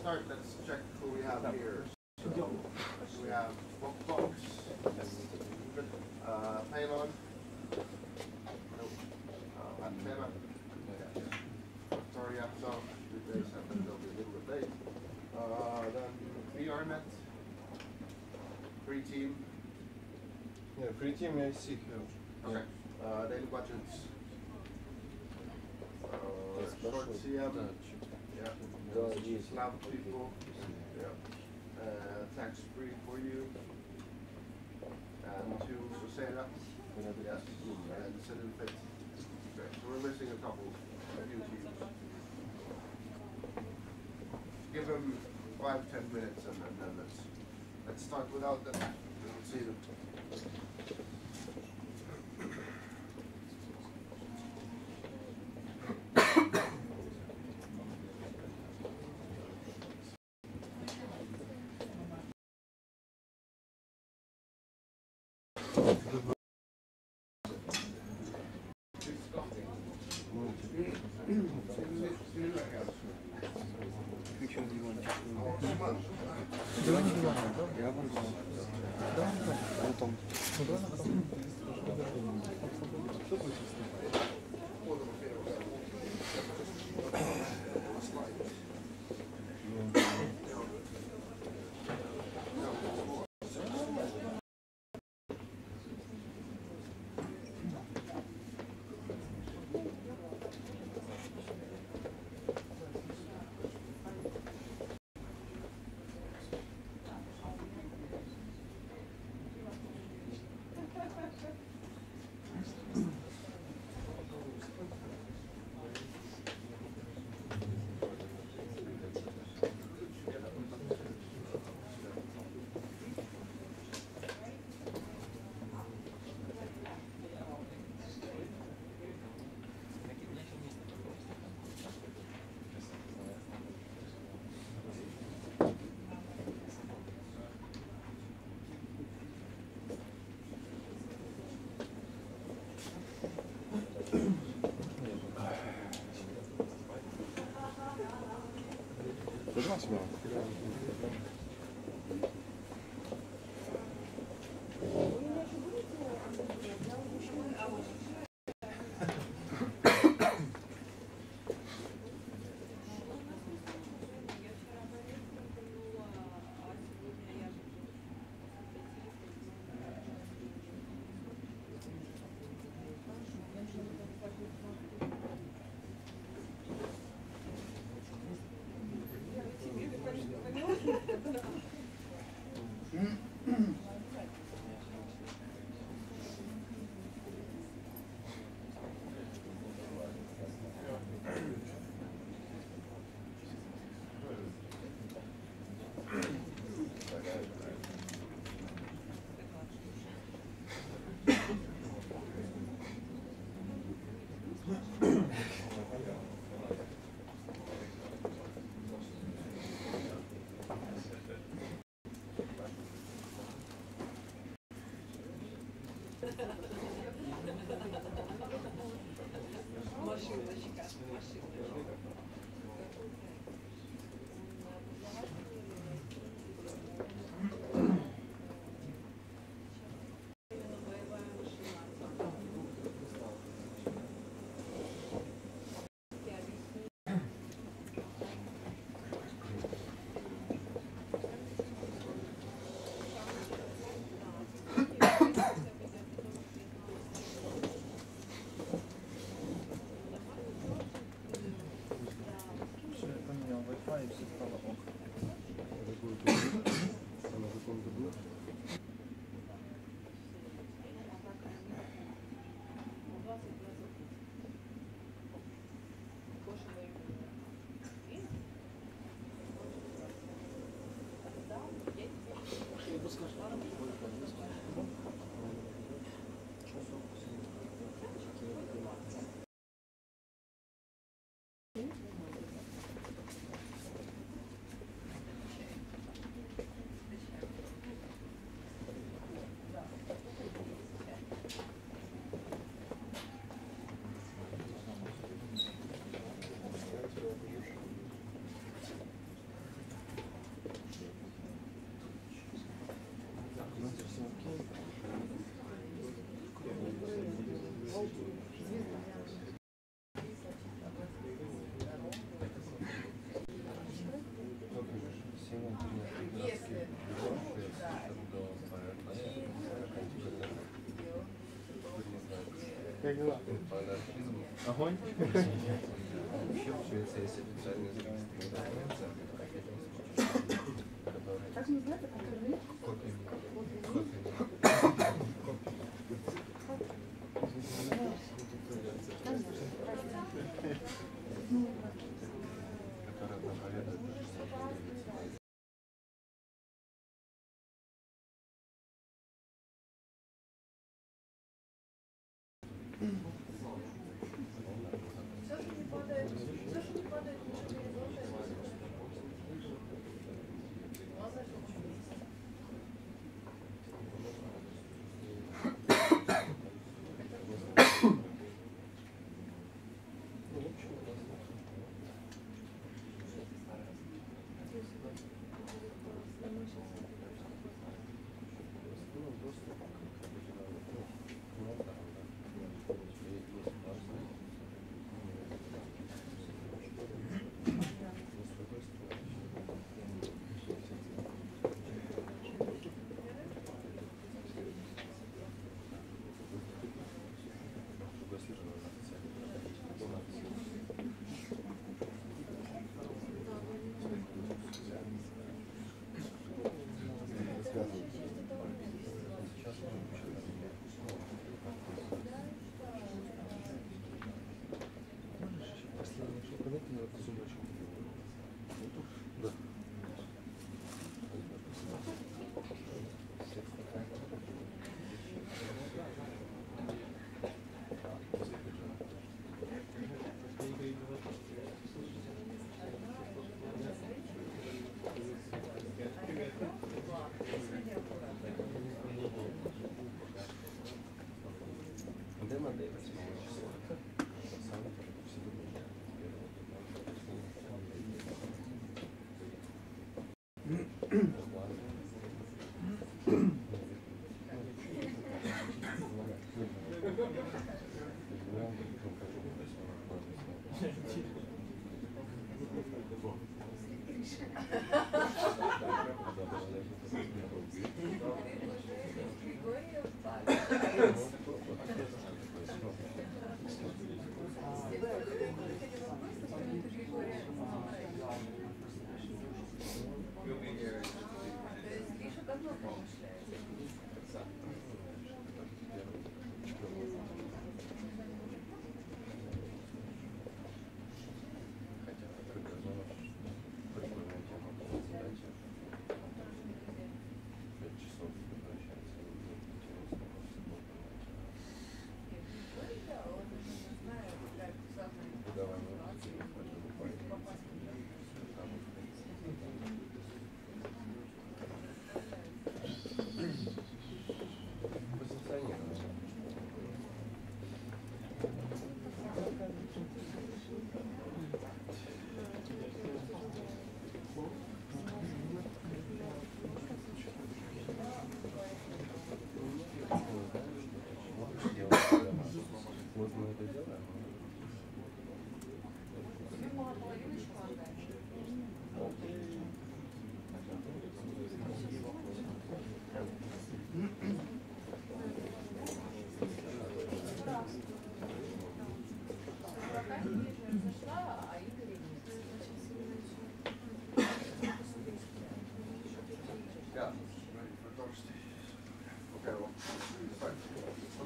start, let's check who we have here. So we have Box, Paylon, Antenna, Victoria, so they'll be a little bit late. Then VRNet, Free Team. Yeah, Free Team I see here. Okay. Daily Budgets. Short CM. Yeah. Slab People. Yeah. Tax Free for you. And two Sosera. Yes. And Citizen Fit. Okay. So we're missing a few teams. Give them 5-10 minutes and then let's start without them. We'll see them. Как дела? Огонь? Еще в Швеции есть официальный зарегистрированная церковь, Как называется? которая проповедует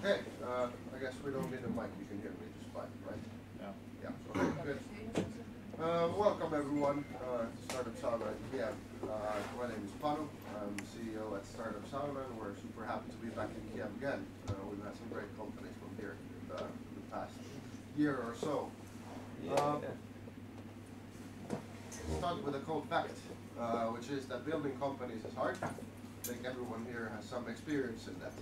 Okay, I guess we don't need a mic, you can hear me just fine, right? Yeah. Yeah, okay, good. Welcome everyone to Startup Sauna in Kyiv. My name is Panu, I'm CEO at Startup Sauna, and we're super happy to be back in Kyiv again. We've had some great companies from here in the past year or so. Start with a cold fact, which is that building companies is hard. I think everyone here has some experience in that.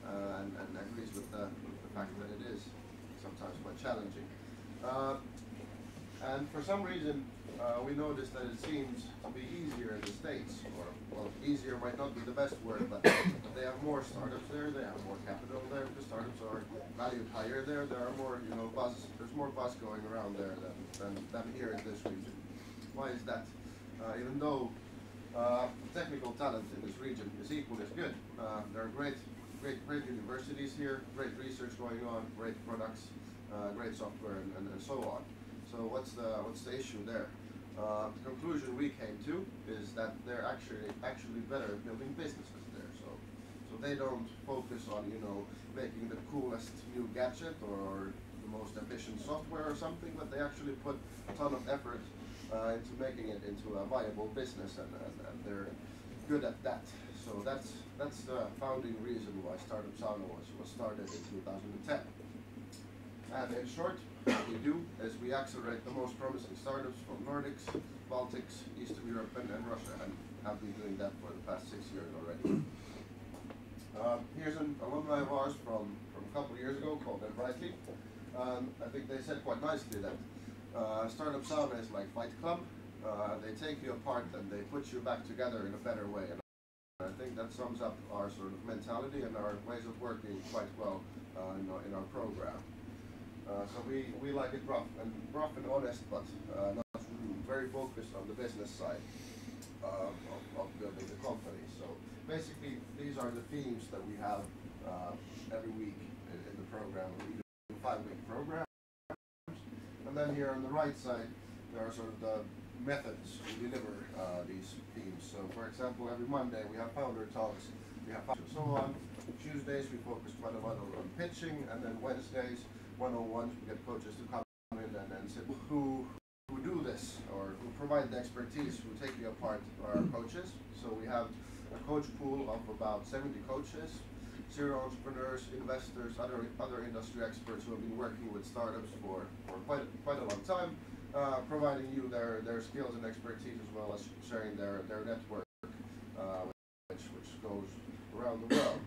And agrees with the fact that it is sometimes quite challenging. And for some reason, we noticed that it seems to be easier in the States, or, well, easier might not be the best word, but they have more startups there, they have more capital there, the startups are valued higher there, there are more, there's more buzz going around there than here in this region. Why is that? Even though technical talent in this region is equally as good, there are great great universities here, great research going on, great products, great software, and so on. So what's the issue there? The conclusion we came to is that they're actually better at building businesses there. So they don't focus on making the coolest new gadget or the most efficient software or something, but they actually put a ton of effort into making it into a viable business, and they're good at that. So that's the founding reason why Startup Sauna was started in 2010. And in short, what we do is we accelerate the most promising startups from Nordics, Baltics, Eastern Europe, and Russia, and have been doing that for the past 6 years already. Here's an alumni of ours from a couple of years ago called Ed Brightly. I think they said quite nicely that Startup Sauna is like Fight Club. They take you apart and they put you back together in a better way. And I think that sums up our sort of mentality and our ways of working quite well in our program. So we like it rough and honest, but not very focused on the business side of building the company. So basically, these are the themes that we have every week in the program. We do 5-week programs, and then here on the right side, there are sort of the methods we deliver these themes. So, for example, every Monday we have founder talks, we have so on. Tuesdays we focus quite a lot on pitching, and then Wednesdays, one-on-ones, we get coaches to come in and say who do this or who provide the expertise, who take you apart are our coaches. So we have a coach pool of about 70 coaches, serial entrepreneurs, investors, other industry experts who have been working with startups for quite a long time, providing you their skills and expertise, as well as sharing their network, which goes around the world.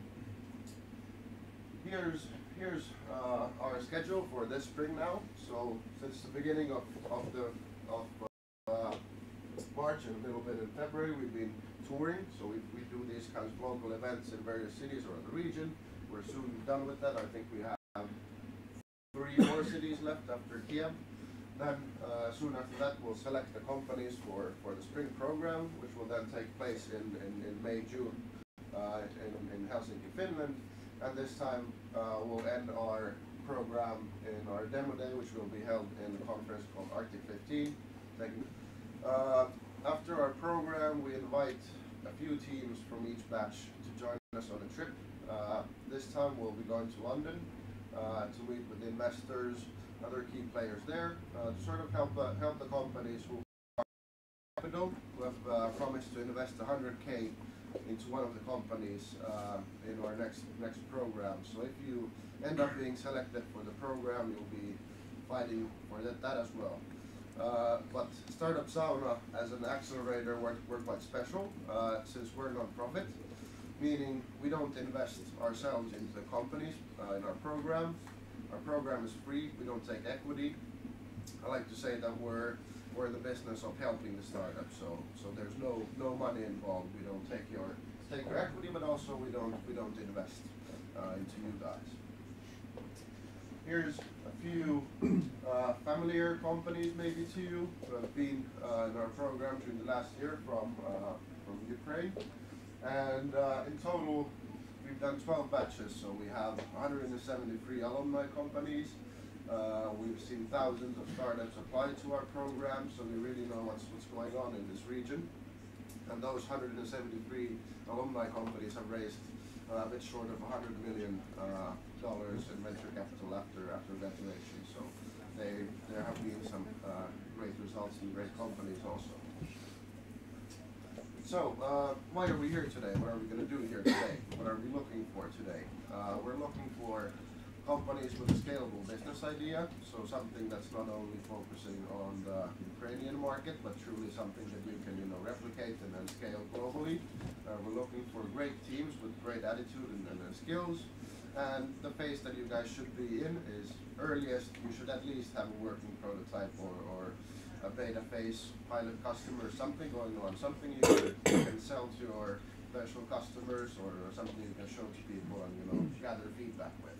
Here's our schedule for this spring now. So since the beginning of March and a little bit in February, we've been touring. So we do these kinds of local events in various cities around the region. We're soon done with that. I think we have 3 more cities left after Kyiv. Then soon after that, we'll select the companies for the spring program, which will then take place in May, June in Helsinki, Finland. And this time we'll end our program in our demo day, which will be held in a conference called Arctic 15. After our program, we invite a few teams from each batch to join us on a trip. This time we'll be going to London to meet with investors, other key players there, to sort of help the companies who have promised to invest 100K into one of the companies in our next program. So if you end up being selected for the program, you'll be fighting for that as well. But Startup Sauna as an accelerator, we're quite special since we're non-profit, meaning we don't invest ourselves into the companies in our program. Our program is free. We don't take equity. I like to say that we're in the business of helping the startup. So there's no money involved. We don't take your equity, but also we don't invest into you guys. Here's a few familiar companies maybe to you who have been in our program during the last year from Ukraine. And in total, we've done 12 batches, so we have 173 alumni companies. We've seen thousands of startups apply to our program, so we really know what's going on in this region. And those 173 alumni companies have raised a bit short of $100 million in venture capital after graduation. So there have been some great results and great companies also. So why are we here today? What are we going to do here today? What are we looking for today? We're looking for companies with a scalable business idea, so something that's not only focusing on the Ukrainian market, but truly something that we can replicate and then scale globally. We're looking for great teams with great attitude and skills. And the phase that you guys should be in is earliest, you should at least have a working prototype or a beta phase, pilot customer, something going on, something you can sell to your potential customers, or something you can show to people and gather feedback with.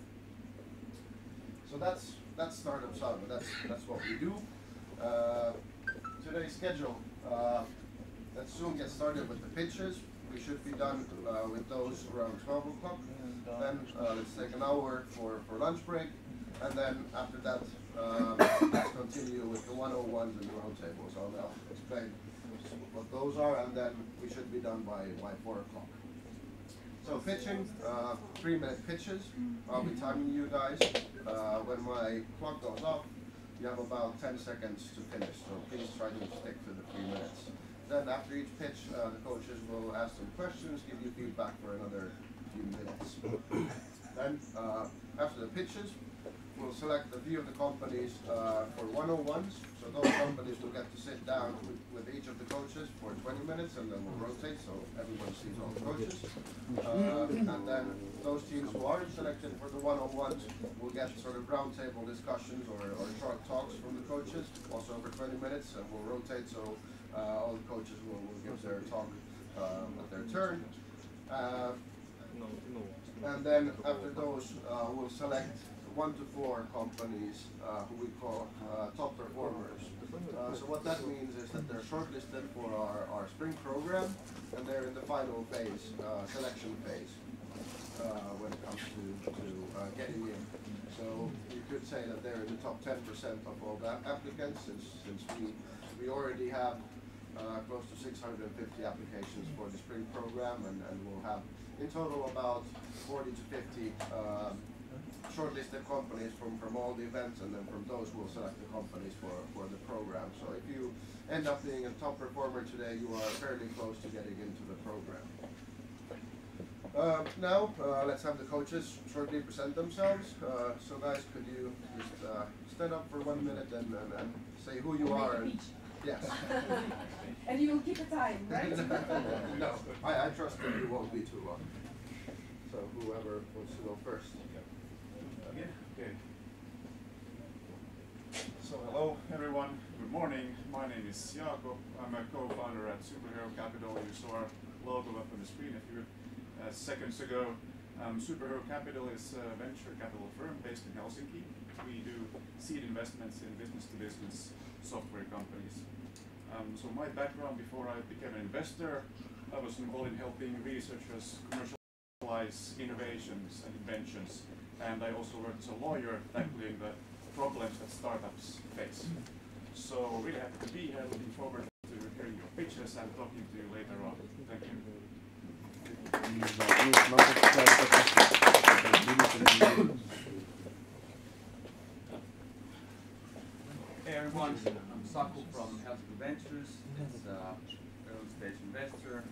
So that's Startup Sauna. That's what we do. Today's schedule. Let's soon get started with the pitches. We should be done with those around 12 o'clock. Then let's take an hour for lunch break. And then after that, let's continue with the 101s and the round tables. I'll now explain what those are, and then we should be done by 4 o'clock. So pitching, 3-minute pitches. I'll be timing you guys. When my clock goes off, you have about 10 seconds to finish, so please try to stick to the 3 minutes. Then after each pitch, the coaches will ask some questions, give you feedback for another few minutes. Then after the pitches, we'll select a few of the companies for 101s. So those companies will get to sit down with each of the coaches for 20 minutes, and then we'll rotate so everyone sees all the coaches. And then those teams who aren't selected for the 101s will get sort of roundtable discussions or short talks from the coaches, also over 20 minutes, and we'll rotate so all the coaches will give their talk at their turn. And then after those, we'll select 1 to 4 companies who we call top performers. So what that means is that they're shortlisted for our spring program, and they're in the final phase, selection phase, when it comes to getting in. So you could say that they're in the top 10% of all the applicants, since we already have close to 650 applications for the spring program, and we'll have in total about 40 to 50 shortlisted companies from all the events, and then from those we'll select the companies for the program. So if you end up being a top performer today, you are fairly close to getting into the program. Now let's have the coaches shortly present themselves. So guys, could you just stand up for 1 minute and say who you are? And, yes. And you will keep a time, right? No, I trust that you won't be too long. So whoever wants to go first. Okay. So hello everyone, good morning. My name is Jakob. I'm a co-founder at Superhero Capital. You saw our logo up on the screen a few seconds ago. Superhero Capital is a venture capital firm based in Helsinki. We do seed investments in business-to-business software companies. So my background before I became an investor, I was involved in helping researchers commercialize innovations and inventions. And I also worked as a lawyer tackling the problems that startups face. So really happy to be here, looking forward to hearing your pitches and talking to you later on. Thank you. Hey everyone, I'm Saku from Helsinki Ventures. It's an early stage investor,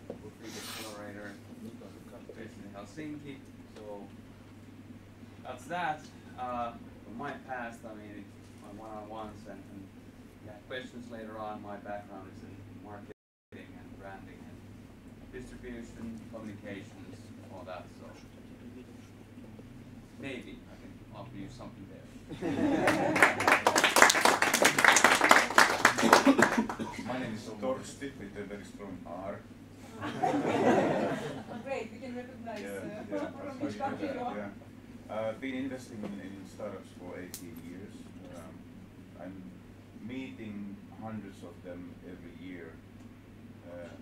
big accelerator based in Helsinki. So that's that. From my past, I mean, my one-on-ones and yeah, questions later on. My background is in marketing and branding and distribution, communications, all that. So maybe I can offer you something there. My name is Torsti with a very strong R. Great, we can recognize from which That's how country you do you are. that, yeah. I've been investing in startups for 18 years. I'm meeting hundreds of them every year.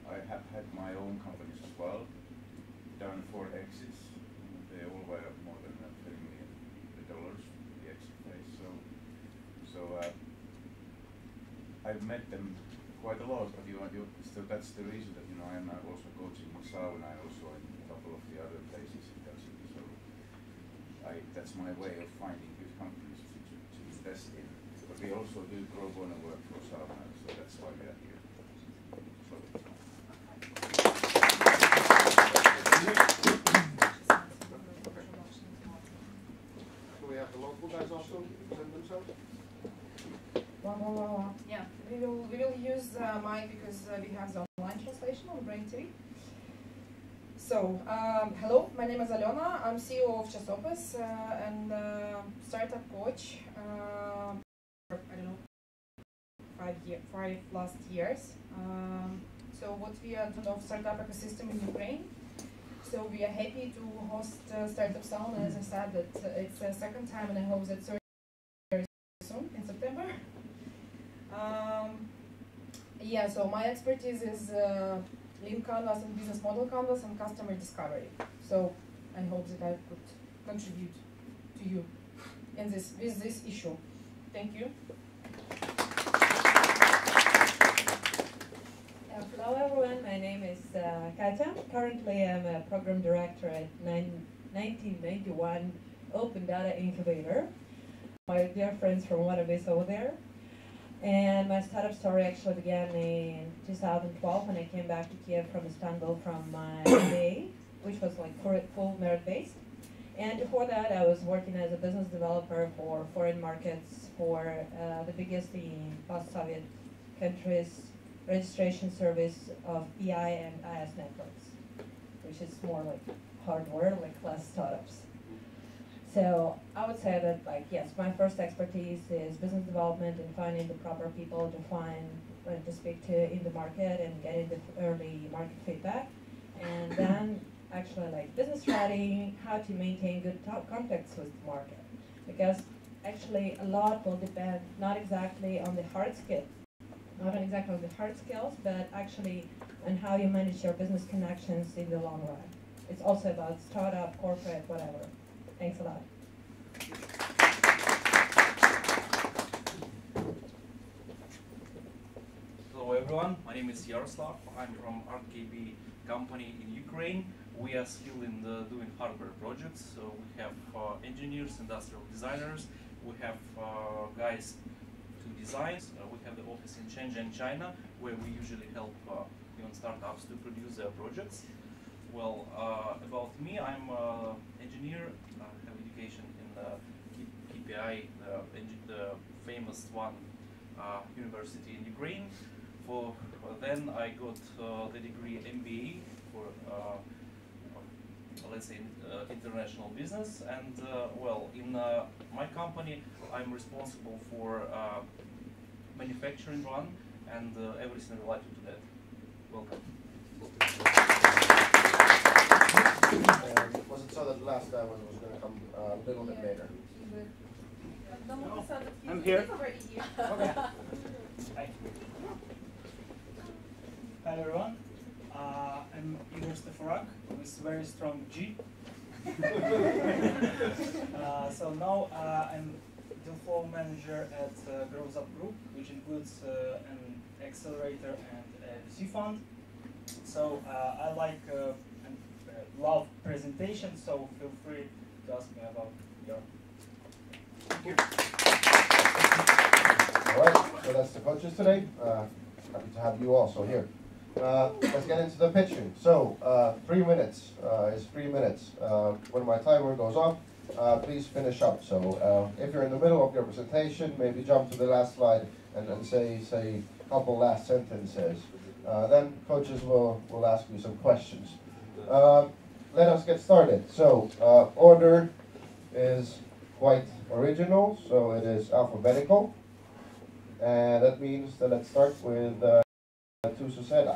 I have had my own companies as well, done 4 exits. They all were more than $30 million, the exit phase. So I've met them quite a lot, but so that's the reason that I am also coaching in Sauna and also in a couple of the other places in Helsinki. So that's my way of finding good companies to invest in. But we also do pro bono work for Sauna, so that's why we are here. So, Do we have the local guys also present themselves? Yeah, we will use mic because we have the online translation on Brain TV. So, hello, my name is Alena. I'm CEO of Chasopis and startup coach. I don't know, 5 last years. So what we are doing of startup ecosystem in Ukraine. So we are happy to host Startup Sauna. As I said, that it's the second time, and I hope that very soon in September. Yeah, so my expertise is lean canvas and business model canvas and customer discovery. So I hope that I could contribute to you in with this issue. Thank you. Hello everyone, my name is Katya. Currently I'm a program director at 1991 Open Data Incubator. My dear friends from Waterways over there. And my startup story actually began in 2012 when I came back to Kyiv from Istanbul from my MBA, which was like full merit-based. And before that I was working as a business developer for foreign markets for the biggest in post-Soviet countries registration service of EI and IS networks, which is more like hardware, like less startups. So I would say that, like, yes, my first expertise is business development and finding the proper people to find, to speak to in the market and getting the early market feedback. And then actually like business strategy, how to maintain good contacts with the market. Because actually a lot will depend not exactly on the hard skills, but actually on how you manage your business connections in the long run. It's also about startup, corporate, whatever. Thanks a lot. Hello everyone, my name is Yaroslav. I'm from RKB company in Ukraine. We are skilled in doing hardware projects. So we have engineers, industrial designers. We have guys to design. We have the office in Shenzhen, China, where we usually help young startups to produce their projects. Well, about me, I'm an engineer. I have education in KPI, the famous one university in Ukraine. Then I got the degree MBA for let's say international business, and well, in my company I'm responsible for manufacturing run and everything related to that. Welcome. Was it so that last guy was going to come a little bit later? I'm here. Okay. Hi. Hi everyone. I'm Igor Stefarak with very strong G. So now I'm deal flow manager at Growth Up Group, which includes an accelerator and a VC fund. So I like and love presentations, so feel free to ask me about your. Thank you. All right, so that's the coaches today. Happy to have you also here. Let's get into the pitching. So 3 minutes is 3 minutes. When my timer goes off, please finish up. So if you're in the middle of your presentation, maybe jump to the last slide and say a couple last sentences. Then coaches will ask you some questions. Let us get started. So order is quite original, so it is alphabetical. And that means that let's start with Tu Suseda.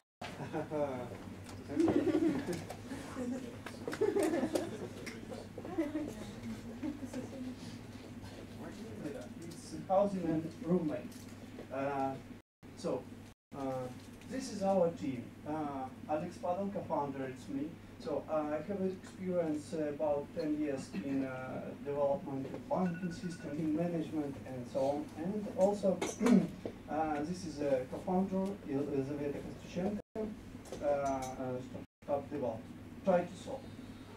It's housing and roommate. This is our team. Alex Padal, co-founder, it's me. So I have experience about 10 years in development of banking system, in management, and so on. And also, this is a co-founder, Elizaveta Kostyuchenko, startup development. Try to solve.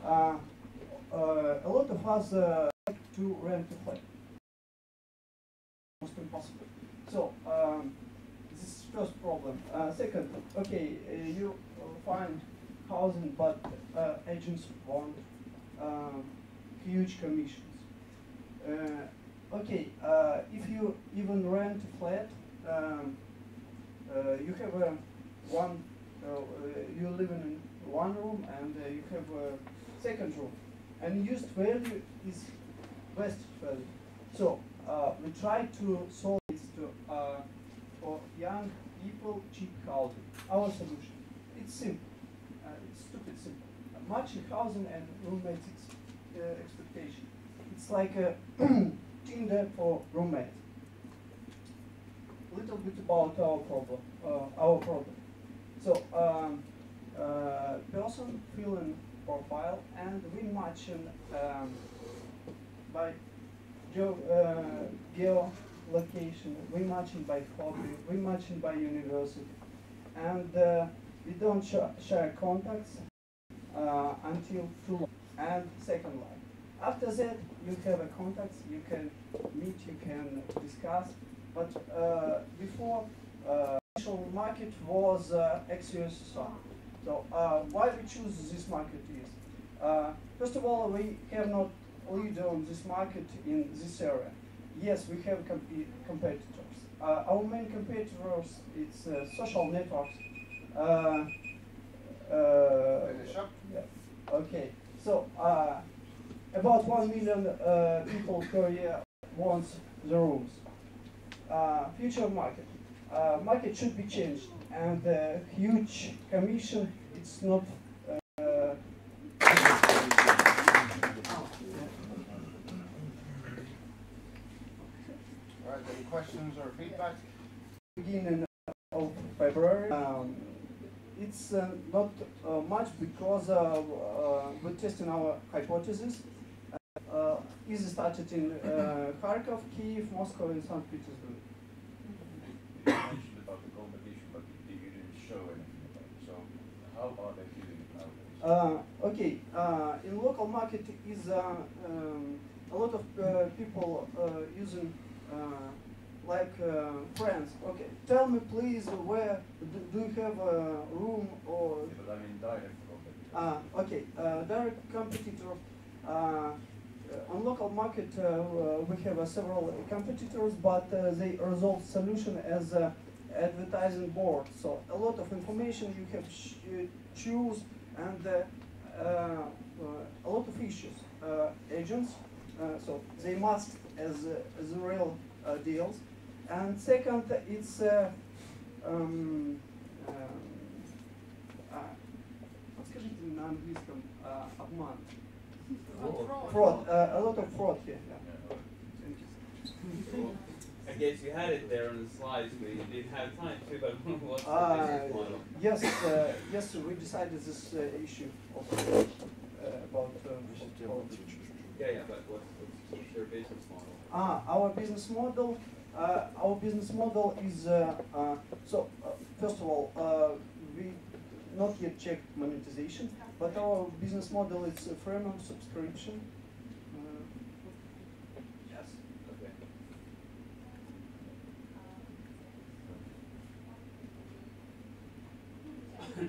A lot of us like to rent a flat. Most impossible. So this is first problem. Second, okay, you find housing, but agents want huge commissions. Okay, if you even rent a flat, you have you live in one room and you have a second room, and used value is best value. So we try to solve this for young people, cheap housing. Our solution, it's simple. It's stupid simple. Matching housing and roommates expectation. It's like a Tinder for roommate. A little bit about our problem. So person feeling profile, and we matching by geolocation, we matching by hobby, we matching by university, and we don't share contacts until through and second line. After that, you have a contact, you can meet, you can discuss, but before initial market was ex-US Sauna. So why we choose this market is, first of all, we have not leader on this market in this area. Yes, we have competitors. Our main competitors, it's social networks. Yeah. Okay, so about 1 million people per year wants the rooms. Future market. Market should be changed, and huge commission, it's not Alright, any questions or feedback? Beginning of February. It's not much because we're testing our hypothesis. Easy started in Kharkov, Kyiv, Moscow, and St. Petersburg. You mentioned about the competition, but you didn't show anything about it. So how are they doing it nowadays? Okay, in local market is a lot of people using like friends. Okay, tell me please where do you have a room or? Yeah, but I mean direct competition. Okay, direct competitor. On local market we have several competitors, but they resolve solution as advertising board. So a lot of information you have choose, and a lot of issues. Agents, so they must as real deals. And second, it's подскажите на английском обман. Fraud. A lot of fraud here. Yeah. Thank you. I guess you had it there on the slides, but you didn't have time to, but what's the business model? Yes, yes, we decided this issue of, about Yeah, but what's your business model? Our business model is, first of all, we not yet checked monetization, but our business model is a freemium subscription. Yes. Okay.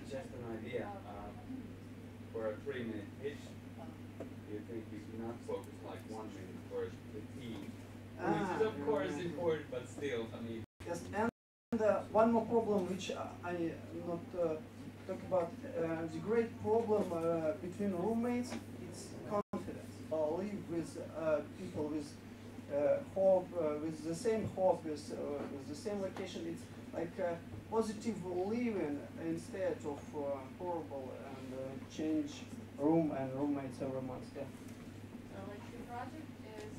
Just an idea. For a 3-minute pitch, do you think you should not focus like 1 minute for the team? Which is of course important, but still, I mean. Yes, and one more problem which I not talk about. The great problem between roommates is confidence. Live with people with hope, with the same hope, with the same location. It's like positive living instead of horrible and change room and roommates every month. Yeah. So like the project is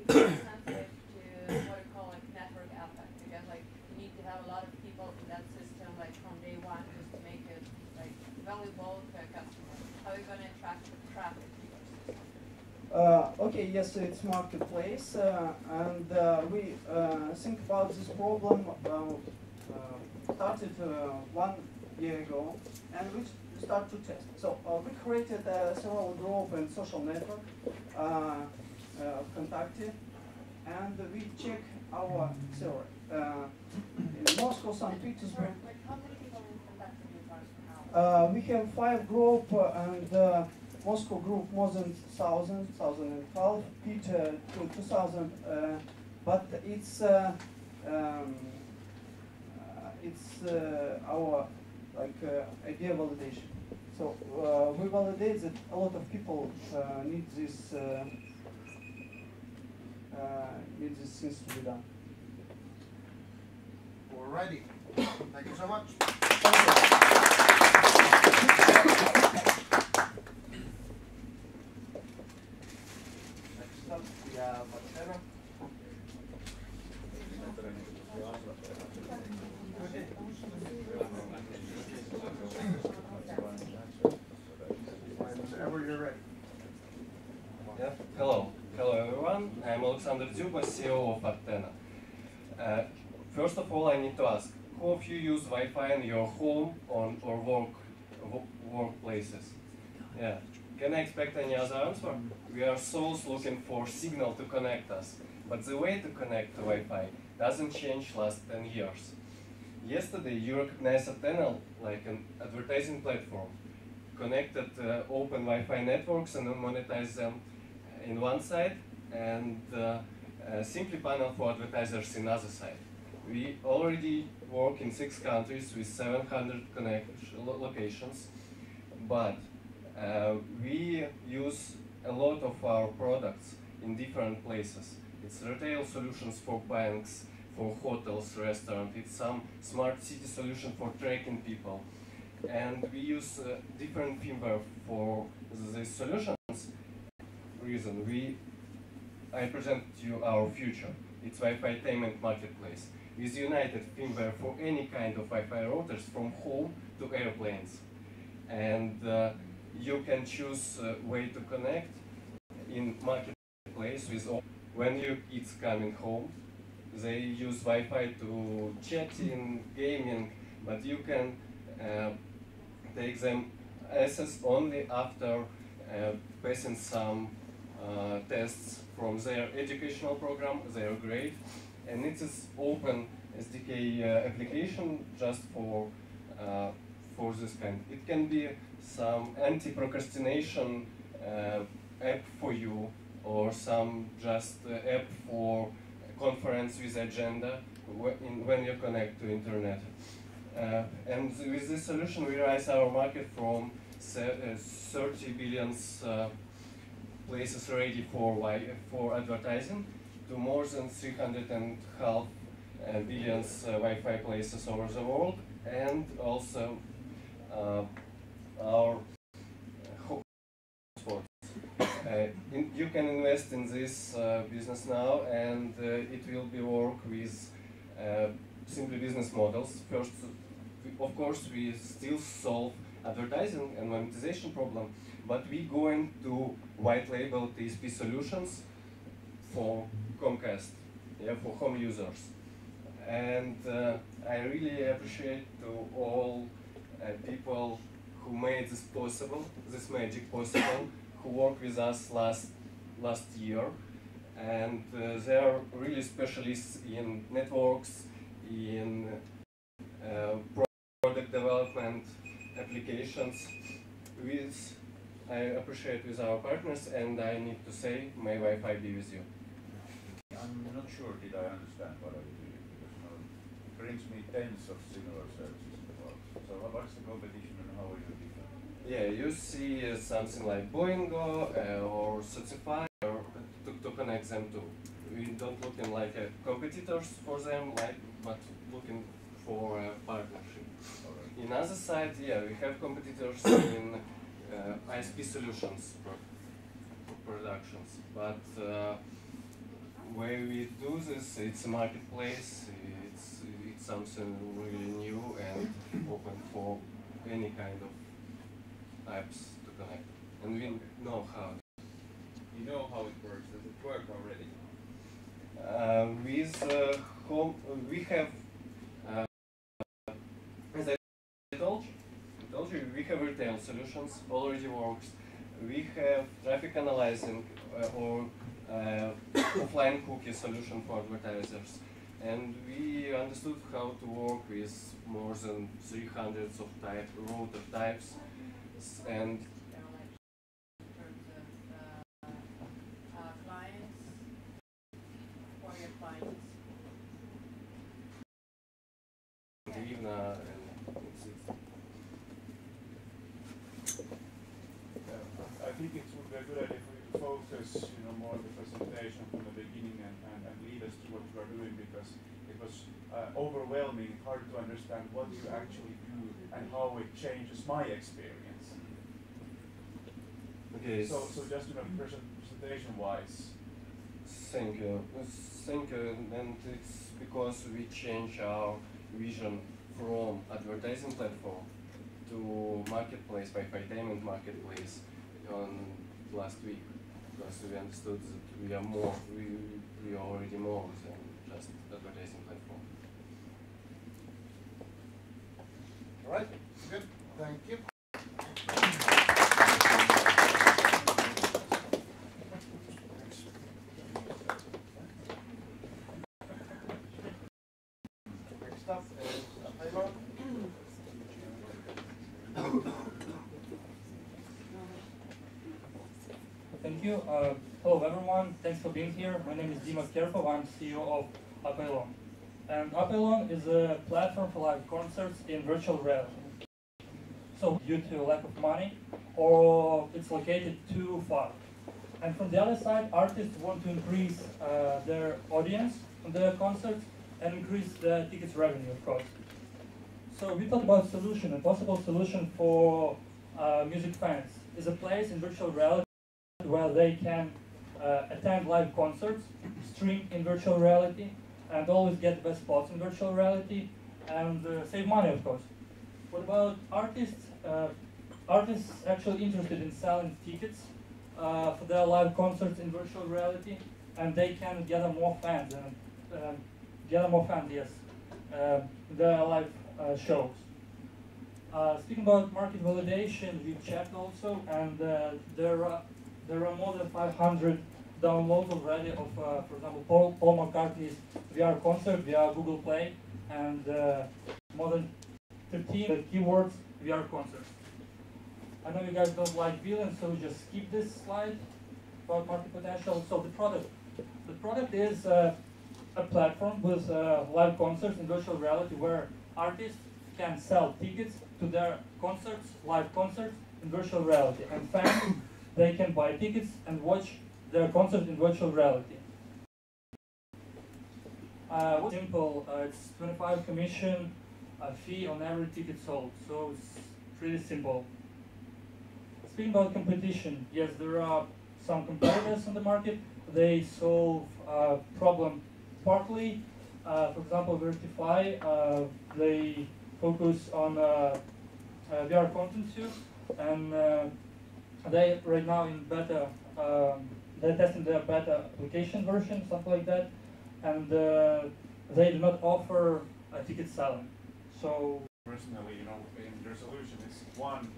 like it's sensitive to what we call like network effect, because like you need to have a lot of people in that system like from day one just to make it like valuable to a customer. How are you going to attract the traffic to your system? Okay, yes, it's marketplace, and we think about this problem. Started 1 year ago, and we start to test. So we created several group and social network, Contacte, and we check our server in Moscow, St. Petersburg. Like how many people in Contacte do you target now? We have 5 group, and Moscow group more than 1,000, 1,012, Peter 2,000, but it's our like idea validation. So we validate that a lot of people need these things to be done. Alrighty. Thank you so much. Next up, we have Marcelo. Hello everyone. I'm Alexander Dzюба, CEO of Attena. First of all, I need to ask, who of you use Wi-Fi in your home or workplaces? Yeah. Can I expect any other answer? We are souls looking for signal to connect us, but the way to connect to Wi-Fi doesn't change last 10 years. Yesterday, you recognized Attena like an advertising platform, connected open Wi-Fi networks and monetize them in one side, and simply panel for advertisers in other side. We already work in 6 countries with 700 locations, but we use a lot of our products in different places. It's retail solutions for banks, for hotels, restaurants. It's some smart city solution for tracking people. And we use different firmware for these solutions. I present you our future. It's Wi-Fi payment marketplace with united firmware for any kind of Wi-Fi routers from home to airplanes. And you can choose a way to connect in marketplace with all. When your kids coming home, they use Wi-Fi to chatting, gaming, but you can take them access only after passing some tests from their educational program, their grade, and it is open SDK application just for this kind. It can be some anti-procrastination app for you, or some just app for conference with agenda when you connect to internet. And with this solution, we raise our market from 30 billion places ready for advertising to more than 3.5 billion Wi-Fi places over the world, and also our hotspots. You can invest in this business now, and it will be work with simply business models. First, of course, we still solve advertising and monetization problem, but we going to white label TSP solutions for Comcast, for home users. And I really appreciate to all people who made this possible, this magic possible, who worked with us last year. And they are really specialists in networks, in product development, applications. I appreciate with our partners, and I need to say, may Wi-Fi be with you. I'm not sure did I understand what are you doing, because it brings me tens of similar services in the world. So what's the competition and how are you different? Yeah, you see something like Boingo or Spotify to connect them to. We don't looking like competitors for them, but looking for a partnership. Right. In other side, yeah, we have competitors in ISP solutions productions, but way we do this, it's a marketplace. It's something really new and open for any kind of apps to connect, and we know how. You know how it works. Does it work already? With home, we have, as I told you, we have retail solutions, already works. We have traffic analyzing or offline cookie solution for advertisers. And we understood how to work with more than 300 of router types. And I think it would be a good idea for you to focus, more on the presentation from the beginning and lead us to what you are doing, because it was overwhelming, hard to understand what you actually do and how it changes my experience. Okay. So just presentation-wise. Thank you. And it's because we change our vision from advertising platform to marketplace, Wi-Fi payment marketplace on last week. because we understood that we are already more than just advertising platform. All right, good. Thank you. Next up is Taylor. Thank you. Hello everyone. Thanks for being here. My name is Dima Kerfov. I'm CEO of Apelon. And Apelon is a platform for live concerts in virtual reality. So due to lack of money, or it's located too far. And from the other side, artists want to increase their audience on their concerts and increase the tickets revenue, of course. So we thought about solution. A possible solution for music fans is a place in virtual reality where they can attend live concerts, stream in virtual reality, and always get the best spots in virtual reality, and save money, of course. What about artists? Artists actually interested in selling tickets for their live concerts in virtual reality, and they can gather more fans, yes, their live shows. Speaking about market validation, we checked also, and there are more than 500 downloads already of, for example, Paul McCartney's VR concert via Google Play, and more than 13 keywords VR concert. I know you guys don't like billions, so just skip this slide about market potential. So the product is a platform with live concerts in virtual reality where artists can sell tickets to their concerts, live concerts in virtual reality, and fans they can buy tickets and watch their concert in virtual reality. What's simple? It's 25 commission fee on every ticket sold, so it's pretty simple. Speaking about competition, yes, there are some competitors on the market. They solve problem partly. For example, Vertify, they focus on VR content too, and they right now in beta, they're testing their beta application version, something like that, and they do not offer a ticket selling. So personally, you know, in their solution is one,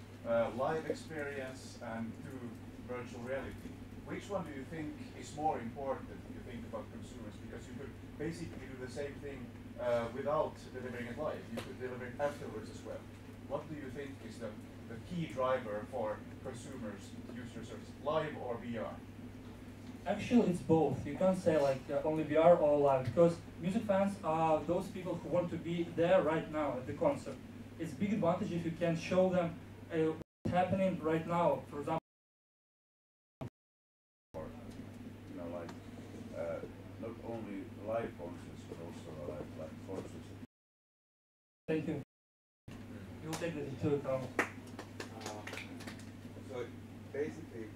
live experience, and two, virtual reality. Which one do you think is more important if you think about consumers? Because you could basically do the same thing without delivering it live. You could deliver it afterwards as well. What do you think is the key driver for consumers to use your service, live or VR? actually, it's both. You can't say like only VR or live, because music fans are those people who want to be there right now at the concert. It's a big advantage if you can show them what's happening right now. For example, you know, like not only live concerts but also live concerts. Thank you. You'll take that into account. So basically,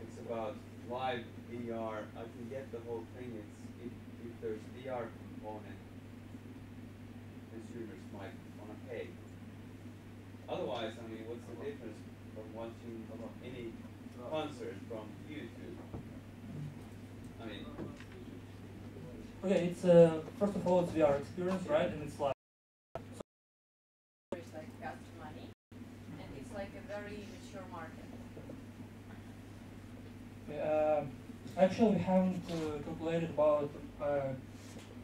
it's about live VR. I can get the whole thing. It's if there's VR component, consumers might want to pay. Otherwise, I mean, what's the difference from watching any concert from YouTube? I mean, Okay, it's first of all, it's VR experience, right? And it's live. It's like cost money, and it's like a very mature market. Actually, we haven't calculated about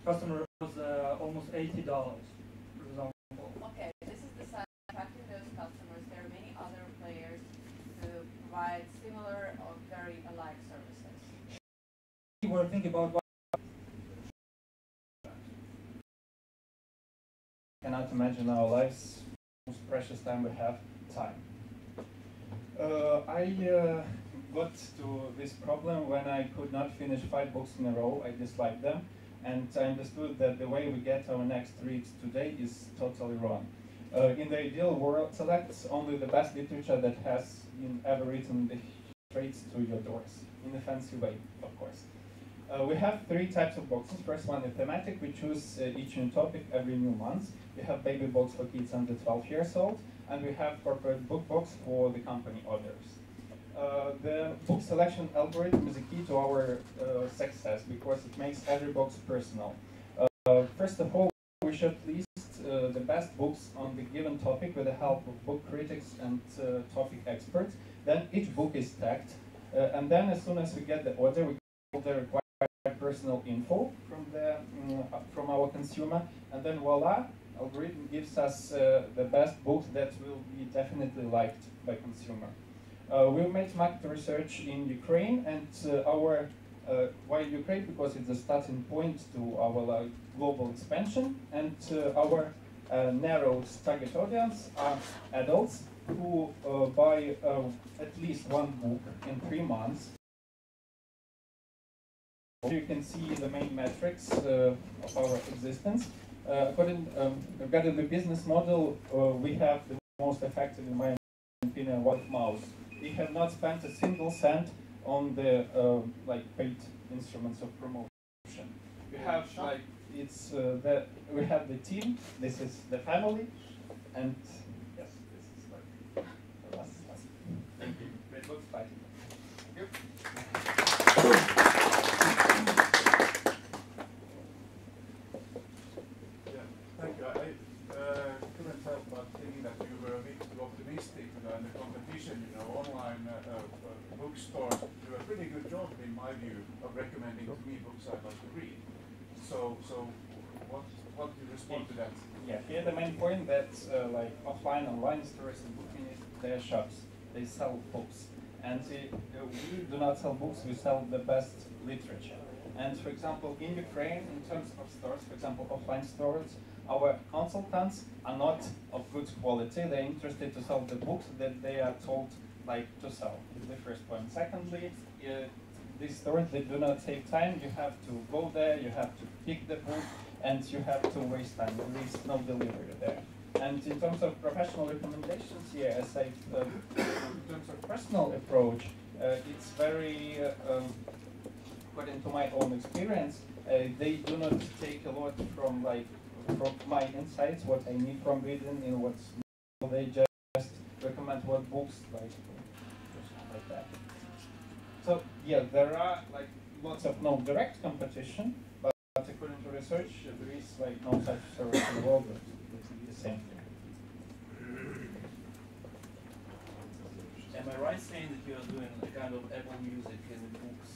customer was almost $80, for example. Okay, this is the side attracting those customers. There are many other players who provide similar or very alike services. We were thinking about what cannot imagine our lives. Most precious time we have, time. I got to this problem when I could not finish 5 books in a row. I disliked them, and I understood that the way we get our next reads today is totally wrong. In the ideal world, select only the best literature that has been ever written straight to your doors, in a fancy way, of course. We have 3 types of boxes. First one is thematic. We choose each new topic every new month. We have baby box for kids under 12 years old, and we have corporate book box for the company orders. The book selection algorithm is a key to our success because it makes every book personal. First of all, we should list the best books on the given topic with the help of book critics and topic experts. Then each book is tagged, and then as soon as we get the order, we get the required personal info from our consumer, and then voila, algorithm gives us the best books that will be definitely liked by consumer. We made market research in Ukraine, and why Ukraine? Because it's the starting point to our global expansion, and our narrowed target audience are adults who buy at least one book in 3 months. You can see the main metrics of our existence. Regarding the business model, we have the most effective, in my opinion, word of mouth. We have not spent a single cent on the paid instruments of promotion. We have we have the team. This is the family, and yes, this is the last. Thank you. Great books, bye. Yep. Thank you. I couldn't help but thinking that you were a bit too optimistic and the competition, online bookstores do a pretty good job, in my view, of recommending to me books I'd like to read. So what do you respond to that? Yeah, here the main point that offline, online stores and book they're shops. They sell books, and we do not sell books. We sell the best literature. And for example, in Ukraine, in terms of stores, for example, offline stores, our consultants are not of good quality. They're interested to sell the books that they are told to sell. Is the first point. Secondly, these stores, they do not save time. You have to go there, you have to pick the book, and you have to waste time. There is no delivery there. And in terms of professional recommendations, yeah, as I in terms of personal approach, it's very according to my own experience, they do not take a lot from my insights, what I need from reading, they just recommend what books like that. So yeah, there are lots of no direct competition, but according to research, there is no such service in the world. It's the same thing. Am I right saying that you are doing a kind of Apple Music in the books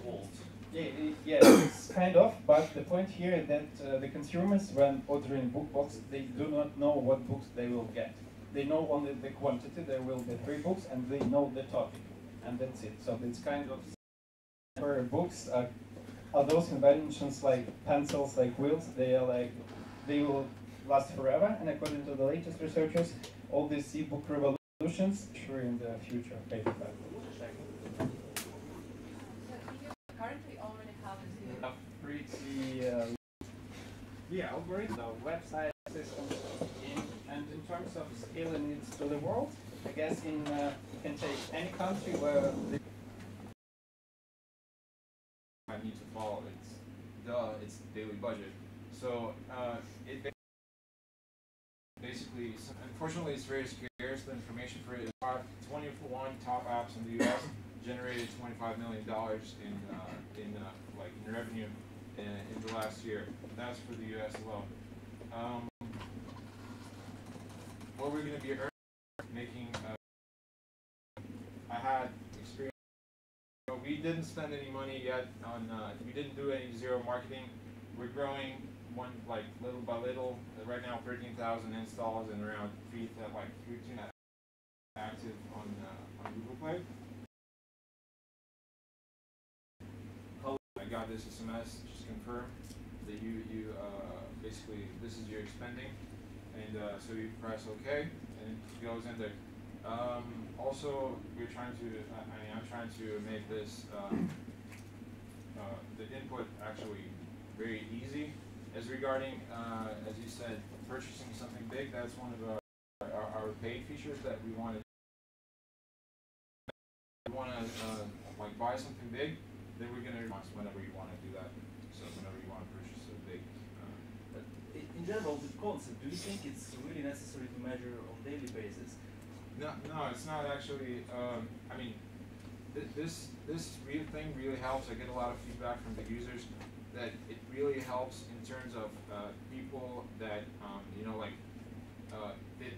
world? Yeah, it's kind of, but the point here is that the consumers, when ordering book box, they do not know what books they will get. They know only the quantity, there will be 3 books, and they know the topic, and that's it. So it's kind of, for books are those inventions like pencils, like wheels, they will last forever, and according to the latest researchers, all these e-book revolutions sure in the future of paperback. Currently already have a pretty algorithm, the website system, and in terms of scaling it to the world, I guess you can take any country where I need to follow. It's daily budget. So it basically, unfortunately, it's very scarce. The information for it is 20-for-1 top apps in the U.S. generated $25 million in revenue in the last year. That's for the U.S. alone. What we're going to be making, I had experience. We didn't spend any money yet on. We didn't do any zero marketing. We're growing little by little. Right now, 13,000 installs and around 13 active on Google Play. I got this SMS, just confirm that you basically this is your spending, and so you press OK, and it goes in there. Also, we're trying to. I'm trying to make this the input actually very easy. As regarding, as you said, purchasing something big, that's one of our paid features that we want to. Buy something big, then we're going to whenever you want to do that. So whenever you want to purchase a big. In general, the concept, do you think it's really necessary to measure on a daily basis? No, it's not actually. I mean, this real thing really helps. I get a lot of feedback from the users that it really helps in terms of people that you know, like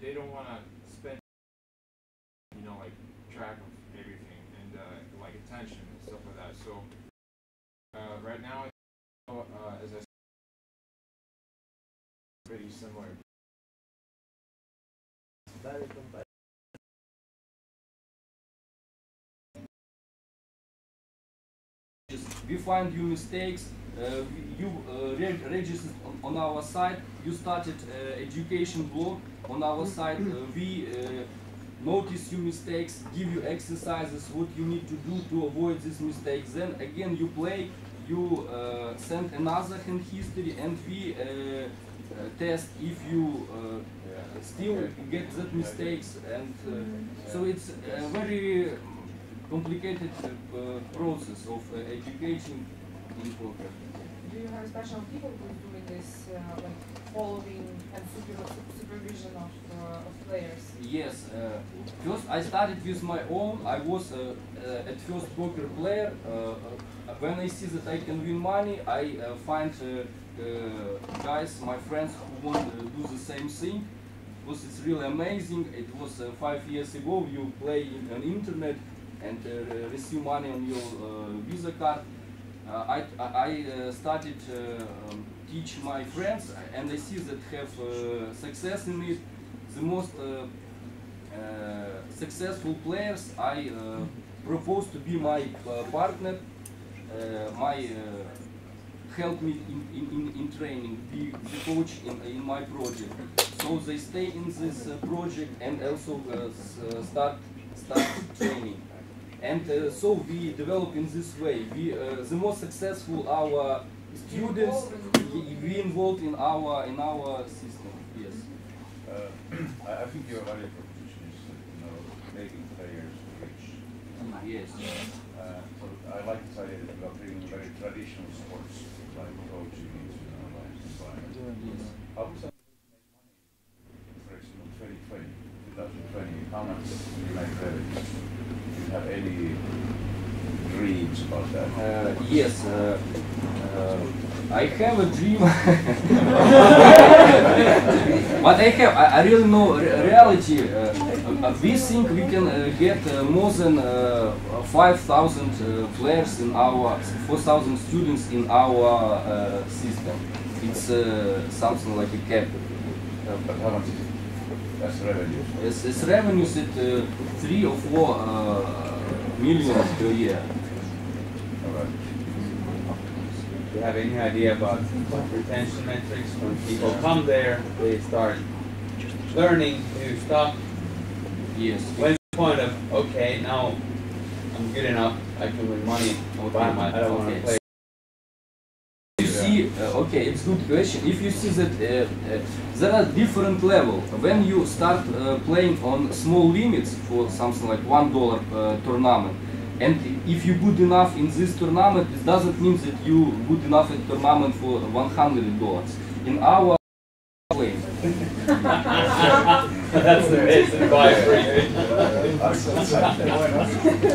they don't want to spend, you know, like track of everything and like attention and stuff like that. So right now, as I said, pretty similar. We find your mistakes, you registered on our site, you started education blog on our site, we notice your mistakes, give you exercises, what you need to do to avoid these mistakes. Then again you play, you send another hand history, and we test if you still get that mistakes, and so it's a very complicated process of education in poker. Do you have special people who are doing this, like following and supervision of players? Yes. First I started with my own. I was at first poker player. When I see that I can win money, I find guys, my friends, who want to do the same thing. Because it's really amazing. It was 5 years ago. You play on internet and receive money on your Visa card. I started teach my friends, and I see that have success in it. The most successful players I propose to be my partner, my help me in training, be the coach in my project. So they stay in this project and also start training. And so we develop in this way. We the most successful our students, we involved in our system. Yes. I think your value proposition is, you know, making players rich. Yes. So I like this idea that you are bringing very traditional sports like coaching into online environment. How is that make money? For example, 2020, how much do you make revenue? Do you have any dreams about that? Yes. I have a dream, but I really know reality. We think we can get more than 5,000 players in our 4,000 students in our system. It's something like a cap. But how much is it as revenue? It's revenues at 3 or 4 million per year. Do you have any idea about retention metrics? When people come there, they start learning new stuff. Yes. When's the point of, okay, now I'm good enough, I can win money, I don't want to play. You see, okay, it's a good question. If you see that there are different levels. When you start playing on small limits for something like $1 tournament, and if you're good enough in this tournament, it doesn't mean that you're good enough in tournament for $100. In our playing. That's the reason why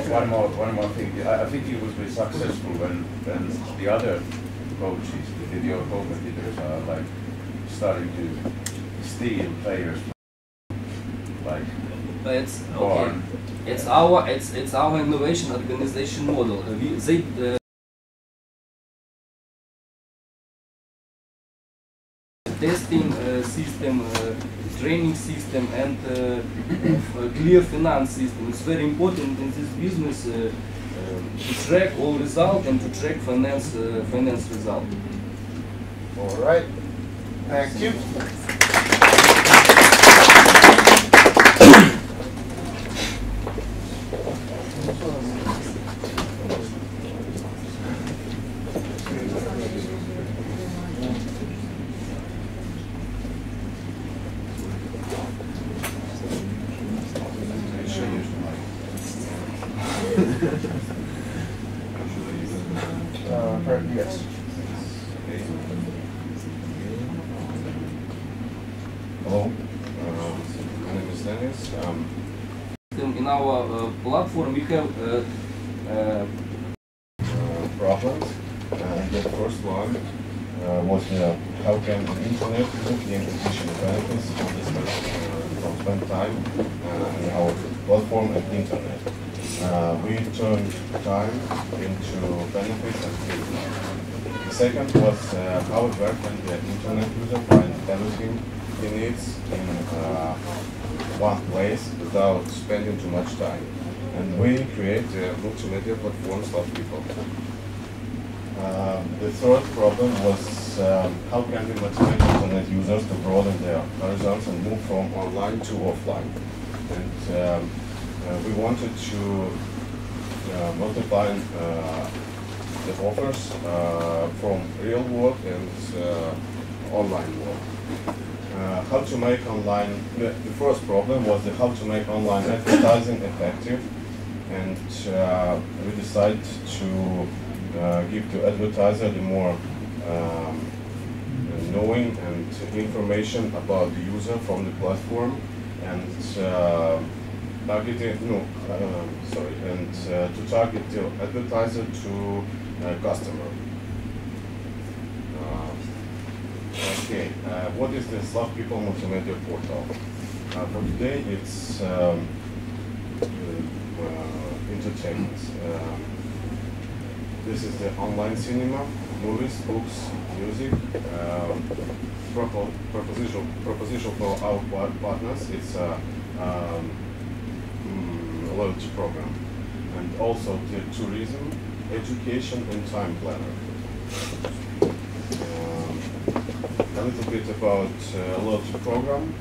One more thing. I think you will be successful when the other coaches, your competitors, are like starting to steal players. Like it's okay. It's our innovation organization model. Testing system, training system, and clear finance system. It's very important in this business to track all results and to track finance result. All right. Thank you. Yes. Hello, my name is Dennis. in our platform we have problems. The first one was how can the internet gain additional benefits from spend time in our platform and internet. We turned time into benefits and freedom. The second was how where can the internet user find everything he needs in one place without spending too much time. And we create a multimedia platform for people. The third problem was how can we motivate internet users to broaden their horizons and move from online to offline. And we wanted to multiply the offers from real world and online world. How to make online, the first problem was how to make online advertising effective, and we decided to give to advertiser the more knowing and information about the user from the platform, and targeting to target the advertiser to customer. Okay, what is the Slav People Multimedia Portal? For today, it's entertainment. This is the online cinema, movies, books, music. Proposition for our partners. It's a loyalty program, and also the tourism, education, and time planner. A little bit about loyalty program.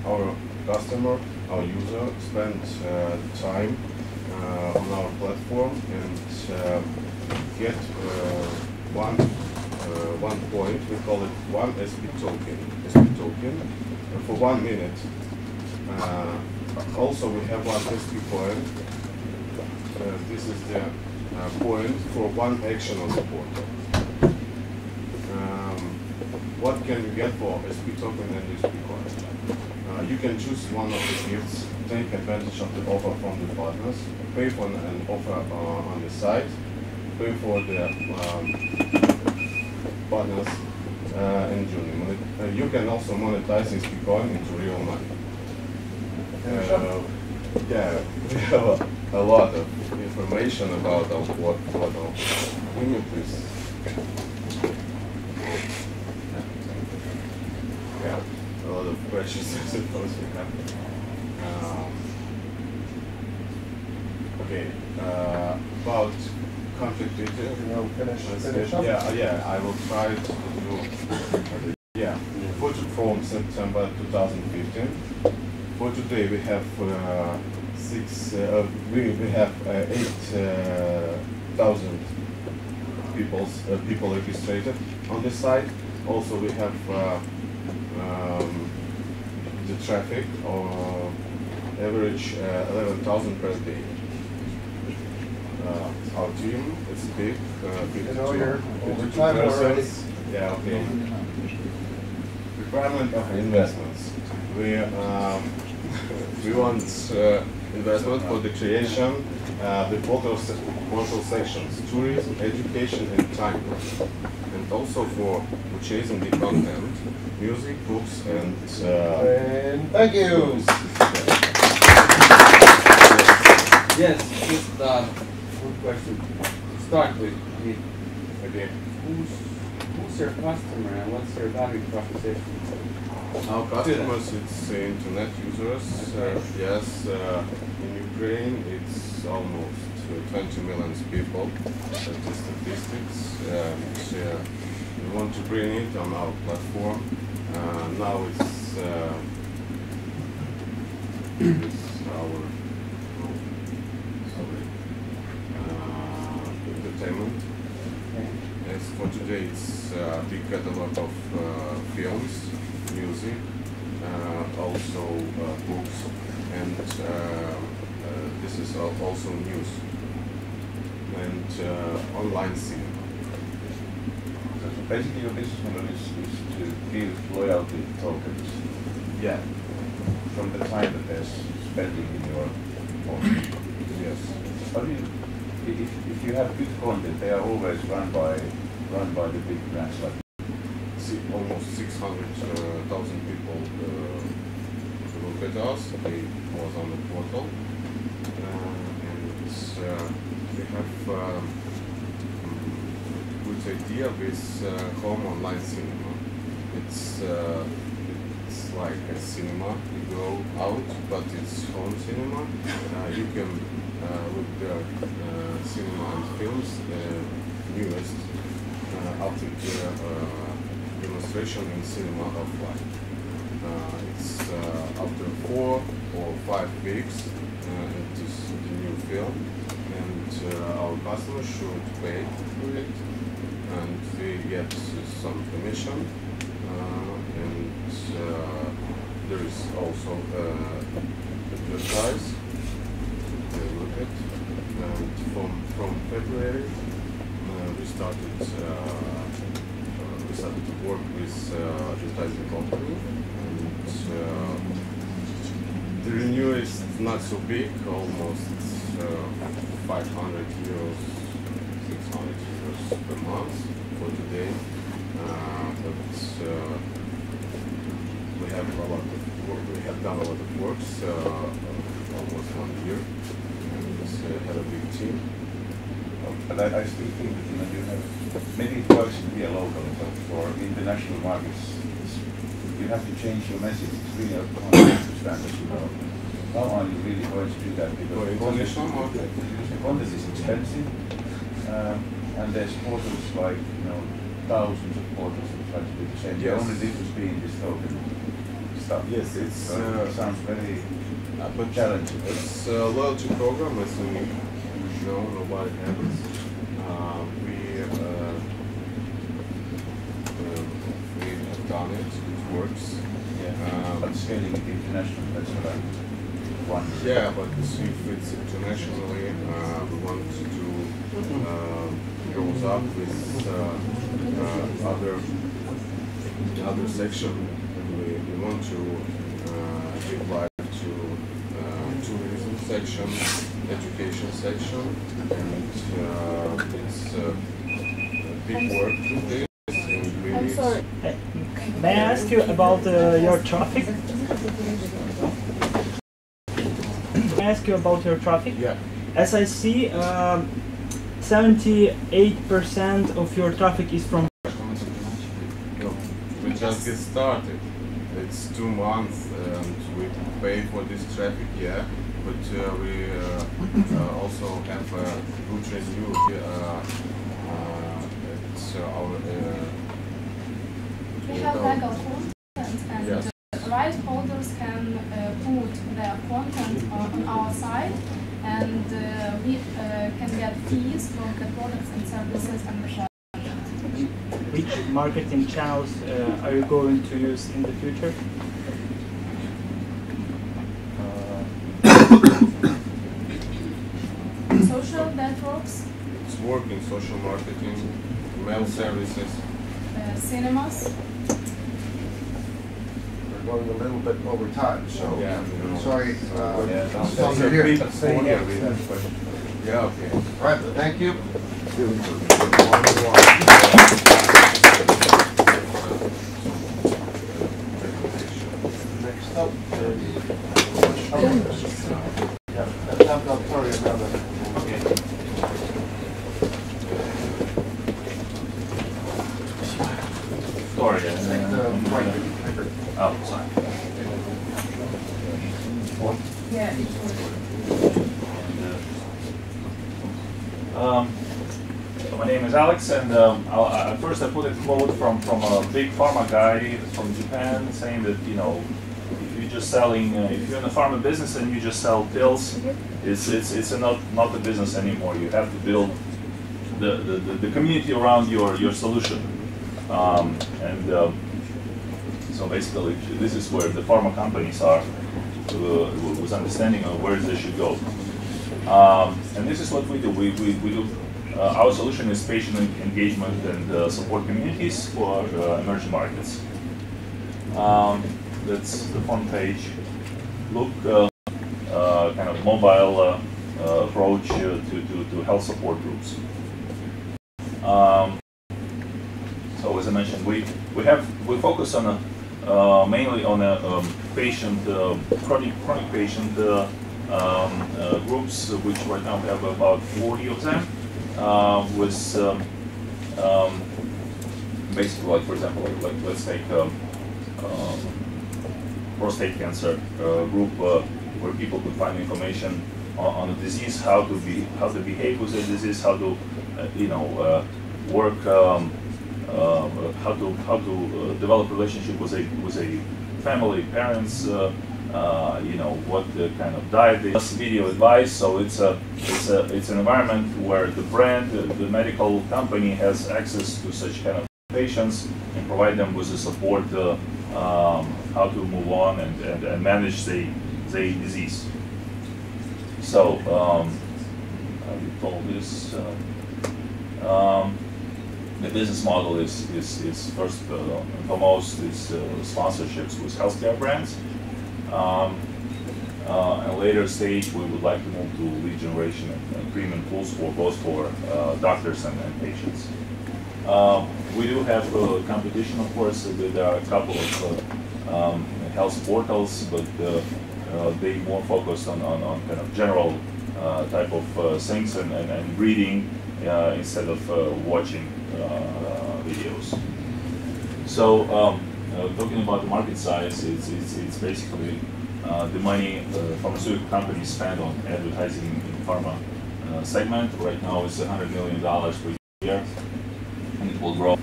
Our customer, our user, spend time on our platform and get one point. We call it one SP token for 1 minute. Also, we have one SP point. This is the point for one action on the portal. What can you get for SP token and SP coin? You can choose one of the gifts, take advantage of the offer from the partners, pay for an offer on the site, pay for the partners in June. You can also monetize SP coin into real money. Yeah, we have a lot of information about our portal. Can you please? Yeah, a lot of questions I suppose we have. Okay, about conflict detail. Finish up? Yeah, I will try to do. Yeah, photo from September 2015. For today, we have we have 8,000 people registered on the site. Also, we have the traffic, or average 11,000 per day. Our team is big. I know you're over time already. Yeah, okay. Requirement of investments. We want investment for the creation, the portal sections, tourism, education, and time, and also for purchasing the content, music, books, and thank you. Yes, just good question. Start with me. Okay. Who's your customer and what's your value proposition? Our customers, it's internet users. Yes, in Ukraine, it's almost 20 million people. That's the statistics. We want to bring it on our platform. Now it's our entertainment. Yes, for today, it's a big catalog of films, music, also books, and this is also news and online cinema. So basically your business model is to give loyalty tokens. Yeah. from the time that they're spending in your home. Yes. But if you have good content, they are always run by the big brands like almost 600,000 people look at us. They was on the portal, and we have good idea with home online cinema. It's like a cinema. You go out, but it's home cinema. You can look the cinema and films, newest after the demonstration in cinema offline. It's after 4 or 5 weeks. It is the new film, and our customers should pay for it, and we get some commission. And there is also advertise. Look at, and from February we started to work with advertising company, and the renew is not so big, almost 500 euros, 600 euros per month for today. But we have a lot of work. We have done a lot of works, almost 1 year, and had a big team. But I still think that you have, maybe it works to be a local, but for international markets, you have to change your message. It's really a understand as well. How are you really going to do that? Because international market, the content is expensive, and there's portals like thousands of portals that try to do the same. Yes. The only difference being this token stuff. Yes, it's it sounds very but challenging. It's a loyalty program, as we know, nobody has it. We have done it. It works. Yeah. But scaling it international, that's what I want. Yeah, but if it's internationally, we want to goes up with other section. We want to give life to tourism section, education section, and it's big work to this. I'm sorry. May I ask you about your traffic? May I ask you about your traffic? Yeah. As I see, 78% of your traffic is from. No, we just get started. It's 2 months, and we pay for this traffic, yeah. But we also have a good review. It's our. We have legal content, and yes. Right holders can put their content on our site, and we can get fees from the products and services and the content. Which marketing channels are you going to use in the future? Social networks. It's working, social marketing, mail services. Cinemas. We're going a little bit over time, so yeah, sorry. Stop here. Yeah, okay. All right, thank you. Next up I'm sorry about that. Sorry. Oh, sorry. Yeah. My name is Alex, and first I put a quote from a big pharma guy from Japan saying that, if you're just selling, if you're in the pharma business and you just sell pills, it's not the business anymore. You have to build the community around your solution. So basically, this is where the pharma companies are with understanding of where they should go. And this is what we do. We do. Our solution is patient engagement and support communities for emerging markets. That's the front page. look kind of mobile approach to health support groups. So as I mentioned, we focus on mainly on patient chronic patient groups, which right now we have about 40 of them, with basically, like for example, like let's take prostate cancer group where people could find information on the disease, how to behave with the disease, how to work, how to develop relationship with a family, parents, what kind of diet they video advice. So it's an environment where the brand, the medical company has access to such kind of patients and provide them with the support how to move on and manage the disease. So we told this. The business model is first and foremost is sponsorships with healthcare brands. At a later stage, we would like to move to lead generation and premium tools for both doctors and patients. We do have competition, of course. There are a couple of health portals, but they more focused on kind of general type of things and reading instead of watching videos. So talking about the market size, it's basically the money pharmaceutical companies spend on advertising in pharma segment. Right now it's $100 million per year, and it will grow.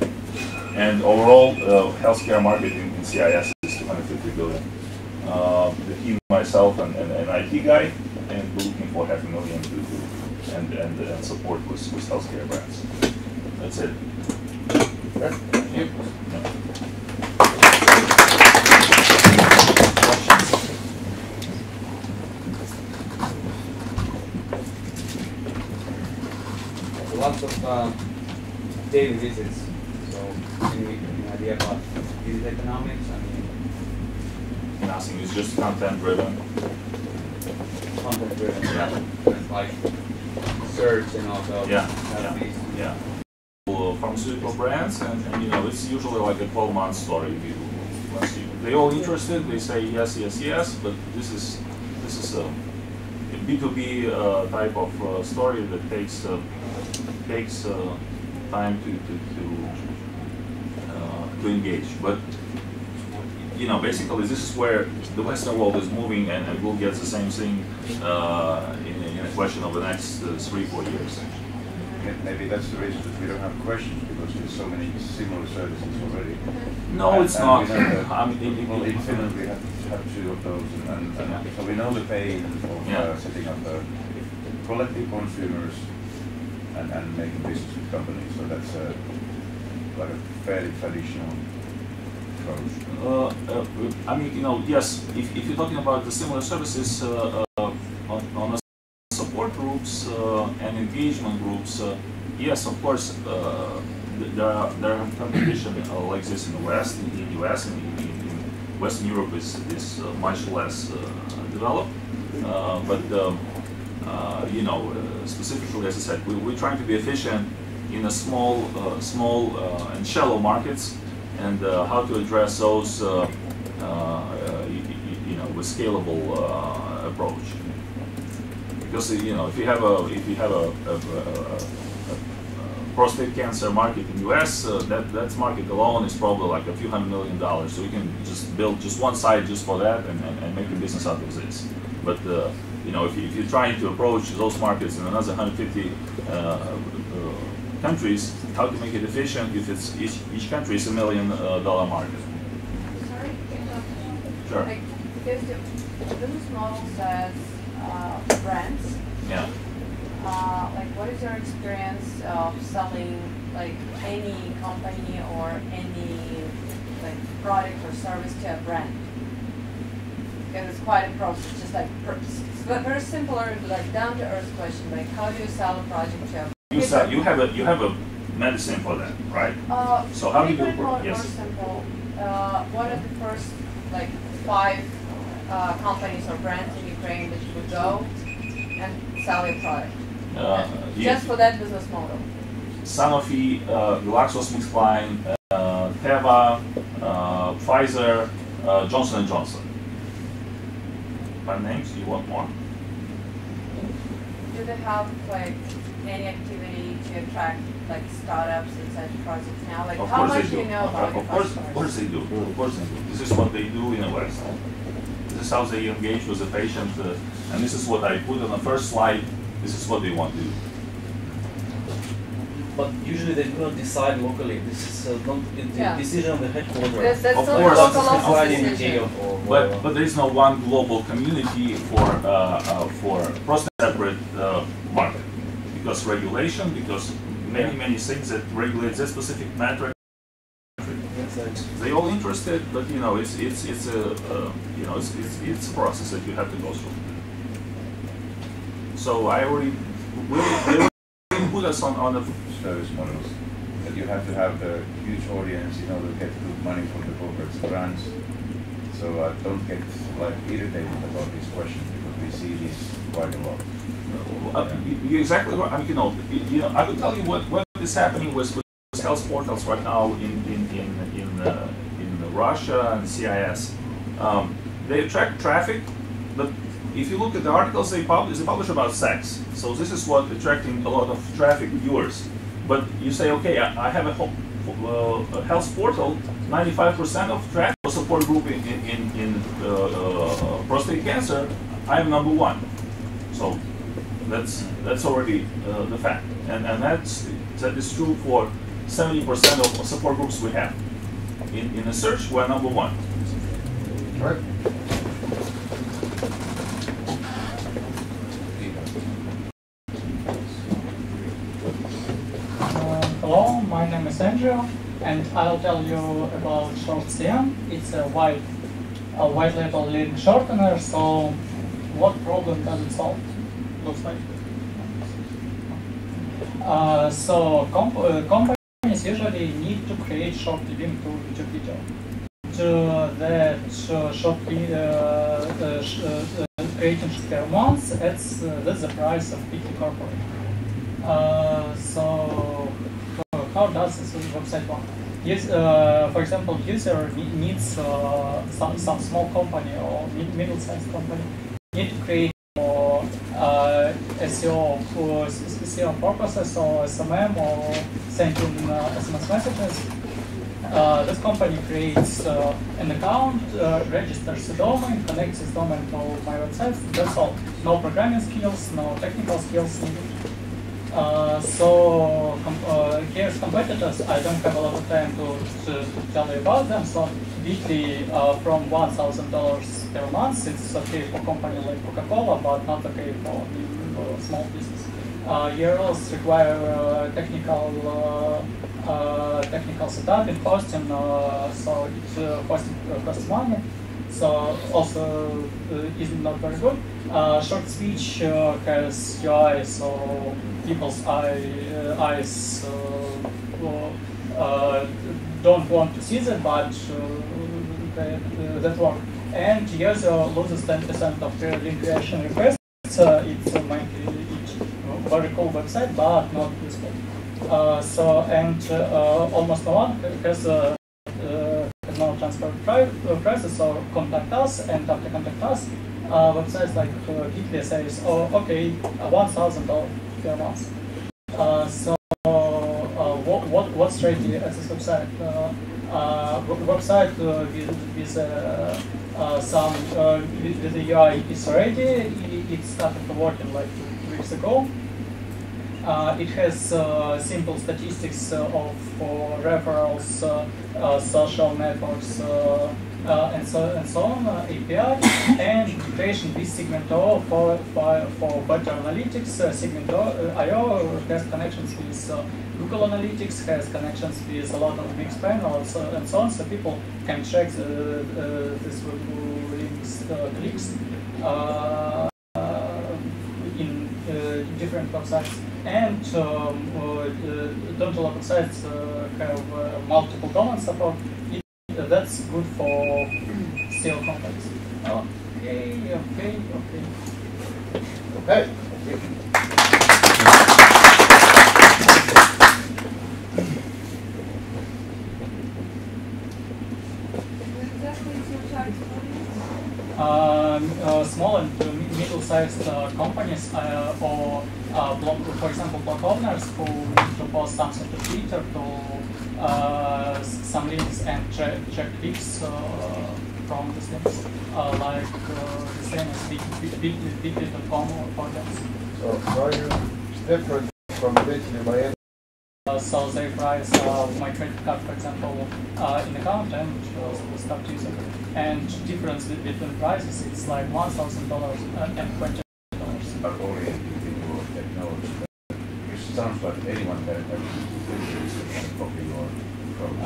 And overall, healthcare market in CIS is $250 billion. The team, myself, and an IT guy, and we're looking for $500,000 to and support with healthcare brands. That's it. Okay. Thank you. Lots of daily visits. So, any idea about visit economics? I mean, nothing. It's just content driven. Content driven. Yeah. It's like search and also. Yeah. Pharmaceutical brands, and it's usually like a 12-month story. They all interested. They say yes, yes, yes. But this is a B2B type of story that takes time to engage. But basically, this is where the Western world is moving, and we'll get the same thing in a question of the next 3-4 years. Maybe that's the reason that we don't have questions, because there's so many similar services already. No, it's not. Well, in Finland we have two of those, and so we know the pain of setting up collecting consumers and making business with companies. So that's like a fairly traditional approach. Yes, if you're talking about the similar services on a support groups and engagement groups, yes, of course, there are competition like this in the West, in the US, and in Western Europe is much less developed. But specifically, as I said, we're trying to be efficient in a small and shallow markets, and how to address those, with scalable approach. Because if you have a prostate cancer market in the US, that market alone is probably like a few $100 million. So we can just build just one site just for that and make a business out of this. But if you're trying to approach those markets in another 150 countries, how to make it efficient if it's each country is $1 million market? Sorry, sure. Like, because the business model says brands. Yeah. Like, what is your experience of selling like any company or any like product or service to a brand? Because it's quite a process, just like it's very simple, like down to earth question. Like, how do you sell a project to a brand? You have a medicine for that, right? So how do you do it? Yes. More simple. What are the first like 5 companies or brands in Ukraine that you would go and sell your product? Just for that business model. Sanofi, GlaxoSmithKline, Teva, Pfizer, Johnson & Johnson. 5 names, you want more? Do they have like any activity to attract like startups and such projects now? Like how much do you know about your customers? Of course they do. Of course they do. This is what they do in the West. This is how they engage with the patient, and this is what I put on the first slide. This is what they want to do. But usually they do not decide locally. This is not the decision of the headquarters. That's of not course, local office decision. but there is no one global community for separate market because regulation, because many things that regulate this specific matter. They all interested, but you know it's a process that you have to go through. So I already they put us on the service models that you have to have a huge audience in order to get good money from the corporate brands. So don't get like irritated about these questions because we see this quite a lot. You're exactly right. I mean, I will tell you what is happening with health portals right now in Russia and CIS. They attract traffic, but if you look at the articles they publish about sex. So this is what attracting a lot of traffic viewers. But you say, okay, I have a health portal. 95% of traffic support group in prostate cancer. I am number 1. So that's already the fact, and that is true for 70% of support groups we have. In a search, we're number 1. All right. Hello, my name is Andrew, and I'll tell you about ShortCM. It's a white label link shortener. So, what problem does it solve? Looks like. Companies usually need to create short link to YouTube video. To that short creating per month, that's the price of PT corporate. So how does this website work? Yes, for example, user needs some small company or middle-sized company need to create for SEO for SEO purposes or SMM or sending SMS messages. This company creates an account, registers the domain, connects this domain to my website. That's all. No programming skills, no technical skills needed. Here's competitors. I don't have a lot of time to tell you about them. So weekly from $1,000 per month, it's okay for a company like Coca-Cola, but not okay for small business. URLs require technical setup in hosting, so hosting costs money. So also is not very good. Short speech has UI, so people's eyes don't want to see that, but that works. And user loses 10% of their link creation requests. It's a very cool website, but not useful. Almost no one has no transfer prices, so contact us, and after contact us, websites like Kyiv says, oh, okay, $1,000 per month. What's ready as this website? Website with the UI is ready. It started working like 2 weeks ago. It has simple statistics of referrals, social networks, and so on, API, and integration with Segmento for better analytics. Segmento.io has connections with Google Analytics, has connections with a lot of mixed panels, and so on, so people can check this links clicks in different websites. And don't a lot of sites have multiple domain support. That's good for SEO companies. Okay. Hey. Small and middle-sized companies or for example blog owners who need to post something to Twitter to some links and check clicks from these links, like the same as bit.com or them. So are you different from Miami? So they price my credit card, for example, in account and start using it. And difference between prices, it's like $1,000 and $20. But only in your technology. It sounds like anyone can copy your code.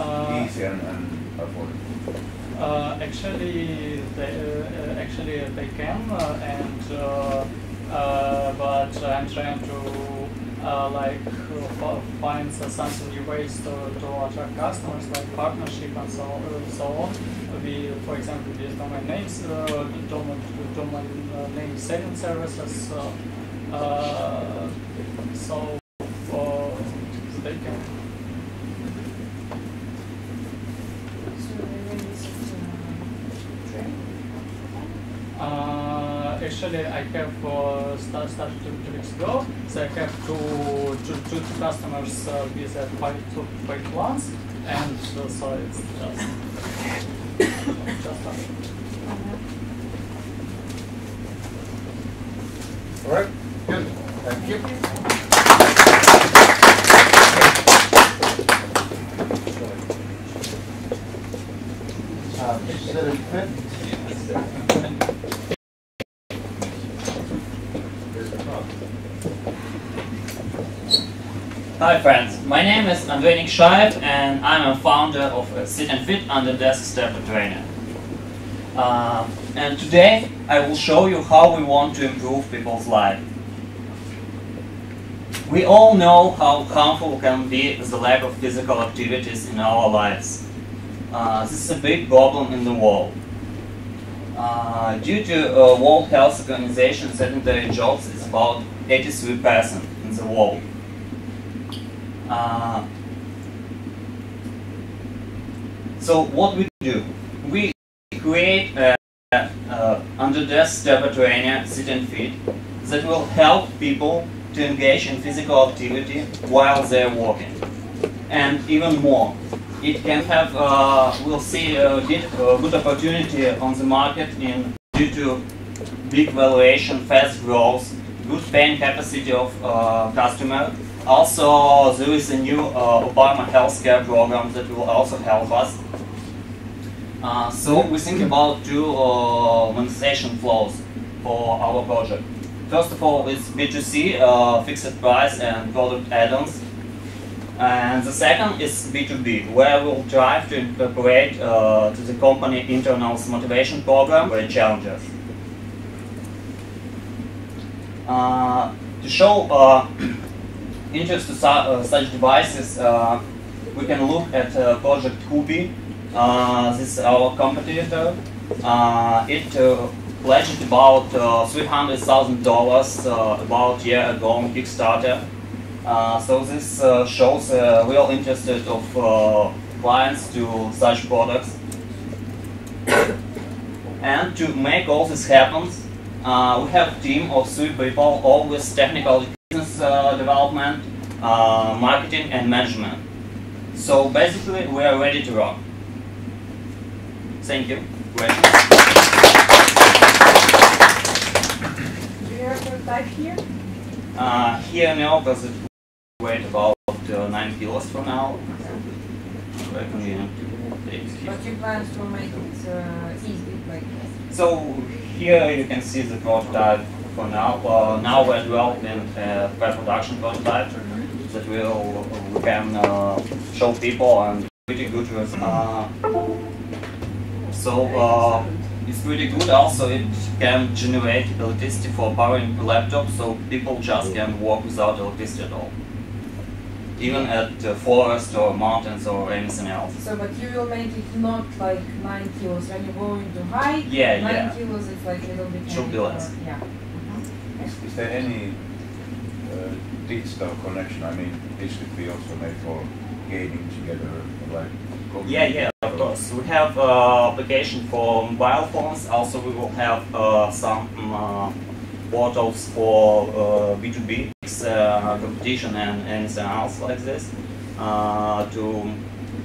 Easy and affordable. Actually, they can, but I'm trying to find some new ways to attract customers, like partnership and so on. We, for example, use domain names, domain name selling services, so they can. Actually, I have started 2 weeks ago, so I have two customers with paid plans, and so it's just All right, good. Thank you. Sit and fit. Hi friends, my name is Andrei Kyiv and I'm a founder of Sit and Fit Under Desk Stepper Trainer. And today I will show you how we want to improve people's life. We all know how harmful can be the lack of physical activities in our lives. This is a big problem in the world. Due to World Health Organization, sedentary jobs is about 83% in the world. So what we do? We create a under-desk stepper trainer, Sit and Fit, that will help people to engage in physical activity while they're working. And even more, it can have, we'll see a good opportunity on the market due to big valuation, fast growth, good paying capacity of customer. Also, there is a new Obama healthcare program that will also help us. So we think about two monetization flows for our project. First of all, it's B2C, fixed price and product add-ons. And the second is B2B, where we'll try to incorporate to the company internal motivation program for challenges. To show interest to such devices, we can look at project Kubi. This is our competitor. It pledged about $300,000 about a year ago on Kickstarter. So this shows a real interest of clients to such products. And to make all this happen, we have a team of 3 people, all with technical business development, marketing and management. So basically we are ready to rock. Thank you. Questions? Do you have a type here? Here no, because it weighs about 9 kilos for now. But you plan to make it easy, like So here you can see the prototype for now. Now we're developing a pre-production prototype that we can show people and pretty good with. So it's pretty good. Also, it can generate electricity for powering the laptop, so people just can work without electricity at all. even at forest or mountains or anything else. So, but you will make it not like 9 kilos when you go into high. Yeah, 9 kilos is like a little bit. Should be less. Yeah. Is there any digital connection? I mean, this could be also made for gaming together, like. Yeah, of course. We have application for mobile phones. Also, we will have some portals for B2B competition and anything else like this to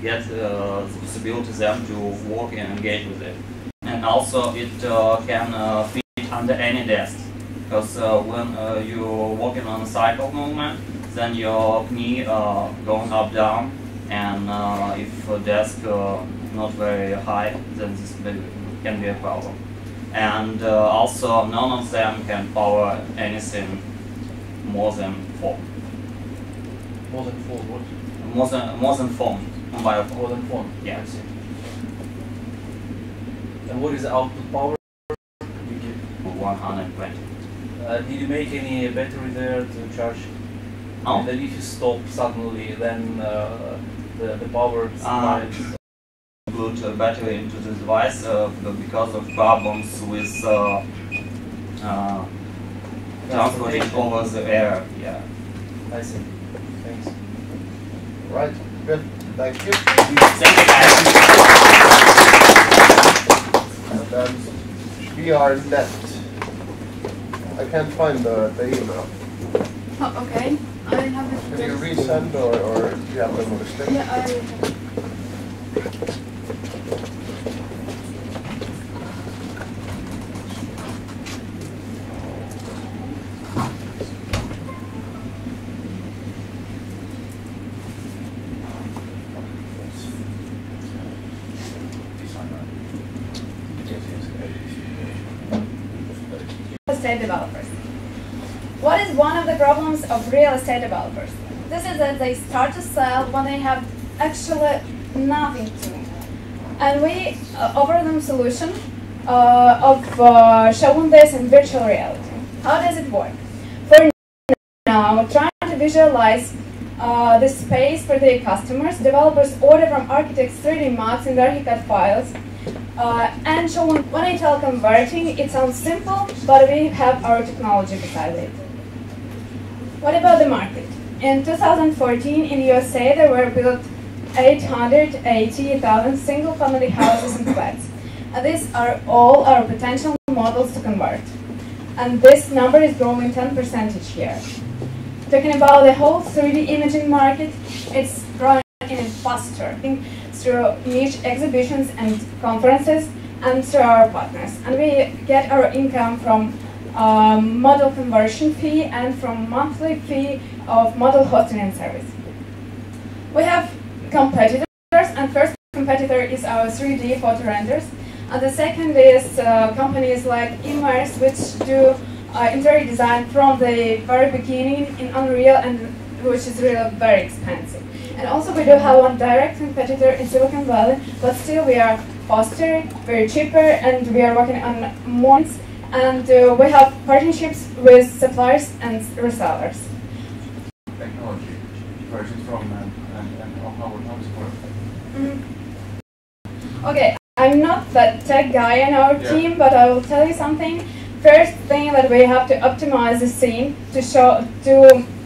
get the possibility them to work and engage with it. And also, it can fit under any desk. Because when you're walking on a cycle movement, then your knee going up down, and if a desk not very high, then this can be a problem. And also, none of them can power anything more than 4. More than 4 what? More than phone, mobile phone. More than phone. Yeah. I see. And what is the output power you give? 120. Did you make any battery there to charge? No. And then if you stop suddenly, then the power supply. Put a battery into the device because of problems with transporting over the air. Yeah. I see. Thanks. Right. Good. Thank you. Thank you, guys. And then we are net. I can't find the email. Oh, okay. I have it. Can you resend or do you have them on the stick? Yeah, I have. Real estate developers. What is one of the problems of real estate developers? This is that they start to sell when they have actually nothing to. And we offer them solution of showing this in virtual reality. How does it work? For now, trying to visualize the space for their customers, developers order from architects 3D maps in their ArchiCAD files. And showing when I tell converting, it sounds simple, but we have our technology beside it. What about the market? In 2014, in USA, there were built 880,000 single-family houses and flats. And these are all our potential models to convert. And this number is growing 10% each year. Talking about the whole 3D imaging market, it's growing even faster through niche exhibitions and conferences and through our partners. And we get our income from model conversion fee and from monthly fee of model hosting and service. We have competitors, and first competitor is our 3D photo renders, and the second is companies like Immerse, which do interior design from the very beginning in Unreal, and which is really very expensive. And also we do have one direct competitor in Silicon Valley, but still we are faster, very cheaper, and we are working on more. And we have partnerships with suppliers and resellers. Technology, where is it from and how does it work? Okay, I'm not the tech guy in our team, but I will tell you something. First thing that we have to optimize the scene to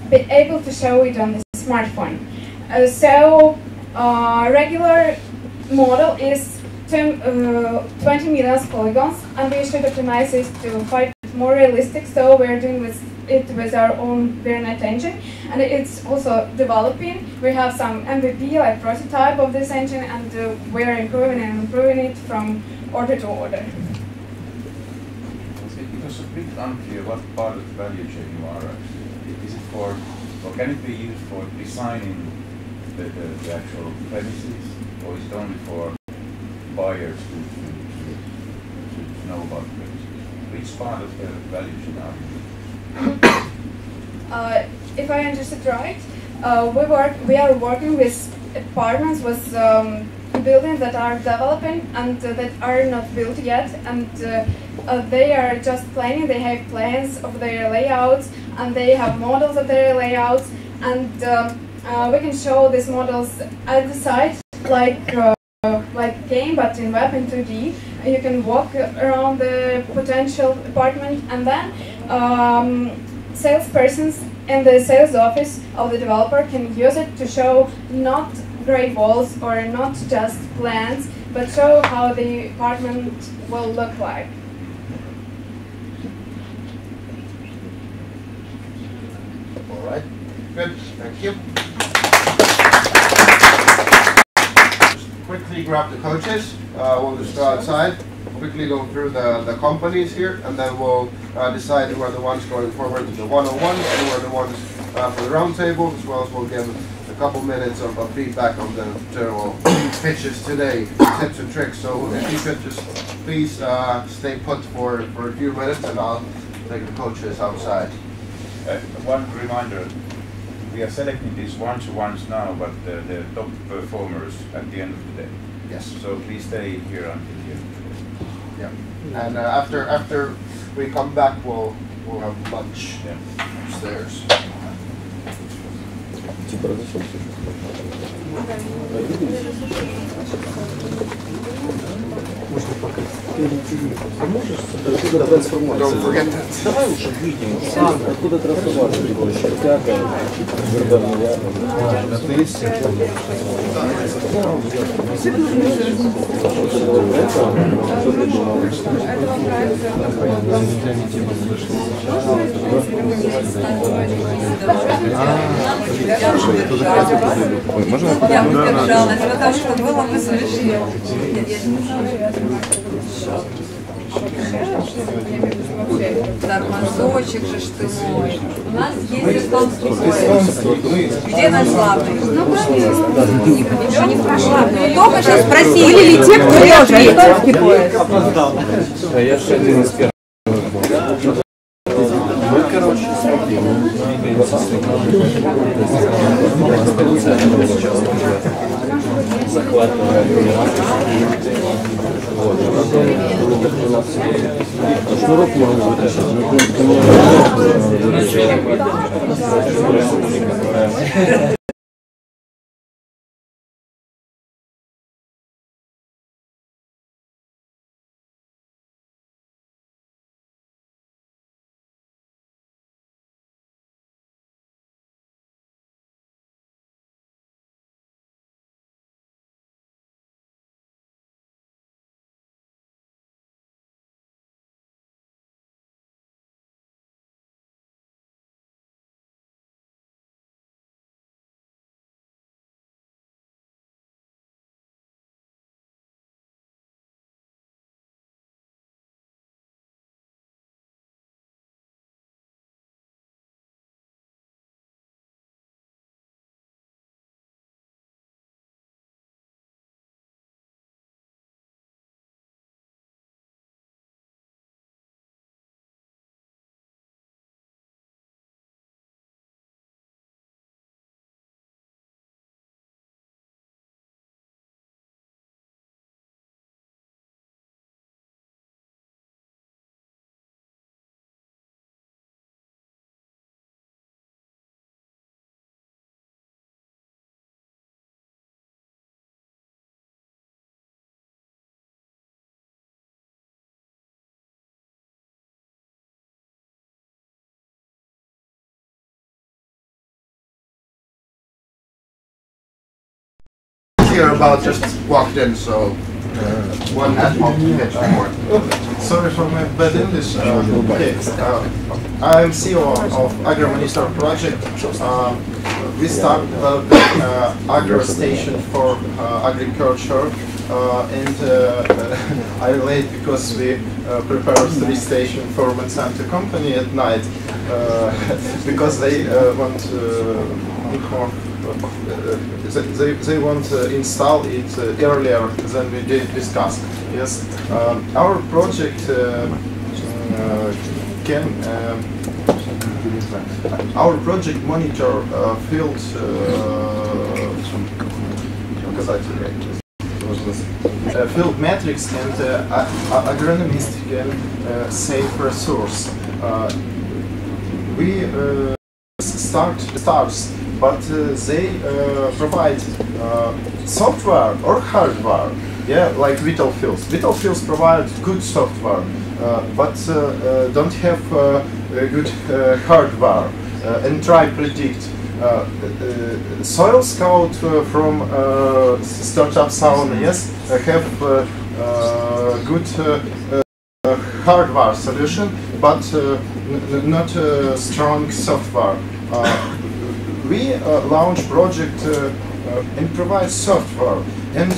be able to show it on the smartphone. Regular model is 20 million polygons, and we should optimize it to find it more realistic. So we're doing it with our own VRNet engine, and it's also developing. We have some MVP, like prototype of this engine, and we're improving it from order to order. It was a bit unclear what part of the value chain you are actually. Is it for, or can it be used for designing the actual premises, or is it only for buyers to know about premises? Which part of the value chain are you? If I understood right, we are working with partners with buildings that are developing and that are not built yet, and they are just planning. They have plans of their layouts, and they have models of their layouts, and we can show these models at the site, like game, but in web in 2D. You can walk around the potential apartment, and then salespersons in the sales office of the developer can use it to show not gray walls or not just plans, but show how the apartment will look like. All right, good, thank you. Quickly grab the coaches. We'll just go outside, quickly go through the companies here, and then we'll decide who are the ones going forward to the 101 and who are the ones for the roundtable, as well as we'll give a couple minutes of feedback on the general pitches today, tips and tricks. So if you could just please stay put for a few minutes, and I'll take the coaches outside. One reminder. We are selecting these one-to-ones now, but the top performers at the end of the day. Yes. So please stay here until the end of the day. Yeah. And after we come back, we'll have lunch upstairs. Don't forget that. Давай уже выйдем. Сам, откуда трансформация приходит? Всякая. Можно? Я поддержалась, потому что было бы смешно. Тормозочек же ж ты мой. У нас есть эстонский. Где наш главный? Ну, конечно. Ничего не спрашивали. Только сейчас спросили. Были ли те, кто лежит эстонский поезд? А я же один из первых. Мы, короче, захватывая шнурок можно вытащить, но Here about just walked in, so one ad hoc pitch more. Sorry for my bad English. I'm CEO of Agro-Minister project. We started developing agro station for agriculture, and I relate because we prepare 3 stations for Monsanto company at night because they want they want to install it earlier than we did discuss. Yes, our project can our project monitor field field metrics, and agronomist can save resource. We starts but they provide software or hardware. Yeah, like Vital Fields. Vital Fields provide good software, but don't have good hardware and try predict. Soil Scout from startup Sauna, yes, have good hardware solution, but not strong software. We launch project and provide software, and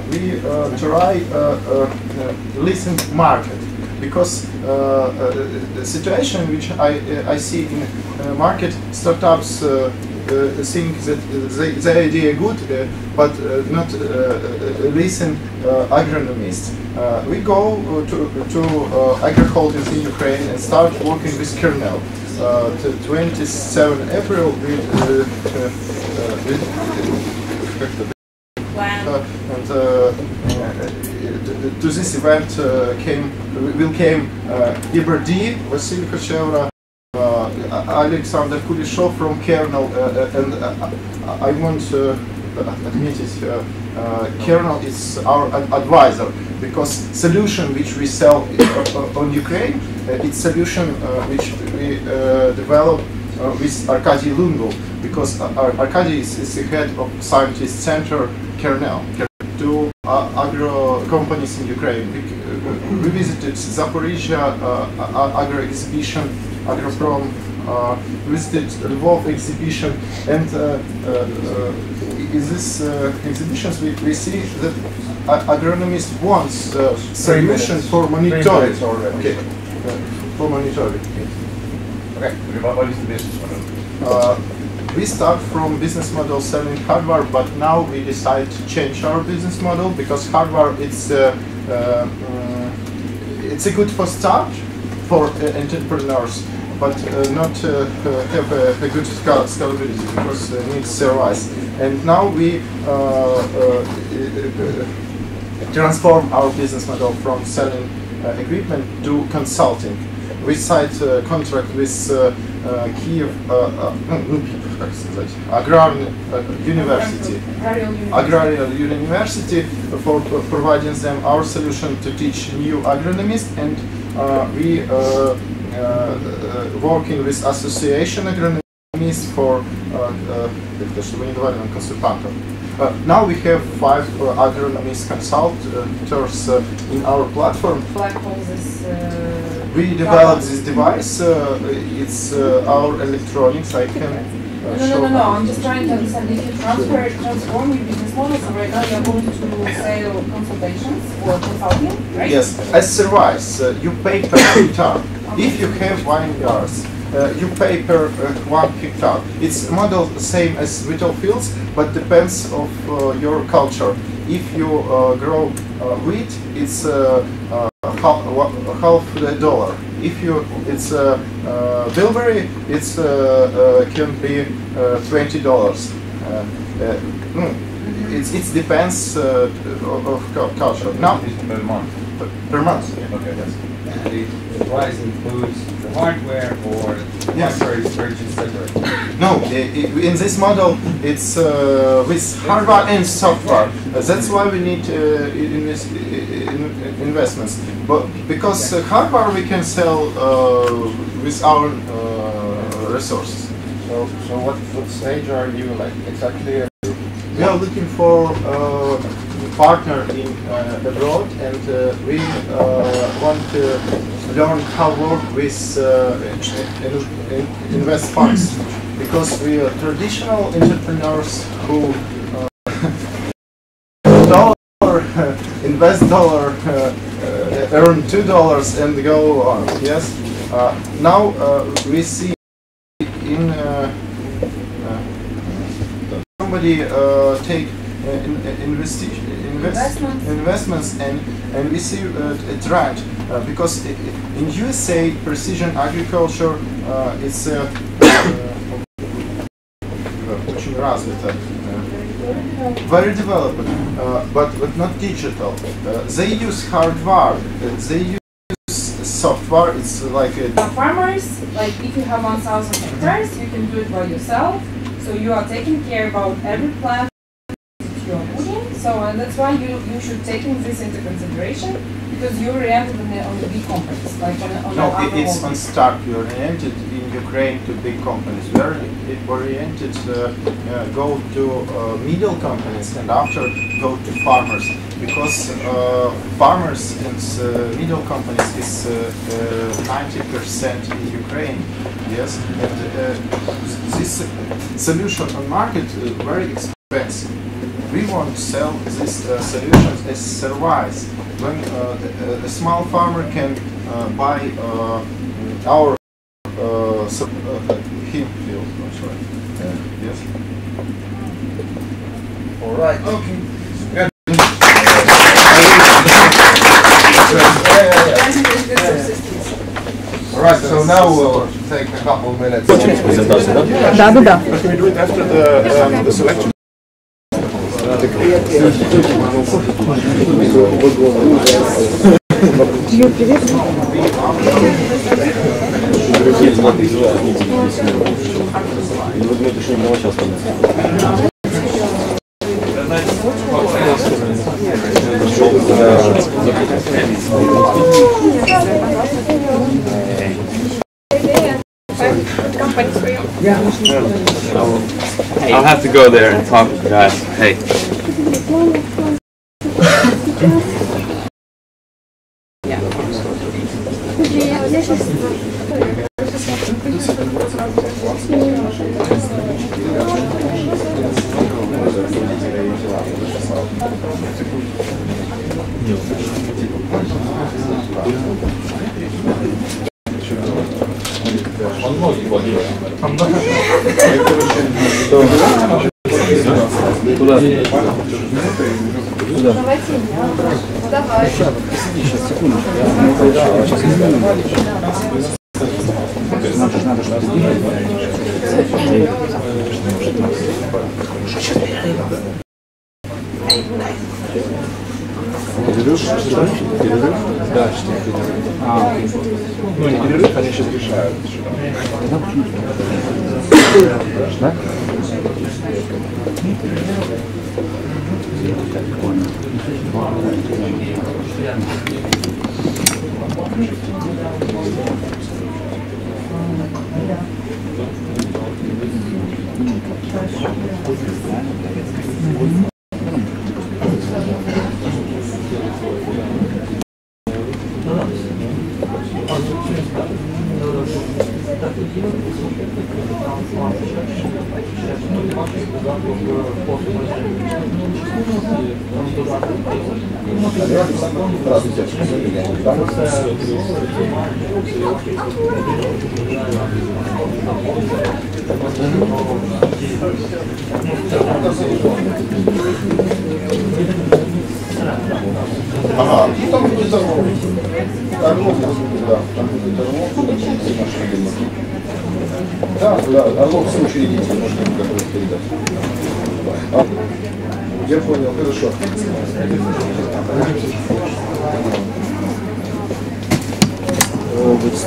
we try listen market, because the situation which I see in market, startups think that the idea good, but not listen agronomists. We go to agriculture in Ukraine and start working with kernel. 27 April and to this event came Iberdi, Vasily Kochevra, Alexander Kulishov from Kernel, and I want to admit it, Kernel is our advisor, because solution which we sell on Ukraine, it's solution which we develop with Arkady Lungul, because Arkady is the head of Scientist Center Kernel. To agro companies in Ukraine. We visited Zaporizhia agro exhibition, Agroprom, visited Lvov exhibition, and in these exhibitions we see that agronomists want solution for monitoring. Okay, for monitoring. Okay, what is the business model? We start from business model selling hardware, but now we decide to change our business model, because hardware it's a good for start for entrepreneurs, but not have a good scalability, because it needs service. And now we transform our business model from selling equipment to consulting. We signed a contract with Kyiv Agrarian University for providing them our solution to teach new agronomists, and we working with association agronomists for now we have 5 agronomist consultants in our platform. We developed this device. It's our electronics. I can No. I'm just trying to understand. If you transform your business model, so right now you're going to sell consultations or consulting, right? Yes. As service, you pay per hectare. If you have vineyards, you pay per 1 hectare. It's model the same as Vital Fields, but depends of your culture. If you grow wheat, it's half the dollar. If it's bilberry, it's can be $20. It depends of culture. Now per month. Per month. Yeah. Okay. Yes. The price includes the hardware, or hardware is purchased separately? No, in this model it's with hardware and software. That's why we need investments. But because hardware we can sell with our resources. So what stage are you like exactly? We are looking for a partner in abroad, and we want to learn how to work with invest funds, because we are traditional entrepreneurs who invest dollar, earn $2 and go on. Yes. Now we see in somebody take investments, and we see a trend, because in USA precision agriculture is очень развито, very developed, but not digital. They use hardware, they use software. It's like farmers, like if you have 1,000 hectares, you can do it by yourself. So you are taking care about every plant you are putting. So that's why you should take this into consideration, because you're oriented on the big companies, like on no, it's on stock. You're oriented in Ukraine to big companies. We're oriented go to middle companies and after go to farmers, because farmers and middle companies is 90% in Ukraine. Yes, and this solution on market very expensive. We want to sell this solutions as service. When a small farmer can buy our hemp field, sorry. Yes. All right. Okay. Good. All right. So now we'll take a couple of minutes. Да. Can we do it after the selection? I'll have to go there and talk to the guys. Hey. Куда? Давайте. Давай. Сейчас, секундочку. Надо что-то сделать. Перерыв? Перерыв? Да, что перерыв. Окей. Ну, не перерыв, они сейчас решают. Да? Ага, ну там будет орлов. Орлов, да, там будет орлов. Да, орлов все учредители можно готовить передать. Я понял, хорошо.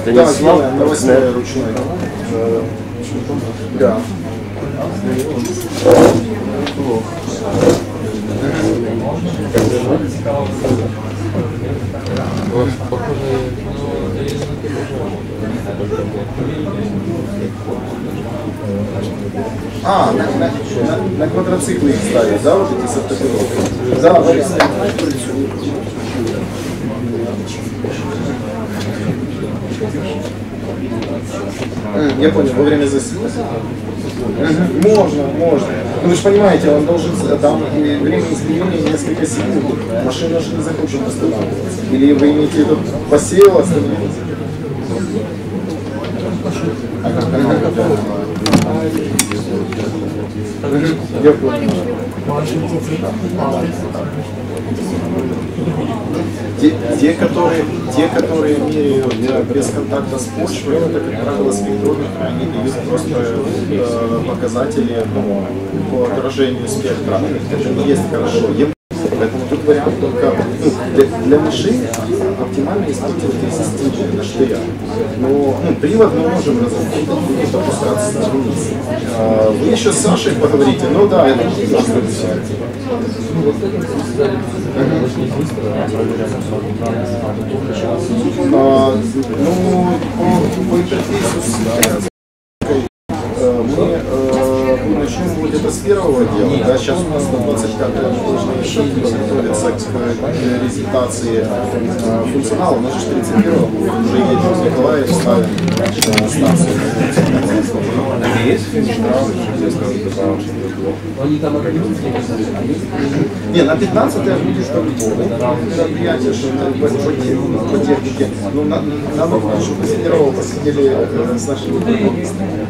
Да, сделаем новостной ручной. Да. А, на квадроциклы их ставят, да, вот эти с автопилотом? Да, я понял, во время засилия. Можно. Ну, вы же понимаете, он должен, там время изменения несколько секунд. Машина же не захочет останавливаться. Или вы имеете в виду посеял, остановился? Я понял. Те, которые меряют без контакта с почвой, это, как правило, спектрометры, они дают просто показатели по отражению спектра. Это не есть хорошо. Поэтому тут вариант только для машин оптимально использовать резистивные на штырях. Но привод мы можем разработать, будет опускаться вниз. Вы еще с Сашей поговорите, но да, это тоже стоит взять. По интерфейсу мы начнем где-то с первого дела. Да? Сейчас у нас 120 кадров готовится к результации функционала. У нас же 31-го уже едем в Николаев, ставим станцию. Не, на 15-е будет по-любому мероприятие, что по технике. Ну, надо, чтобы после первого посидели с нашими программистами.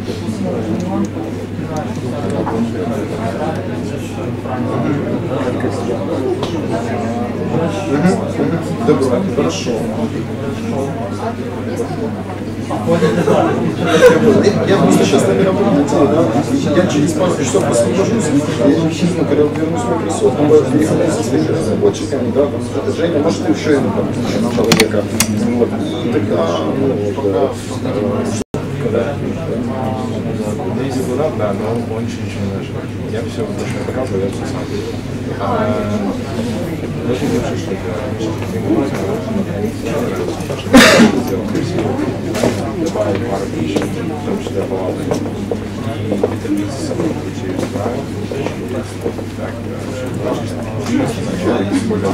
Добро, хорошо. Я просто сейчас на мероприятии, да, я через пару часов освобожусь, я когда вернусь в Microsoft, переговорю со своими разработчиками, да, там, Женя, может, ты еще ему там человека, вот, и тогда, да, но он ничего не нажал. Я все очень показываю, я все смотрю. Очень хорошо, что добавил пару пищи, в том числе палаты. И витамин с собой через правил. Так, сначала есть более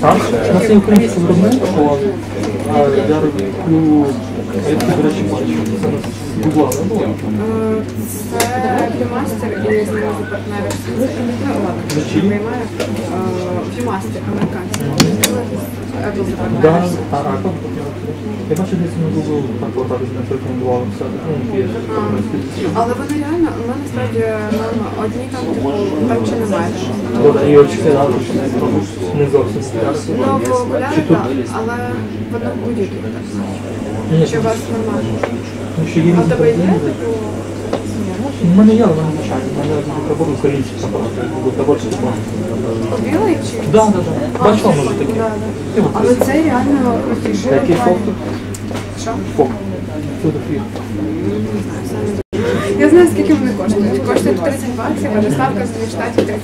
У нас є український виробник, що я роблю, я таки, до речі, бачу, це нас Google не було. Це Прямастер і з ними за партнерів. Приймає Прямастер, американський. Я бачу, десь на Google так отак з ним порекомендували все. Але вони реально, ми насправді одні там, там чи немає. І очки не зовсім стрясу. Ну, в окулярах, так, але в одному будь-яких так знаєш. Чи у вас нормально? А в тебе є таку? У мене є, але в мене звичайно. У мене прибор український, таборчик. Білий чи? Так. Бачила, може такі. Але це реально крутіше. Який фокус? Що? Фокус. Я знаю, скільки вони коштують. Коштують 30 баксів, а доставка з Штатів 35.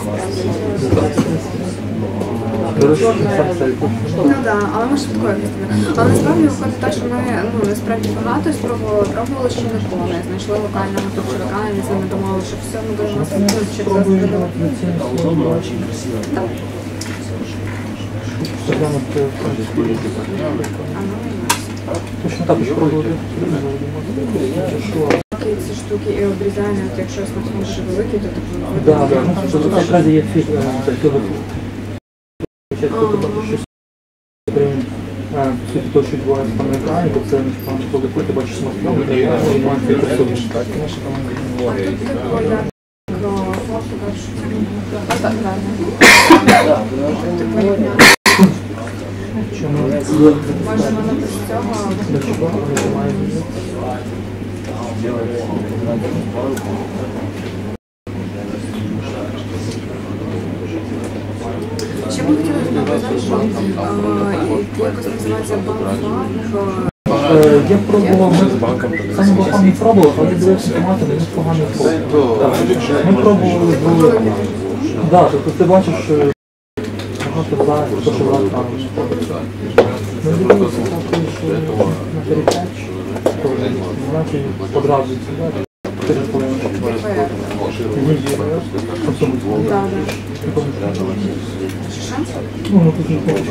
Ну так, але ми швидко якось. Але насправді виходить так, що ми насправді багато спробували, що не було. Знайшли локального товчовика, і з ними домовили, що все, ми будемо спробувати, що це зробити. Точно так спробувати. Ці штуки і обрізання, якщо смартфон дуже великий, то так. Так, тут якраз є фільтр. То, що відбувається на екрані, то це коли ти бачиш смартфон, то я маю фільтр собі. Може, воно без цього? Ще ми хотіли додати, що якось називається банк. Я пробував, саме банком не пробував, але дивився томати, не поганий фокус. Ми пробували в... Так, тобто ти бачиш багато зараз, то, що брати там. Ми дивилися, що на передачі, то наче одразу сюди. 4,5. Ну, тут не хочеш.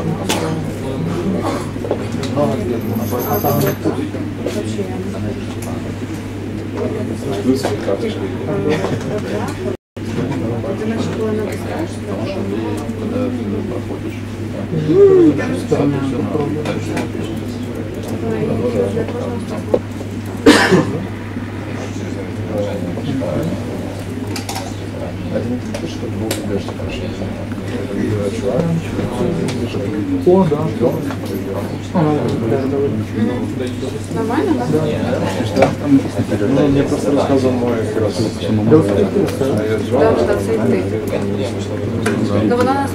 О, да. Нормально, да? Ну, мне просто рассказывал мой раз. Да, цветы. Но вона нас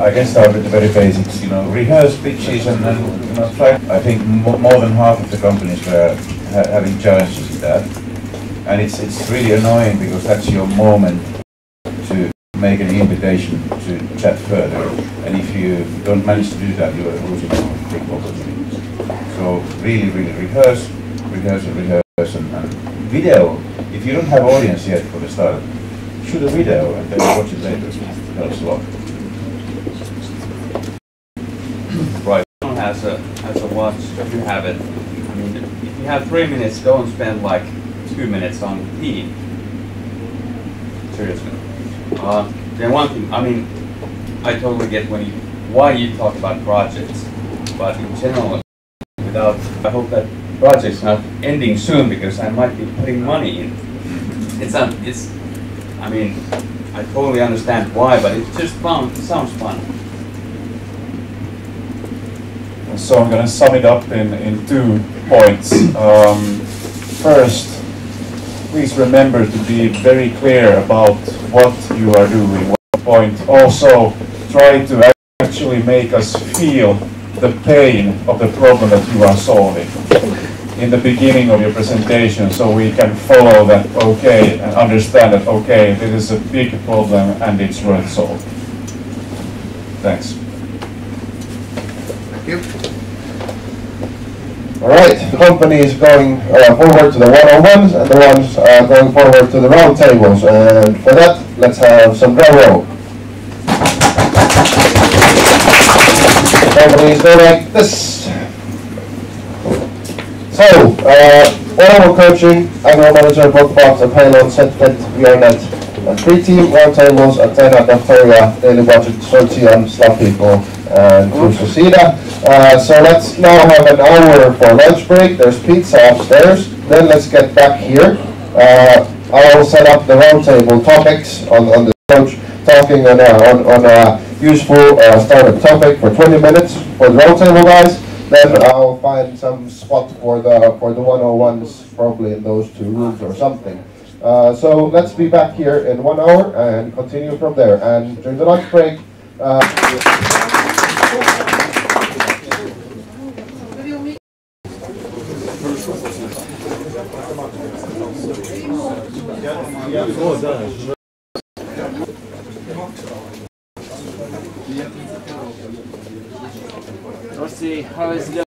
I can start with the very basics, rehearse pitches and try. I think more than half of the companies were having challenges with that. And it's really annoying because that's your moment to make an invitation to chat further. And if you don't manage to do that, you are losing big opportunities. So really, really rehearse and video. If you don't have audience yet for the start, shoot a video and then watch it later. It helps a lot. Right. Has a watch. You have it. I mean, if you have 3 minutes, go and spend like 2 minutes on eating. Seriously. Then one thing. I mean, I totally get why you talk about projects, but in general, I hope that project's not ending soon because I might be putting money in. it's. I mean, I totally understand why, but it just sounds fun. So I'm going to sum it up in 2 points. First, please remember to be very clear about what you are doing. Point. Also, try to actually make us feel the pain of the problem that you are solving in the beginning of your presentation, so we can follow that, okay, and understand that, okay, this is a big problem and it's worth solving. Thanks. Thank you. All right, the company is going forward to the one-on-ones, and the ones are going forward to the round tables. And for that, let's have some drum roll. The company is going like this. So, one-on-one coaching, agro manager, box, and payload, set fit, VRNet, and 3-team round tables, Athena, Doctoria, daily budget, Sortian, Slap People, and Crucida. So let's now have an hour for lunch break. There's pizza upstairs. Then let's get back here. I'll set up the roundtable topics on the coach talking on a useful startup topic for 20 minutes for the roundtable guys. Then I'll find some spot for the 101s, probably in those 2 rooms or something. So let's be back here in 1 hour and continue from there. And during the lunch break. Let's see how is it.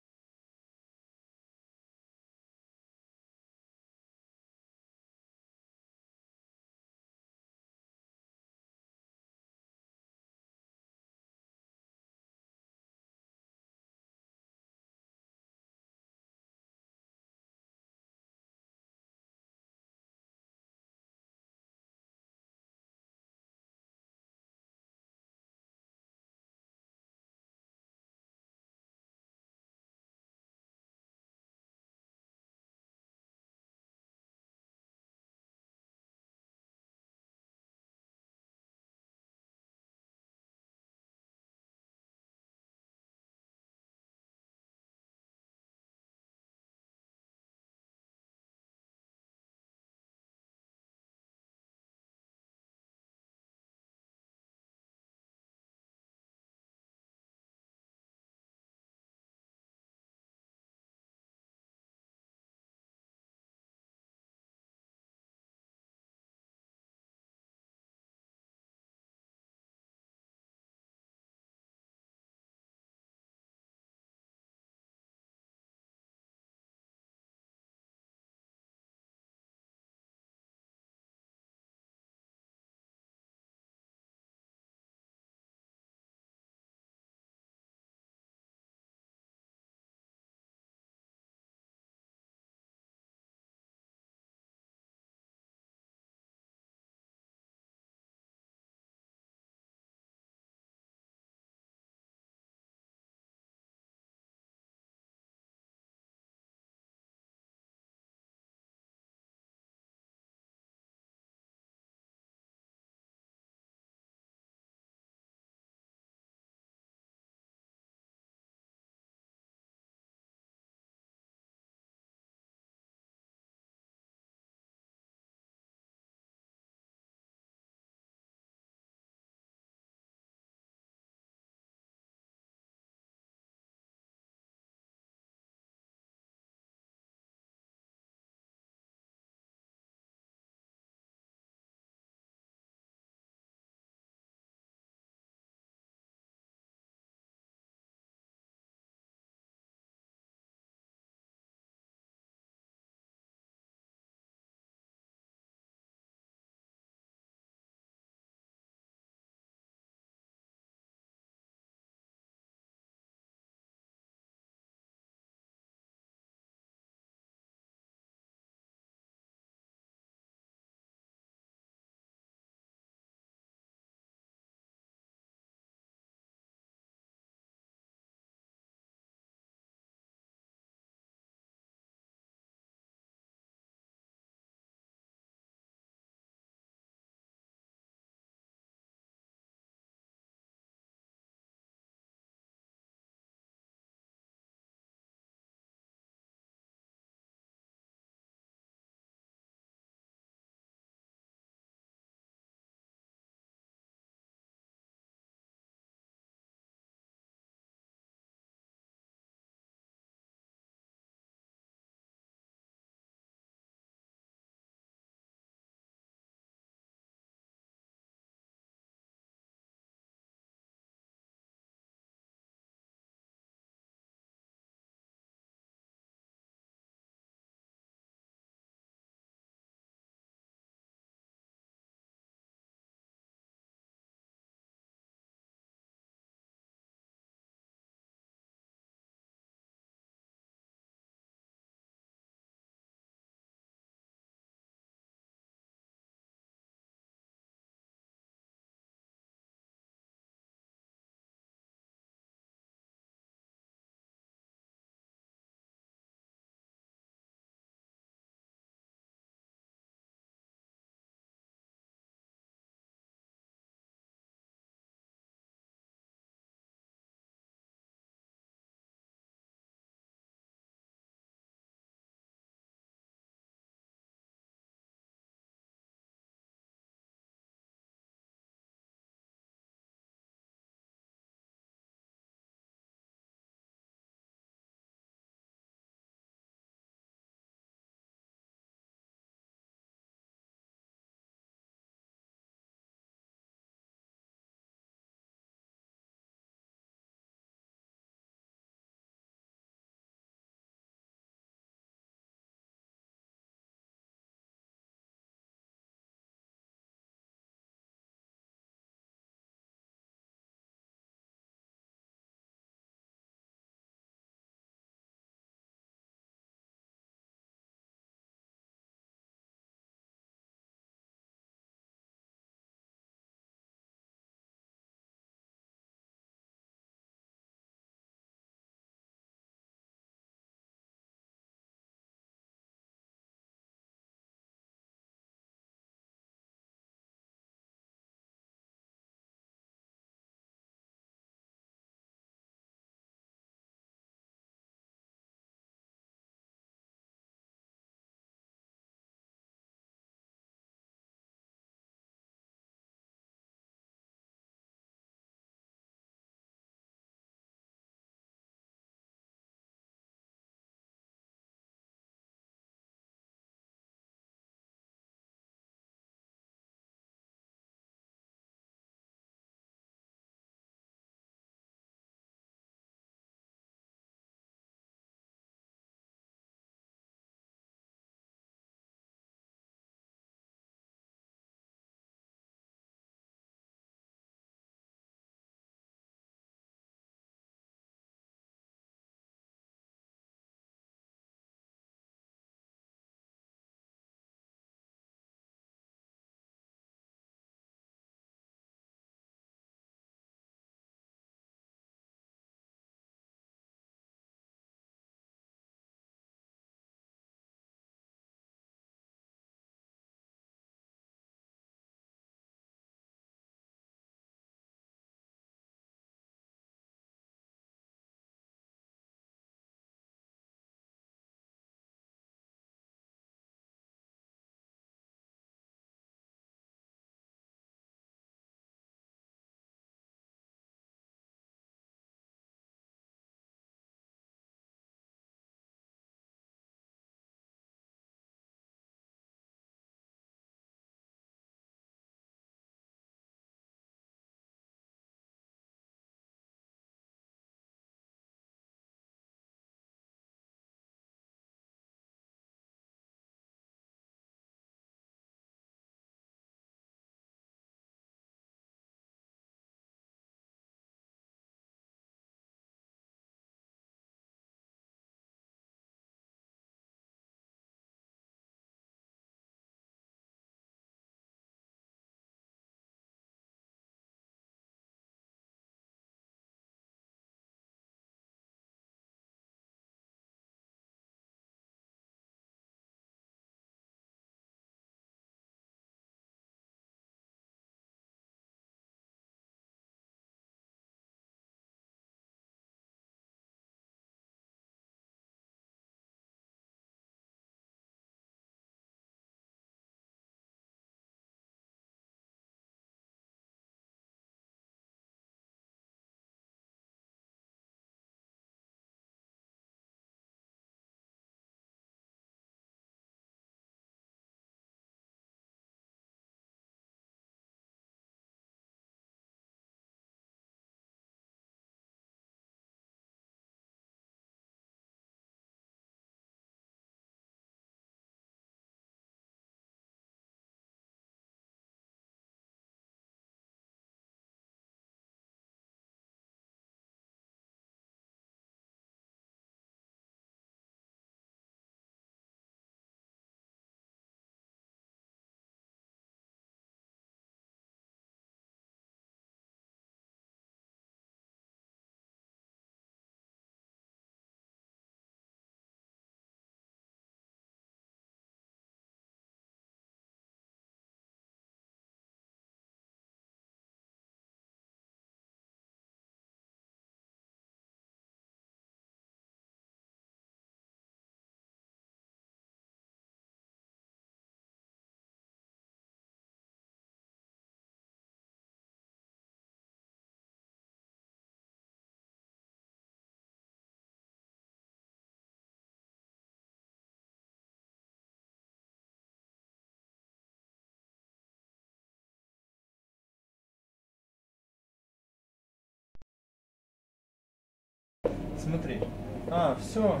Смотри. А, все.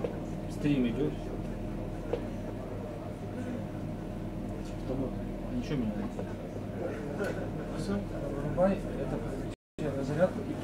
Стрим идет. Ничего не надо. Все, вырубай, это подключение на зарядку и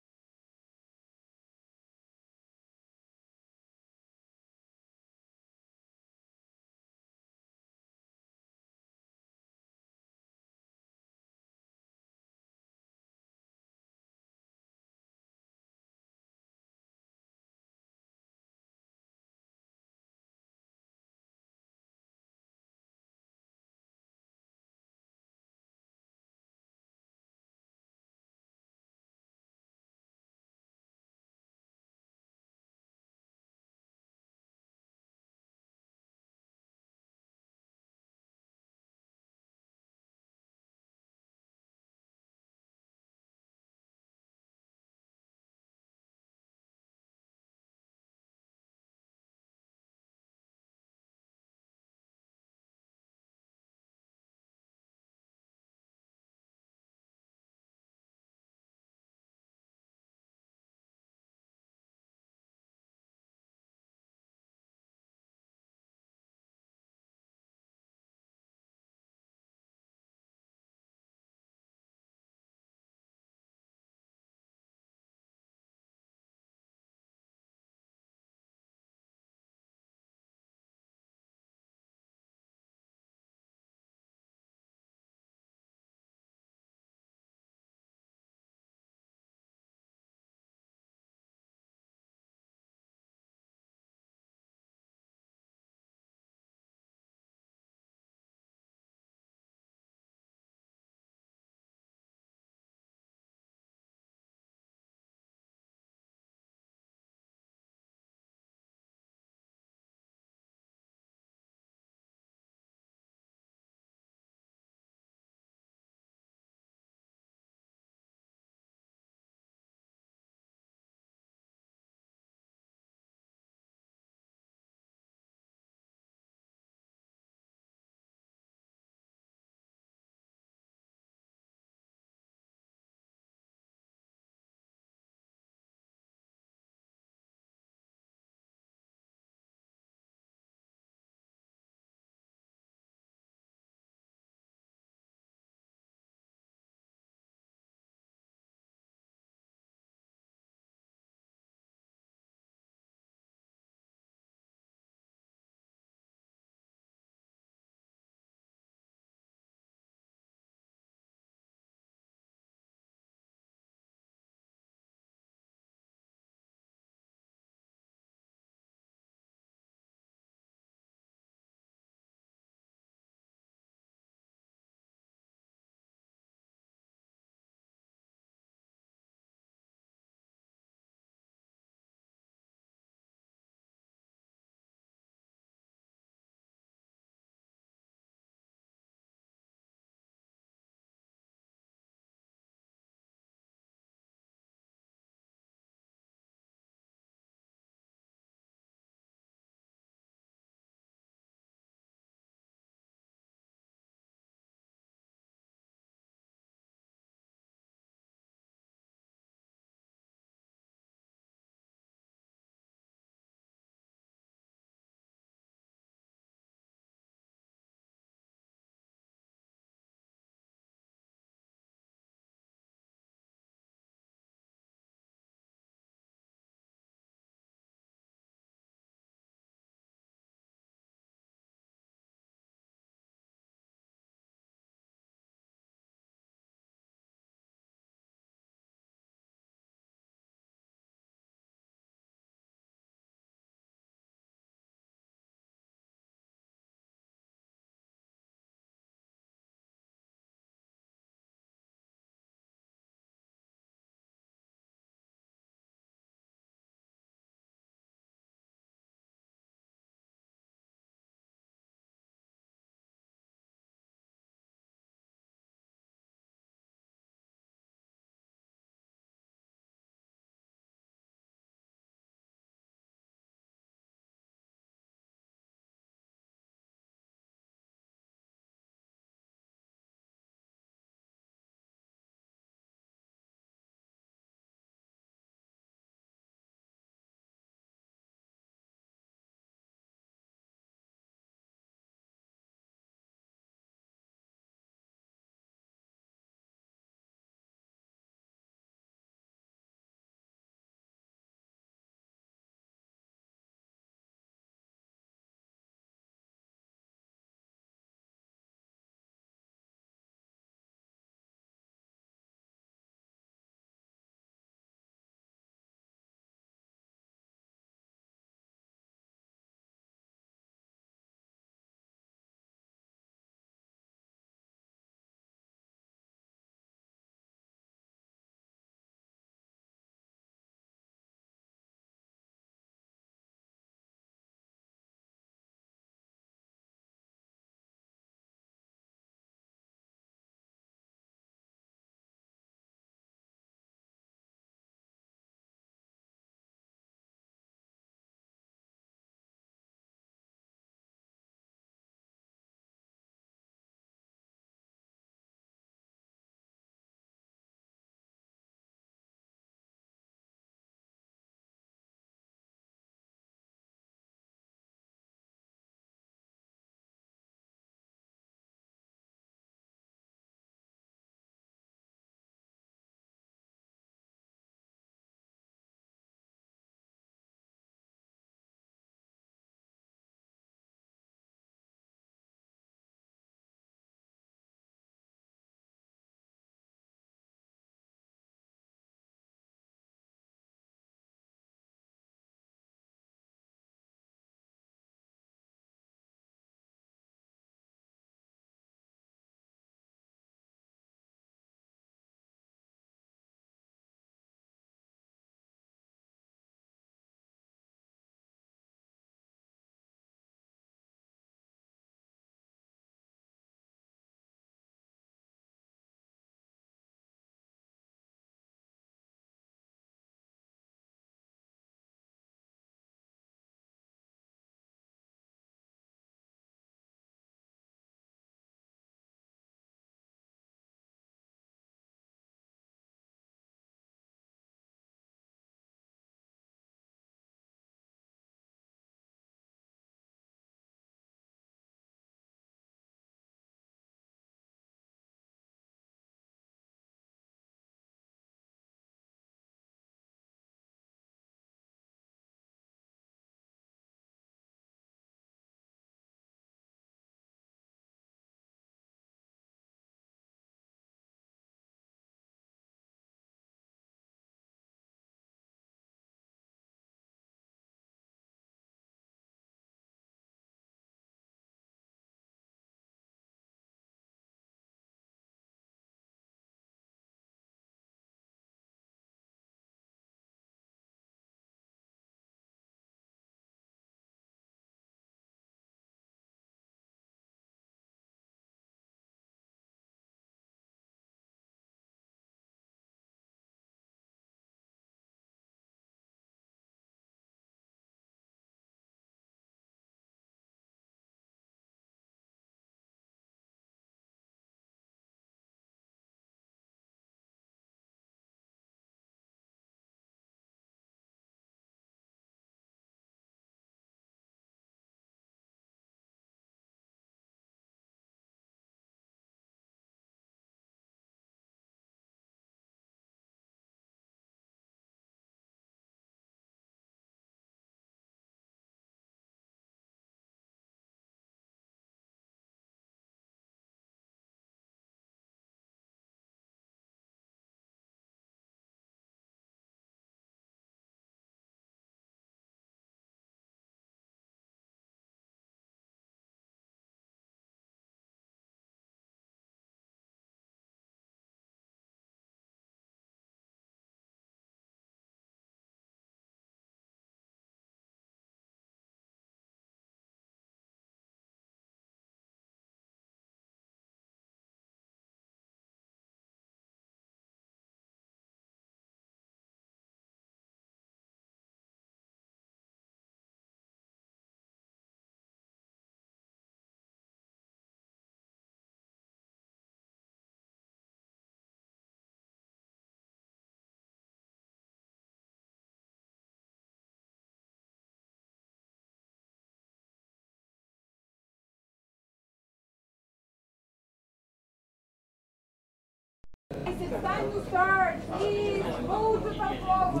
It's time to start. Please go to perform.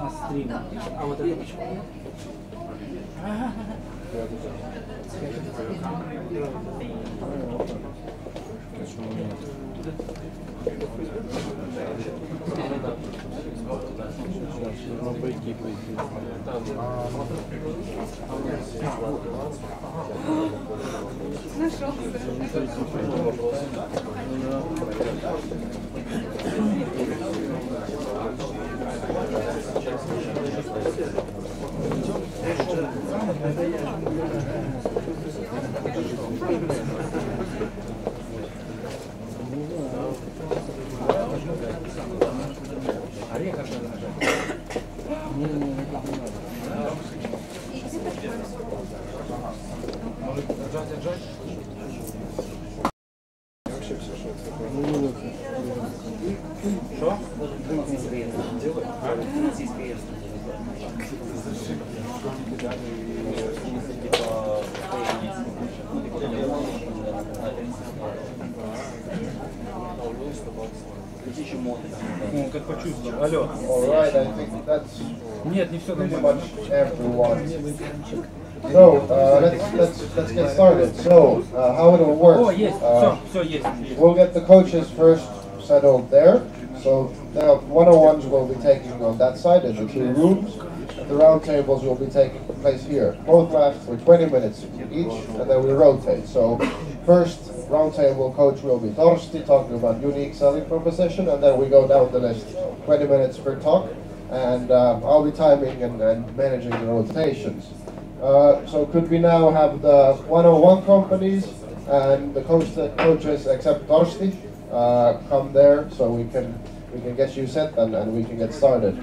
А вот это почему нет? Что? Ну, как почувствовал. Алло. Alright, I think that's Нет, не все pretty much everyone. So, let's get started. So, how it will work. О, есть, все есть. We'll get the coaches first settled there. So, the one-on-ones will be taking on that side in the two rooms. The round tables will be taking place here. Both last for 20 minutes each, and then we rotate. So, first round table coach will be Torsti, talking about unique selling proposition, and then we go down the list, 20 minutes per talk, and I'll be timing and managing the rotations. So could we now have the one-on-one companies and the coaches except Torsti come there, so we can get you set and we can get started.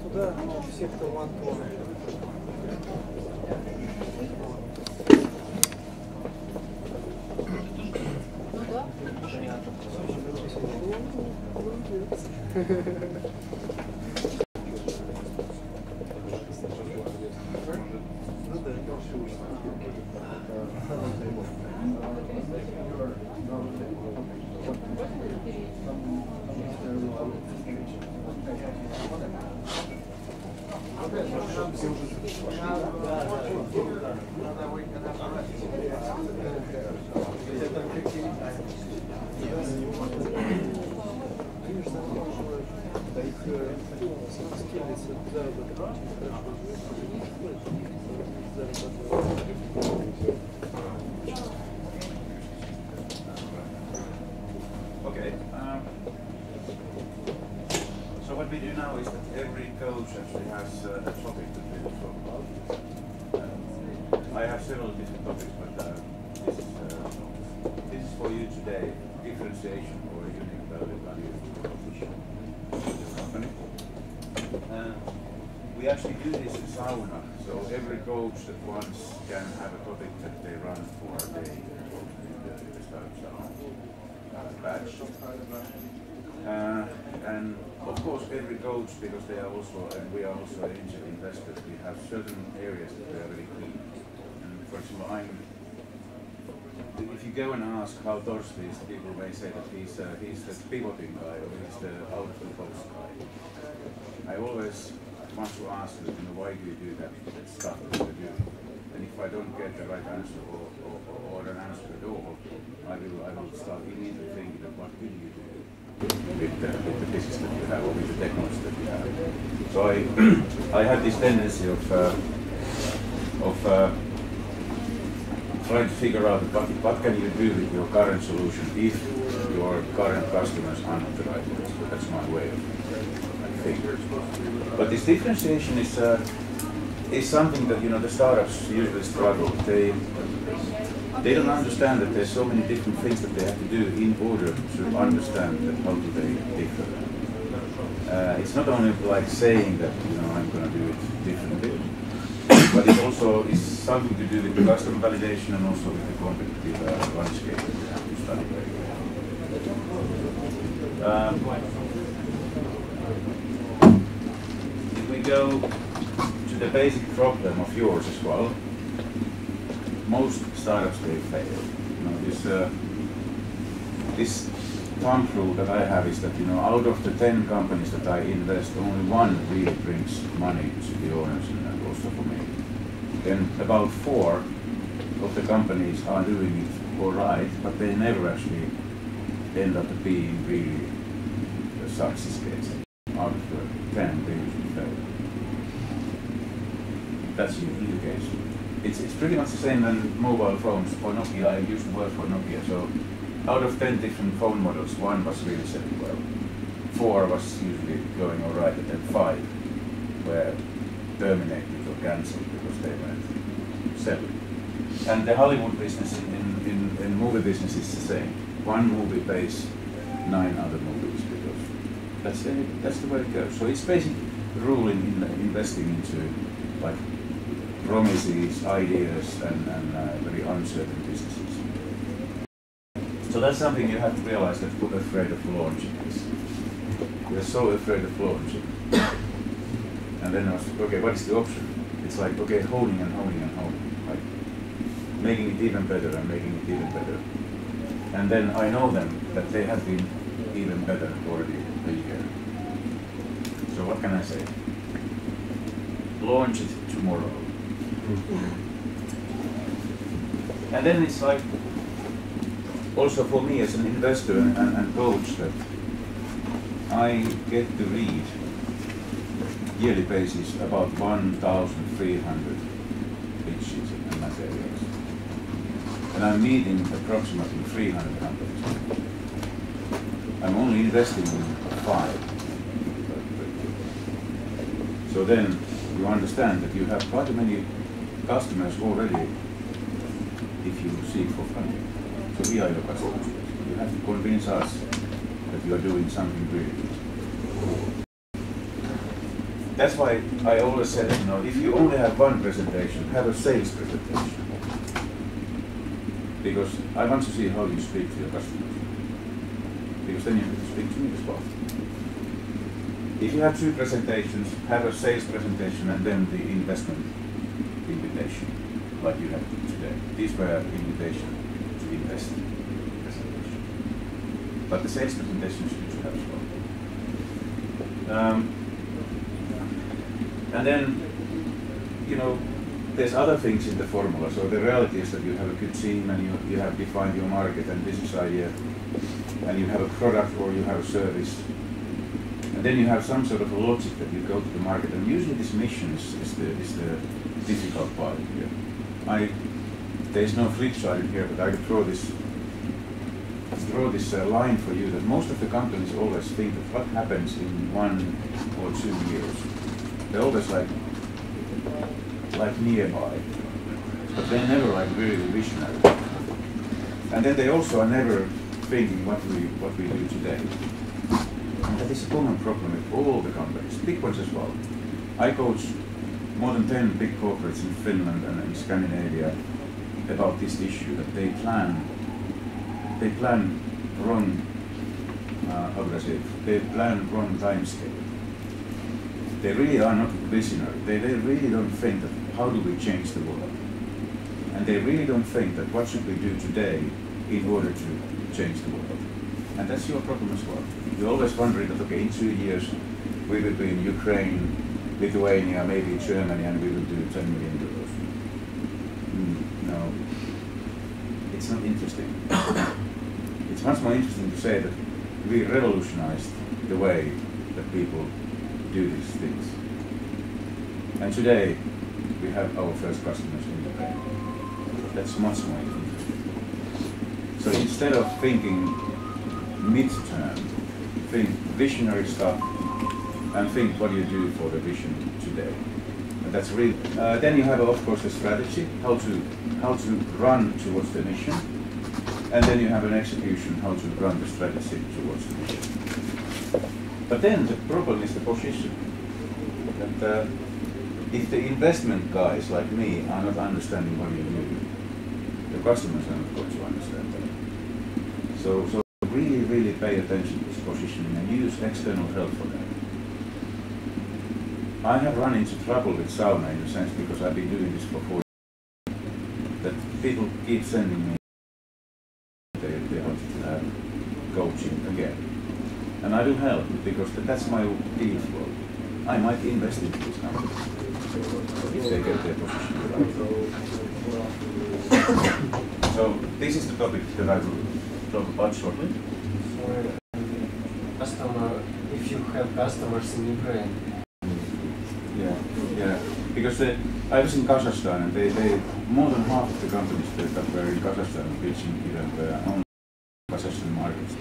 Туда все, кто one-to-one. Okay. So what we do now is that every coach actually has a topic that we will talk about. I have several different topics, but this is for you today, differentiation or unique value proposition in the company. We actually do this in Sauna, so every coach that wants can have a topic that they run for a day in the start of Sauna batch. And of course every coach, because they are also, and we are also angel investors, we have certain areas that we are really keen. And for example, if you go and ask how Torsti is, people may say that he's the pivoting guy or he's the out of the box guy. I always want to ask them, why do you do that stuff that you're doing? And if I don't get the right answer or an answer at all, I will start immediately thinking of what will you do with the business that you have or with the technology that you have. So I have this tendency of trying to figure out what can you do with your current solution if your current customers are not the right ones. That's my way of thinking. But this differentiation is something that the startups usually struggle. They don't understand that there's so many different things that they have to do in order to understand that how do they differ. It's not only like saying that I'm going to do it differently, but it also is something to do with the customer validation and also with the competitive landscape that you have to study very well. If we go to the basic problem of yours as well, most startups, they fail. You know, this thumb rule that I have is that, you know, out of the 10 companies that I invest, only one really brings money to the owners and also for me. Then about 4 of the companies are doing it all right, but they never actually end up being really a success case. Out of the 10, they usually fail. That's usually the case. It's pretty much the same than mobile phones. For Nokia, I used to work for Nokia, so out of 10 different phone models, 1 was really selling well. 4 was usually going all right, and then 5 were terminated or cancelled because they weren't selling. And the Hollywood business in movie business is the same. 1 movie pays 9 other movies because that's the way it goes. So it's basic rule in investing into like promises, ideas, and very uncertain businesses. So that's something you have to realize, that we're afraid of launching this. We're so afraid of launching. And then I was like, okay, what is the option? It's like, okay, honing and honing and honing. Like making it even better and making it even better. And then I know them that they have been even better already a year. So what can I say? Launch it tomorrow. And then it's like, also for me as an investor and coach, that I get to read yearly basis about 1,300 pitches and materials. And I'm meeting approximately 300 companies. I'm only investing in 5. So then you understand that you have quite many customers already if you seek for funding. So we are your customers. You have to convince us that you are doing something really good. That's why I always say that, you know, if you only have 1 presentation, have a sales presentation. Because I want to see how you speak to your customers. Because then you have to speak to me as well. If you have 2 presentations, have a sales presentation and then the investment invitation, like you have today. These were invitation to invest presentation. But the sales presentation should have as well. And then, you know, there's other things in the formula. So the reality is that you have a good team and you have defined your market and business idea, and you have a product or you have a service. And then you have some sort of a logic that you go to the market, and usually this mission is the difficult part here. There's no flip side in here, but I could throw this line for you, that most of the companies always think of what happens in 1 or 2 years. They're always like nearby, but they're never like really visionary. And then they also are never thinking what we do today. And that is a common problem with all the companies, big ones as well. I coach more than 10 big corporates in Finland and in Scandinavia about this issue, that they plan wrong, how would I say it? They plan wrong time scale. They really are not visionary. They really don't think that how do we change the world? And they really don't think that what should we do today in order to change the world? And that's your problem as well. You're always wondering that, okay, in 2 years we will be in Ukraine, Lithuania, maybe Germany, and we will do 10 million euros. No, it's not interesting. It's much more interesting to say that we revolutionized the way that people do these things. And today we have our first customers in Japan. That's much more interesting. So instead of thinking mid-term, think visionary stuff and think what you do for the vision today. And that's really. Then you have, of course, a strategy, how to run towards the mission, and then you have an execution, how to run the strategy towards the mission. But then the problem is the position. That if the investment guys like me are not understanding what you do, the customers are not going to understand that. So really pay attention to this positioning and use external help for that. I have run into trouble with Sauna in a sense because I've been doing this for 4 years. That people keep sending me they want to have coaching again. And I do help because that's my deal flow. I might invest into this company if they get their position right. So this is the topic that I will talk about shortly. Customer, if you have customers in Ukraine. Yeah, because I was in Kazakhstan and they more than half of the companies that were in Kazakhstan reaching even their own Kazakhstan markets.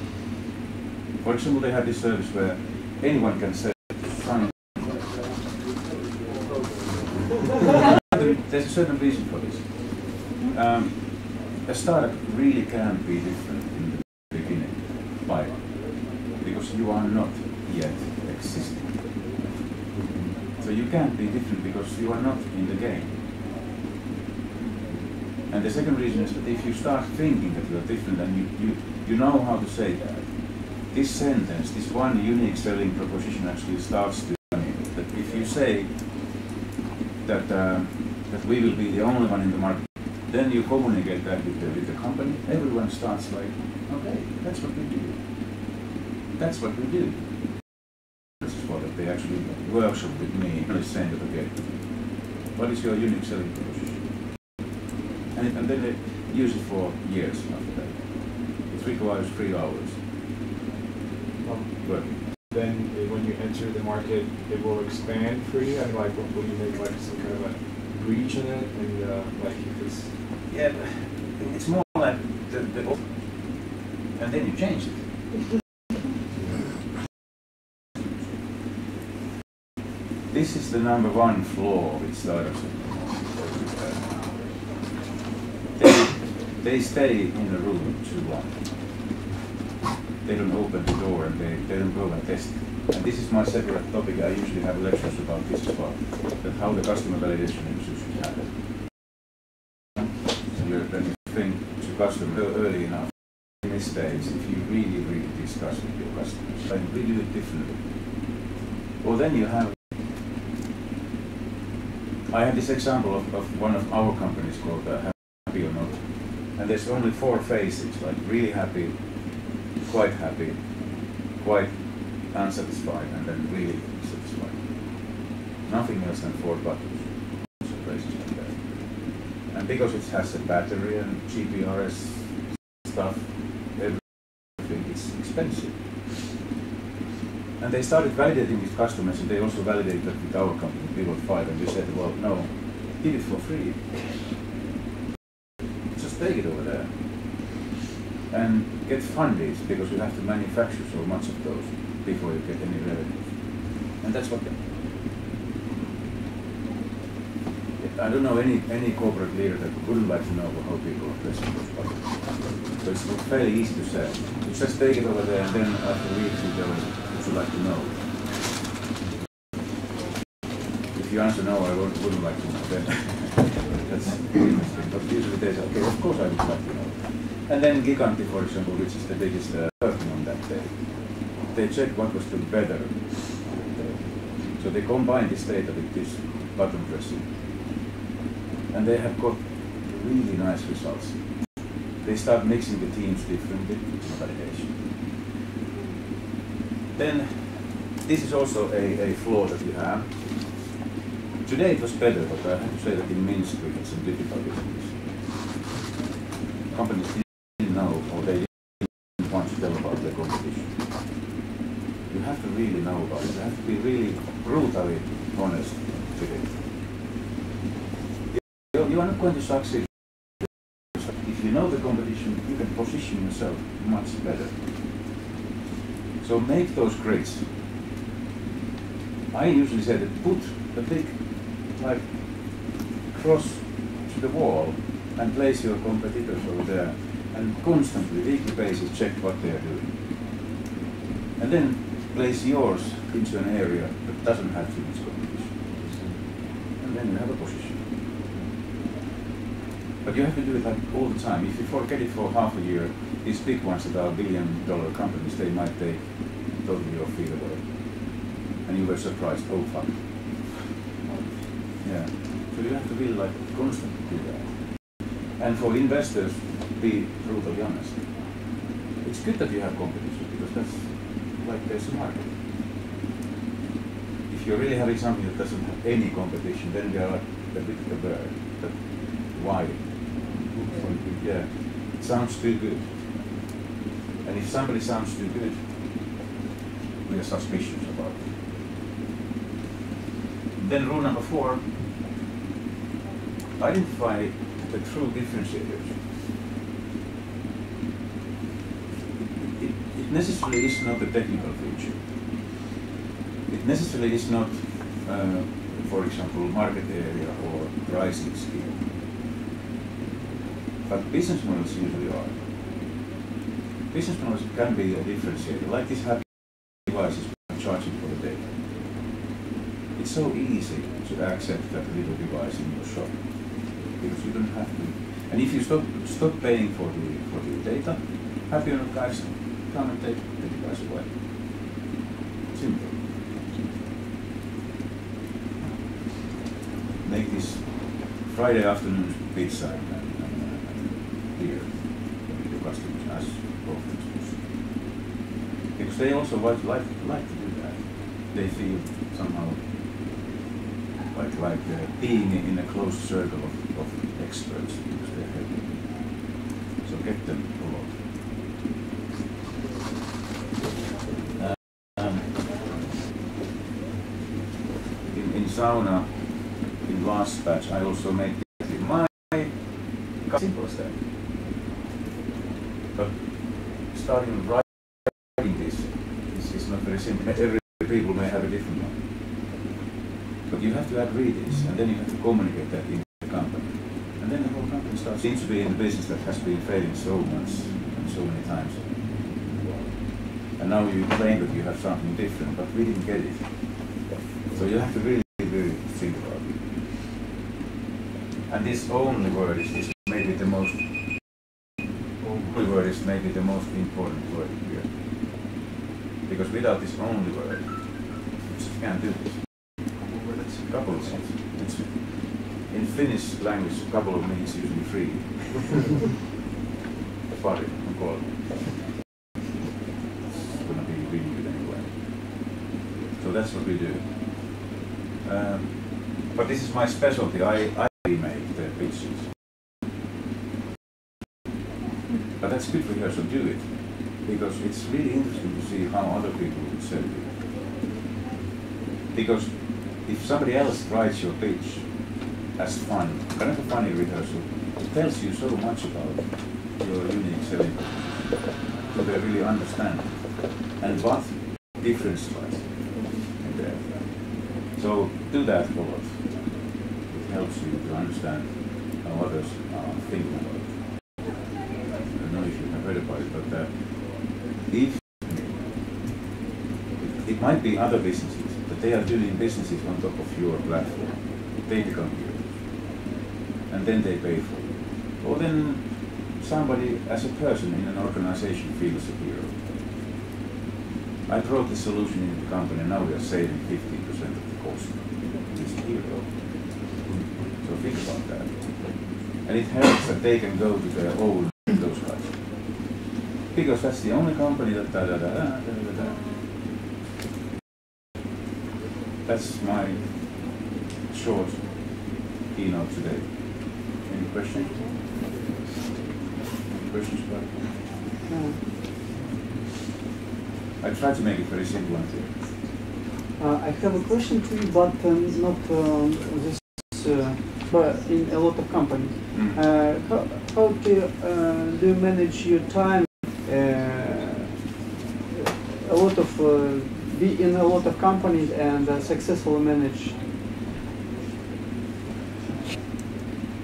For example, they have this service where anyone can say, there's a certain reason for this. A startup really can be different in the beginning. Why? Because you are not yet existing. So you can't be different because you are not in the game. And the second reason is that if you start thinking that you are different and you know how to say that, this sentence, this one unique selling proposition actually starts to that if you say that that we will be the only one in the market, then you communicate that with the company, everyone starts like, okay, that's what we do. That's what we do. This is what they actually workshop with me and saying that, okay, what is your unique selling proposition? And then they use it for years after that. It requires 3 hours. Then when you enter the market, it will expand for you, and like will you make like some kind of a breach in it, and like if it's yeah, it's more like the and then you change it. This is the #1 flaw with startups. They stay in the room too long. They don't open the door and they don't go and test it. And this is my separate topic. I usually have lectures about this as well, that how the customer validation should happen. When you think to customer early enough, in this stage, if you really discuss with your customers, and we do it differently. Well, then you have. I have this example of one of our companies called Happy or Not, and there's only 4 phases, like really happy, quite happy, quite unsatisfied, and then really satisfied. Nothing else than 4 buttons. So phrases like that. And because it has a battery and GPRS stuff, everything, it's expensive. And they started validating with customers, and they also validated with our company, Pivot 5, and we said, well, no, give it for free. Just take it over there. And get funded, because you have to manufacture so much of those before you get any revenue. And that's what I don't know any corporate leader that wouldn't like to know how people are pressing those buttons. So it's fairly easy to say. You just take it over there, and then after weeks you tell them what you like to know. If you answer no, I wouldn't like to know, then that's interesting. But usually they say, okay, of course I would like to know. And then Giganti, for example, which is the biggest working on that day, they check what was the better. So they combine this data with this button pressing. And they have got really nice results. They start mixing the teams differently in validation. Then, this is also a flaw that you have. Today it was better, but I have to say that in Minsk we had some difficulties in this. Companies didn't know, or they didn't want to tell about their competition. You have to really know about it. You have to be really brutally honest with it. You are not going to succeed. If you know the competition, you can position yourself much better. So make those grids. I usually say that put a big, like, cross to the wall and place your competitors over there and constantly, weekly basis, check what they are doing. And then place yours into an area that doesn't have too much competition. And then you have a position. But you have to do it like all the time. If you forget it for half a year, these big ones that are billion-dollar companies, they might take totally your feet away. And you were surprised, oh fuck. Yeah. So you have to really like constantly do that. And for investors, be brutally honest. It's good that you have competition because that's like there's a market. If you're really having something that doesn't have any competition, then you are like a bit of a bird. But why? Yeah, it sounds too good. And if somebody sounds too good, we are suspicious about it. Then rule number 4, identify the true differentiators. It necessarily is not a technical feature. It necessarily is not, for example, market area or pricing scheme. But business models usually are. Business models can be a differentiator, like these happy devices charging for the data. It's so easy to accept that little device in your shop because you don't have to. And if you stop paying for the data, happy enough guys come and take the device away. Simple. Make this Friday afternoon pizza and beer with the customers as often as possible. Because they also like to do that. They feel somehow like being in a closed circle of experts because they're helping. So get them a lot. In Sauna, in last batch, I also made my simple as that. But starting writing this is not very simple. Every people may have a different one. But you have to agree this, and then you have to communicate that in the company. And then the whole company seems to be in the business that has been failing so much and so many times. And now you claim that you have something different, but we didn't get it. So you have to really think about it. And this only word is maybe the most important word here. Because without this only word, you just can't do this. Couple of things. It's in Finnish language, a couple of minutes usually free. Pari on call. It's gonna be really good anyway. So that's what we do. But this is my specialty. I make the pitches. But that's good rehearsal. Do it because it's really interesting to see how other people would sell it. Because if somebody else writes your pitch as fun, kind of a funny rehearsal, it tells you so much about your unique selling proposition. So they really understand and what difference lies in there. So do that a lot. It helps you to understand how others are thinking about it. I don't know if you have heard about it, but if it might be other businesses. They are doing businesses on top of your platform. They become heroes. And then they pay for it. Or then somebody as a person in an organization feels a hero. I brought the solution into the company and now we are saving 15% of the cost. It's a hero. So think about that. And it helps that they can go to their own, those guys. Because that's the only company that That's my short keynote today. Any questions? Any questions about it? No. I try to make it very simple and clear. I have a question to you, but not this, but in a lot of companies. How do you manage your time? A lot of be in a lot of companies and successfully manage.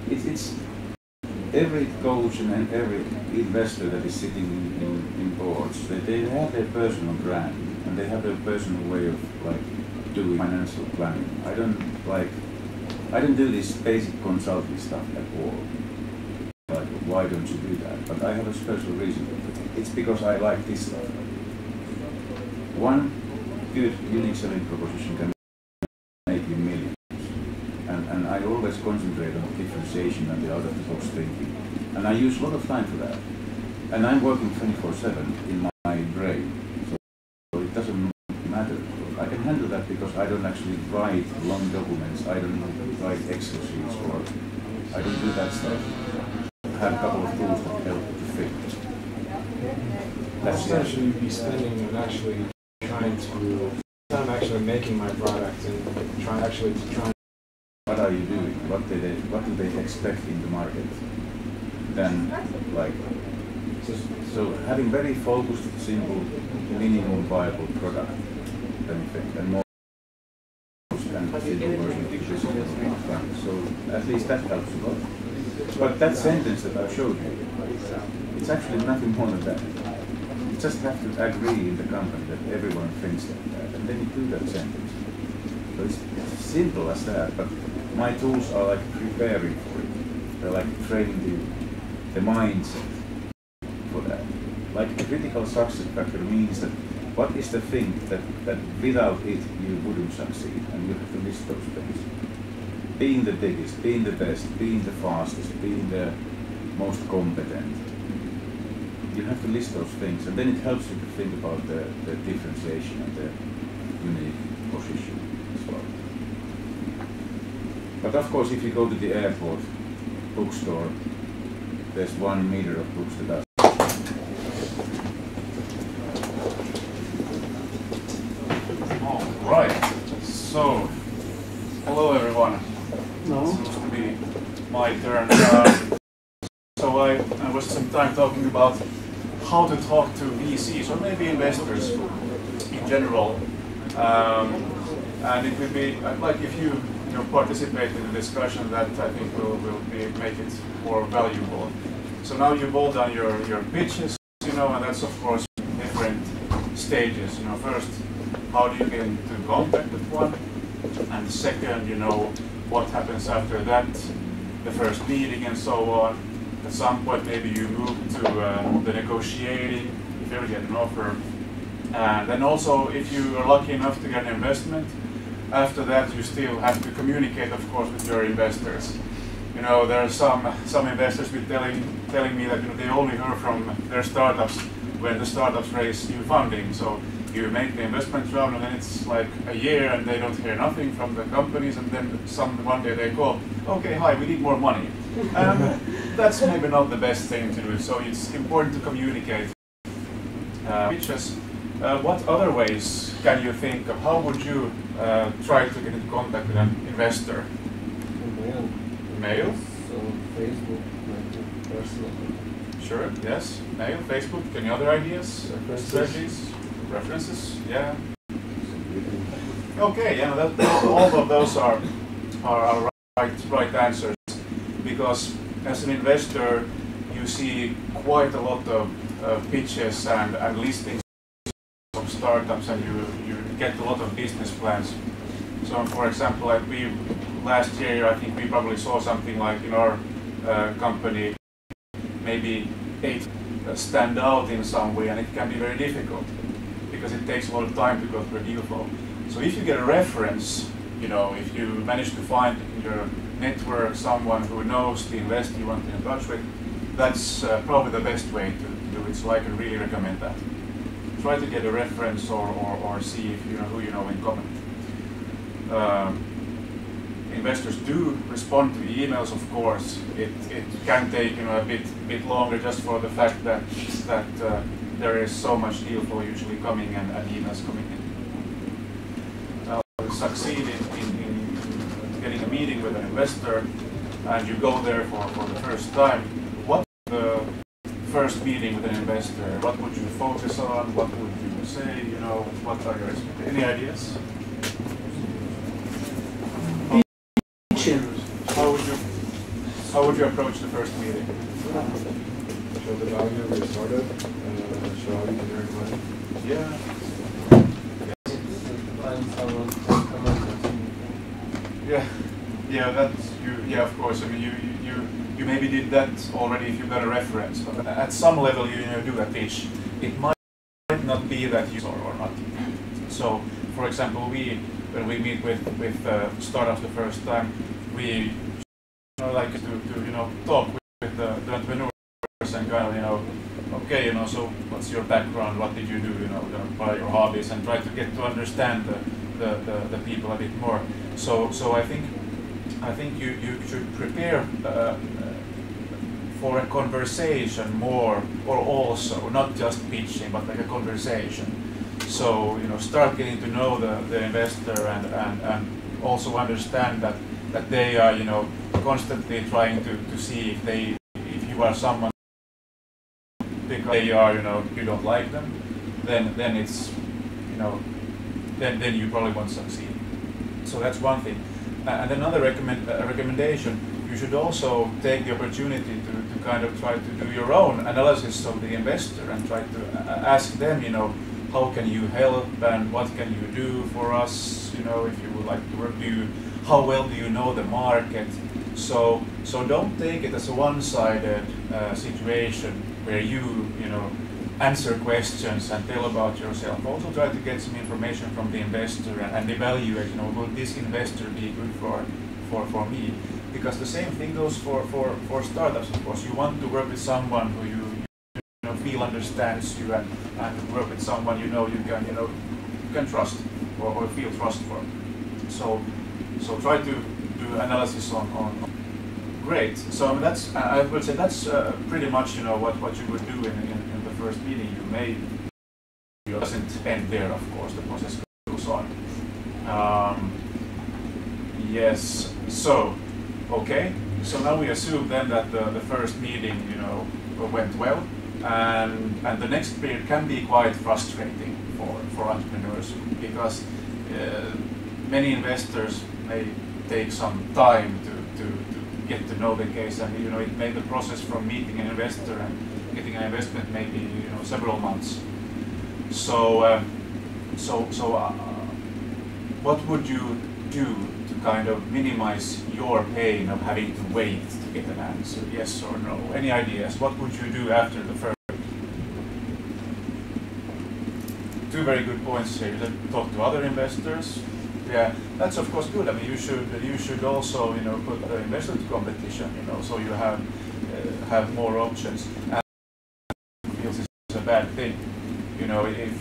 It's every coach and every investor that is sitting in boards, they have their personal brand and they have their personal way of like doing financial planning. I don't do this basic consulting stuff at all. why don't you do that? But I have a special reason. It's because I like this stuff. One good unique selling proposition can make you millions. And I always concentrate on differentiation and the out-of-the-box thinking. And I use a lot of time for that. And I'm working 24/7 in my brain. So it doesn't matter. I can handle that because I don't actually write long documents. I don't write Excel sheets, or I don't do that stuff. I have a couple of tools that help to fit. That's essentially be spending and actually trying to, I'm actually making my product and try. What are you doing? What do they expect in the market? Then, like, so having very focused, simple, minimum viable product, and more and simple version existing. So at least that helps a lot. But that sentence that I showed you, it's actually nothing more than that. You just have to agree in the company that everyone thinks like that, and then you do that sentence. So it's simple as that, but my tools are like preparing for it. They're like training the mindset for that. Like a critical success factor means that what is the thing that without it you wouldn't succeed, and you have to list those things. Being the biggest, being the best, being the fastest, being the most competent. You have to list those things, and then it helps you to think about the differentiation and the unique position as well. But of course, if you go to the airport bookstore, there's 1 meter of books that are. All right. So, hello everyone. No. It seems to be my turn. So I was some time talking about how to talk to VCs or maybe investors in general. And it would be, I'd like if you participate in the discussion, that I think will make it more valuable. So now you've all done your pitches, and that's of course different stages. First, how do you get into contact with one? And second, what happens after that, the first meeting and so on. At some point maybe you move to the negotiating, if you ever get an offer. And then also, if you are lucky enough to get an investment, after that you still have to communicate, of course, with your investors. There are some investors telling me that they only hear from their startups when the startups raise new funding. So you make the investment round, and then it's like a year and they don't hear nothing from the companies, and then one day they call, okay, hi, we need more money. That's maybe not the best thing to do, so it's important to communicate. What other ways can you think of? How would you try to get in contact with an investor? Mail. Mail? So Facebook, personal. Sure, yes. Mail, Facebook. Any other ideas? Strategies? References? Yeah. Okay, all of those are right answers, because as an investor you see quite a lot of pitches and listings of startups, and you get a lot of business plans. So for example, last year I think we probably saw something like in our company maybe 8 stand out in some way, and it can be very difficult because it takes a lot of time to go through a deal flow. So if you get a reference, if you manage to find in your network someone who knows the investor you want to be in touch with, that's probably the best way to do it. So I can really recommend that. Try to get a reference or see if who you know in common. Investors do respond to emails, of course. It can take a bit longer, just for the fact that there is so much deal flow usually coming and emails coming in. Succeed in getting a meeting with an investor, and you go there for the first time. What the first meeting with an investor? What would you focus on? What would you say? What are your expectations? Any ideas? How would you approach the first meeting? Show the value of your startup, show how you can earn money. Yeah. Yeah, that's you. Yeah, of course. I mean, you maybe did that already if you got a reference, but at some level you do a pitch. It might not be that you or not. So, for example, when we meet with startups the first time, we like to talk with the entrepreneurs and kind of okay, so what's your background? What did you do? What are your hobbies? And try to get to understand the people a bit more. So I think you should prepare for a conversation more, or also not just pitching, but like a conversation. So start getting to know the investor and also understand that they are constantly trying to see if you are someone because they are you don't like them, then it's then you probably won't succeed. So that's one thing. And another recommendation, you should also take the opportunity to kind of try to do your own analysis of the investor and try to ask them, how can you help and what can you do for us, if you would like to review, how well do you know the market. So don't take it as a one-sided situation where you answer questions and tell about yourself. Also try to get some information from the investor and evaluate, will this investor be good for me? Because the same thing goes for startups, of course. You want to work with someone who you feel understands you and work with someone you can trust or feel trust for. So try to do analysis on great. So that's I would say that's pretty much what you would do in the first meeting. It doesn't end there, of course. The process goes on. Yes. So okay. So now we assume then that the first meeting went well, and the next period can be quite frustrating for entrepreneurs because many investors may take some time to get to know the case, and it made the process from meeting an investor and getting an investment maybe several months. So what would you do to kind of minimize your pain of having to wait to get an answer, yes or no? Any ideas? What would you do after the first? Two very good points here. You talk to other investors. Yeah, that's of course good. I mean, you should also put the investor to competition. So you have more options. And feels it's a bad thing. If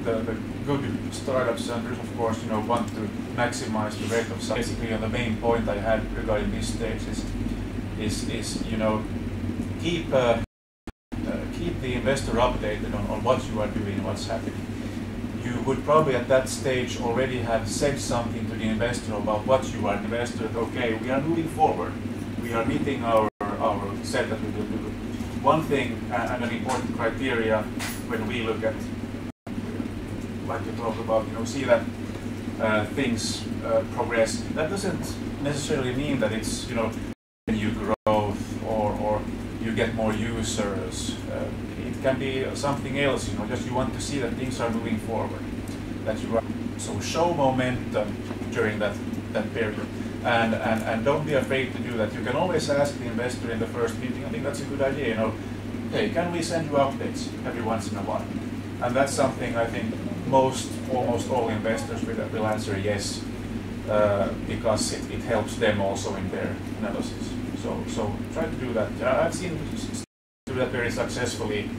the good startups owners, of course, want to maximize the rate of success. Basically, the main point I had regarding this stage is keep the investor updated on what you are doing, what's happening. You would probably at that stage already have said something to the investor about what you are an investor. Okay, we are moving forward. We are meeting our set that we will do. One thing and an important criteria when we look at, like you talk about, see that things progress. That doesn't necessarily mean that it's new growth or you get more users. It can be something else. Just you want to see that things are moving forward. That you are so show momentum during that period, and don't be afraid to do that. You can always ask the investor in the first meeting. I think that's a good idea. Hey, can we send you updates every once in a while? And that's something I think almost all investors will answer yes, because it helps them also in their analysis. So try to do that. I've seen do that very successfully,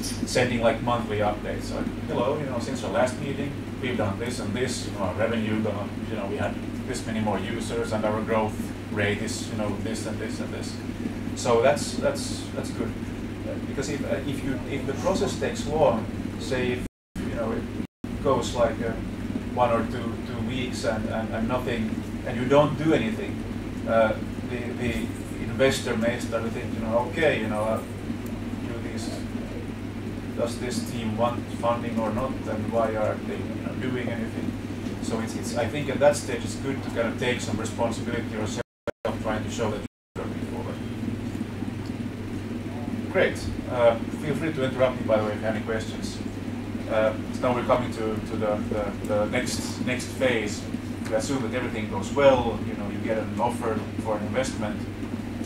sending like monthly updates. Like, hello, since our last meeting, we've done this and this. Our revenue, we had this many more users, and our growth rate is this and this and this. So that's good. Because if the process takes long, say if it goes like 1 or 2 weeks and nothing, and you don't do anything, the investor may start to think, okay, does this team want funding or not, and why are they doing anything? So it's I think at that stage it's good to kind of take some responsibility yourself, trying to show that you're moving forward. Great. Feel free to interrupt me, by the way, if you have any questions. So now we're coming to the next phase. We assume that everything goes well. You get an offer for an investment,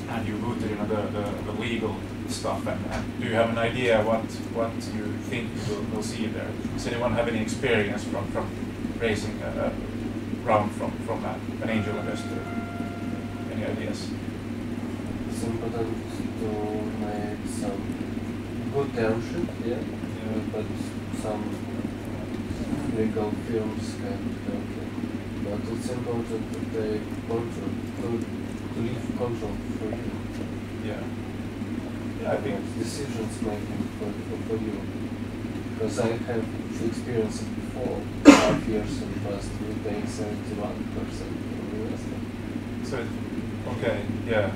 and you go to the legal stuff. And do you have an idea what you think you will see there? Does anyone have any experience from raising a round from an angel investor? Any ideas? It's important to make some good term sheet, but some legal firms can help you. But it's important to take control, to leave control for you. Yeah, I think decisions making for you. Because I have experience before 5 years in the past, we pay 71% from investor. So, okay, yeah.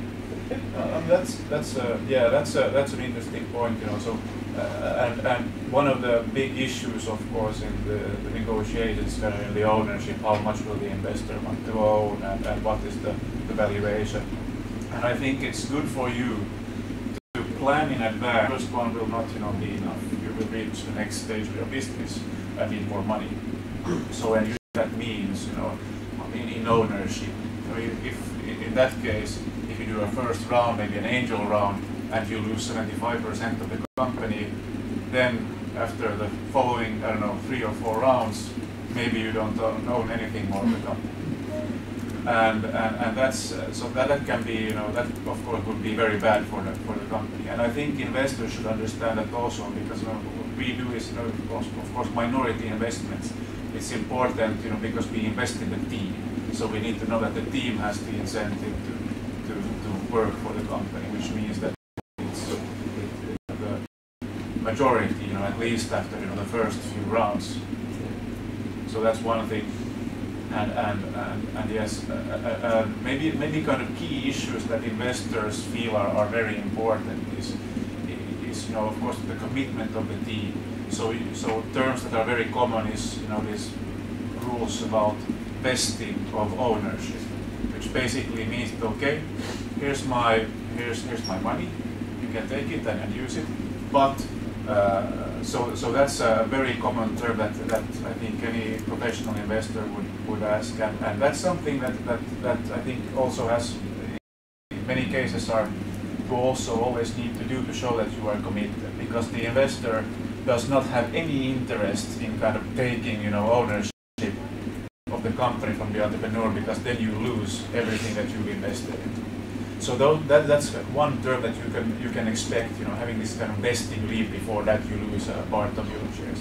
That's an interesting point, you know. So, and one of the big issues, of course, in the negotiations, in the ownership, how much will the investor want to own, and what is the valuation. And I think it's good for you to plan in advance. The first one will not, be enough. You will reach the next stage of your business and need more money. So, and that means, in ownership. If in that case, if you do a first round, maybe an angel round, and you lose 75% of the company, then after the following, 3 or 4 rounds, maybe you don't own anything more of the company. And that's so that can be, that of course would be very bad for the company. And I think investors should understand that also, because what we do is, of course, minority investments. It's important, because we invest in the team. So we need to know that the team has the incentive to work for the company, which means that it's the majority, at least after the first few rounds. So that's one thing. And yes, maybe kind of key issues that investors feel are very important is of course the commitment of the team. So terms that are very common is these rules about vesting of ownership, which basically means that, okay, here's my money, you can take it and use it, but so that's a very common term that I think any professional investor would ask, and that's something that I think also has, in many cases, you also always need to do to show that you are committed, because the investor does not have any interest in kind of taking ownership of the company from the entrepreneur, because then you lose everything that you've invested in. So that's one term that you can expect, having this kind of vesting leave before that you lose a part of your shares.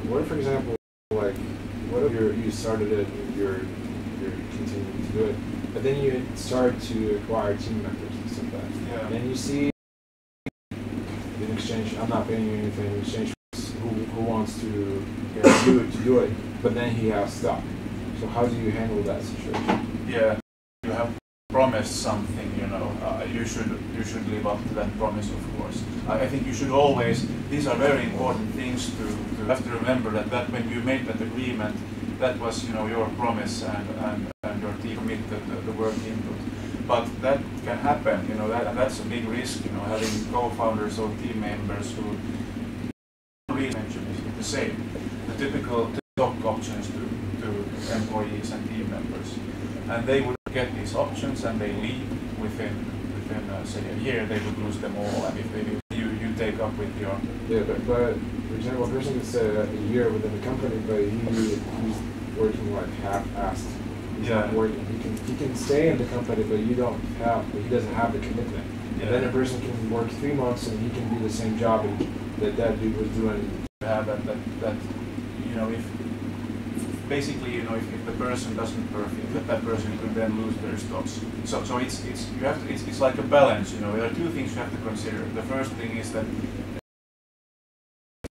What if, for example, like, what if you started it and you're continuing to do it, but then you start to acquire team members and stuff like that. Yeah. And then you see in exchange, I'm not paying you anything, in exchange who wants to do it, but then he has stock. So how do you handle that situation? Yeah, you have promised something, you should live up to that promise, of course. I think you should always, these are very important things to have to remember that when you made that agreement, that was your promise and your team committed the work input. But that can happen, and that's a big risk, having co-founders or team members who mention is the same. The typical stock options to employees and team members, and they would get these options and they leave within say a year, they would lose them all. And if they do, you take up with your but for example, a person could stay a year within the company, but he's working like half-assed. He's not working. He can stay in the company, but he doesn't have the commitment. Yeah. And then a person can work 3 months and he can do the same job that dude was doing. Have that if basically if the person doesn't perform, that person could then lose their stocks. So it's like a balance. There are two things you have to consider. The first thing is that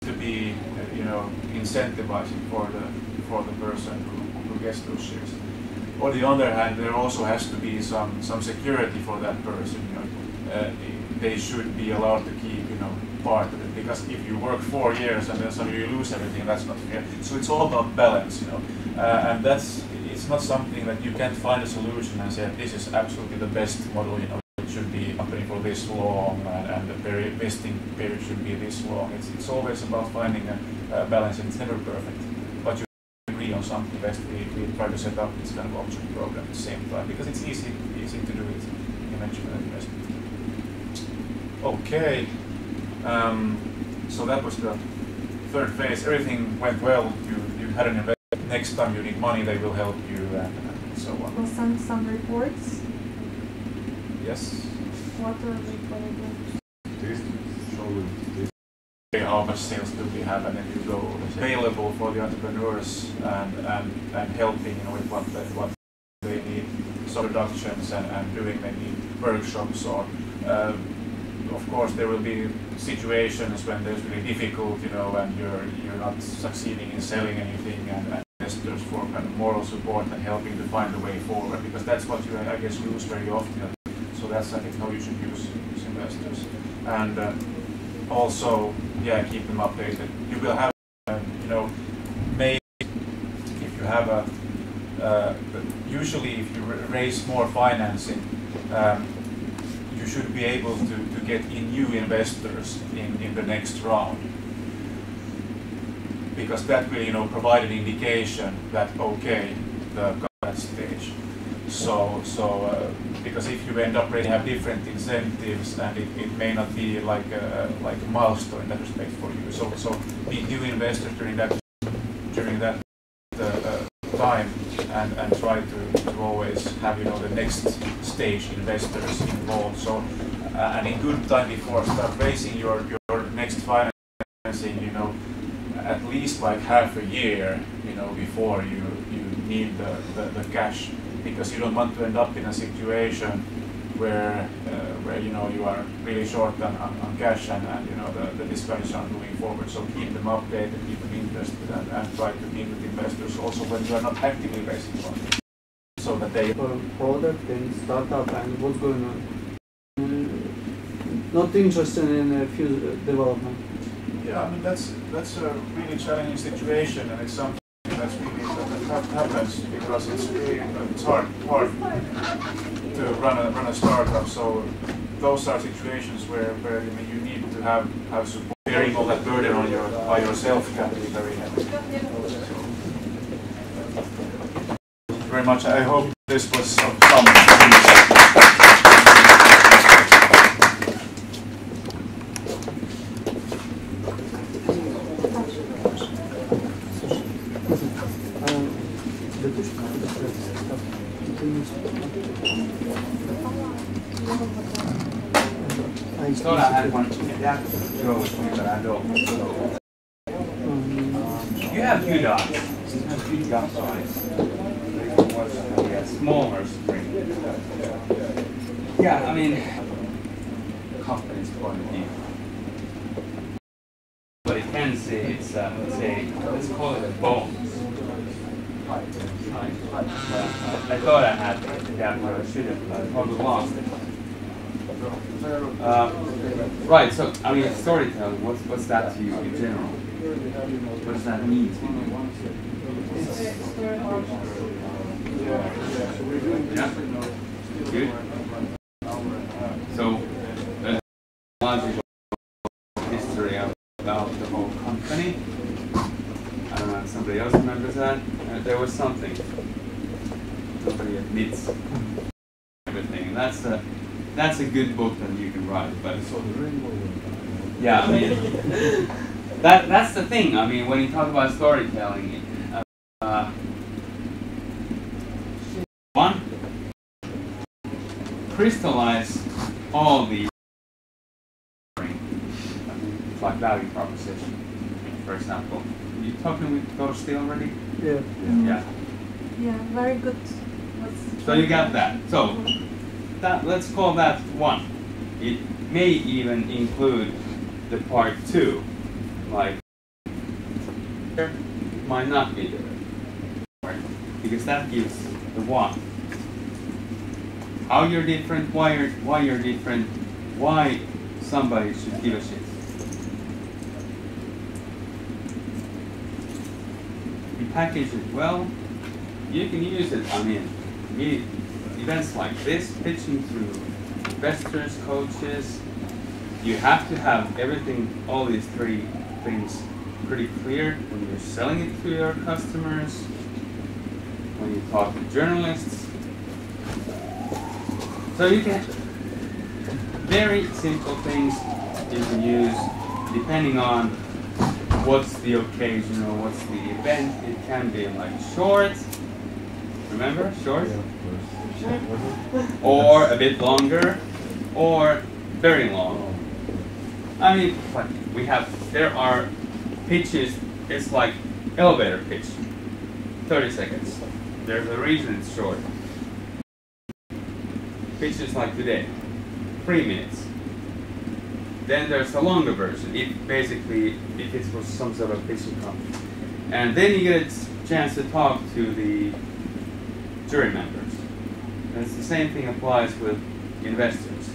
to be incentivizing for the person who gets those shares. On the other hand, there also has to be some security for that person. They should be allowed to keep part of it, because if you work 4 years and then suddenly you lose everything, that's not fair. So it's all about balance, and it's not something that you can't find a solution and say this is absolutely the best model. It should be a company for this long, and the vesting period should be this long. It's always about finding a balance, and it's never perfect, but you agree on something invest, we try to set up this kind of option program at the same time because it's easy to do it in management investment. Okay, so that was the third phase. Everything went well. You had an investment. Next time you need money, they will help you and so on. We'll send some reports. Yes. What are the reports? How much sales do we have, and then you go available for the entrepreneurs and helping with what they need, so reductions and doing maybe workshops or of course there will be situations when there's really difficult, and you're not succeeding in selling anything and investors for kind of moral support and helping to find a way forward, because that's what you I guess use very often. So that's I think how you should use investors. And also, keep them updated. You will have, maybe if you have usually if you raise more financing, you should be able to get in new investors in the next round. Because that will, provide an indication that, okay, the current stage. So because if you end up really have different incentives and it may not be like a milestone in that respect for you. So be new investors during that time and try to always have the next stage investors involved. So and in good time before start raising your next financing, at least like half a year, before you need the cash. Because you don't want to end up in a situation where you are really short on cash and the discussions are moving forward. So keep them updated, keep them interested, and try to meet with investors also when you are not actively raising money, so that they product and startup and what's going on. Not interested in future development. Yeah, I mean that's a really challenging situation, and it's something that's really that happens because it's hard to run a startup. So those are situations where you need to have support. Bearing all that burden on by yourself can be very heavy. Thank you very much. I hope this was some. I thought I had one that go with me, but I don't. So, you have few dots. You have few dot size. Yeah, smaller screen. Yeah, I mean, company's point of view. But it can say it's let's call it a bones. I thought I had the adapter. I should have. I probably lost it. Right, so I mean, storytelling. What's that to you in general? What does that mean to you? Yeah. Good. So, there's a logical history about the whole company. I don't know if somebody else remembers that. There was something. Somebody admits everything, and that's a good book that you can write. But yeah, I mean, that's the thing. I mean, when you talk about storytelling, one, crystallize all the like value proposition. For example, you talking with Dorsti already? Yeah. Yeah. Yeah, very good. So you got that. So let's call that one. It may even include the part two, like it might not be there, because that gives the one. How you're different, why you're different, why somebody should give a shit. You package it well, you can use it. I mean, events like this, pitching through investors, coaches, you have to have everything, all these three things pretty clear when you're selling it to your customers, when you talk to journalists. So you can, very simple things you can use depending on what's the occasion or what's the event. It can be like short, remember, short? Or a bit longer, or very long. I mean, we have, there are pitches, it's like elevator pitch, 30 seconds. There's a reason it's short. Pitches like today, 3 minutes. Then there's a longer version, if it was some sort of pitching company. And then you get a chance to talk to the jury members. And it's the same thing applies with investors.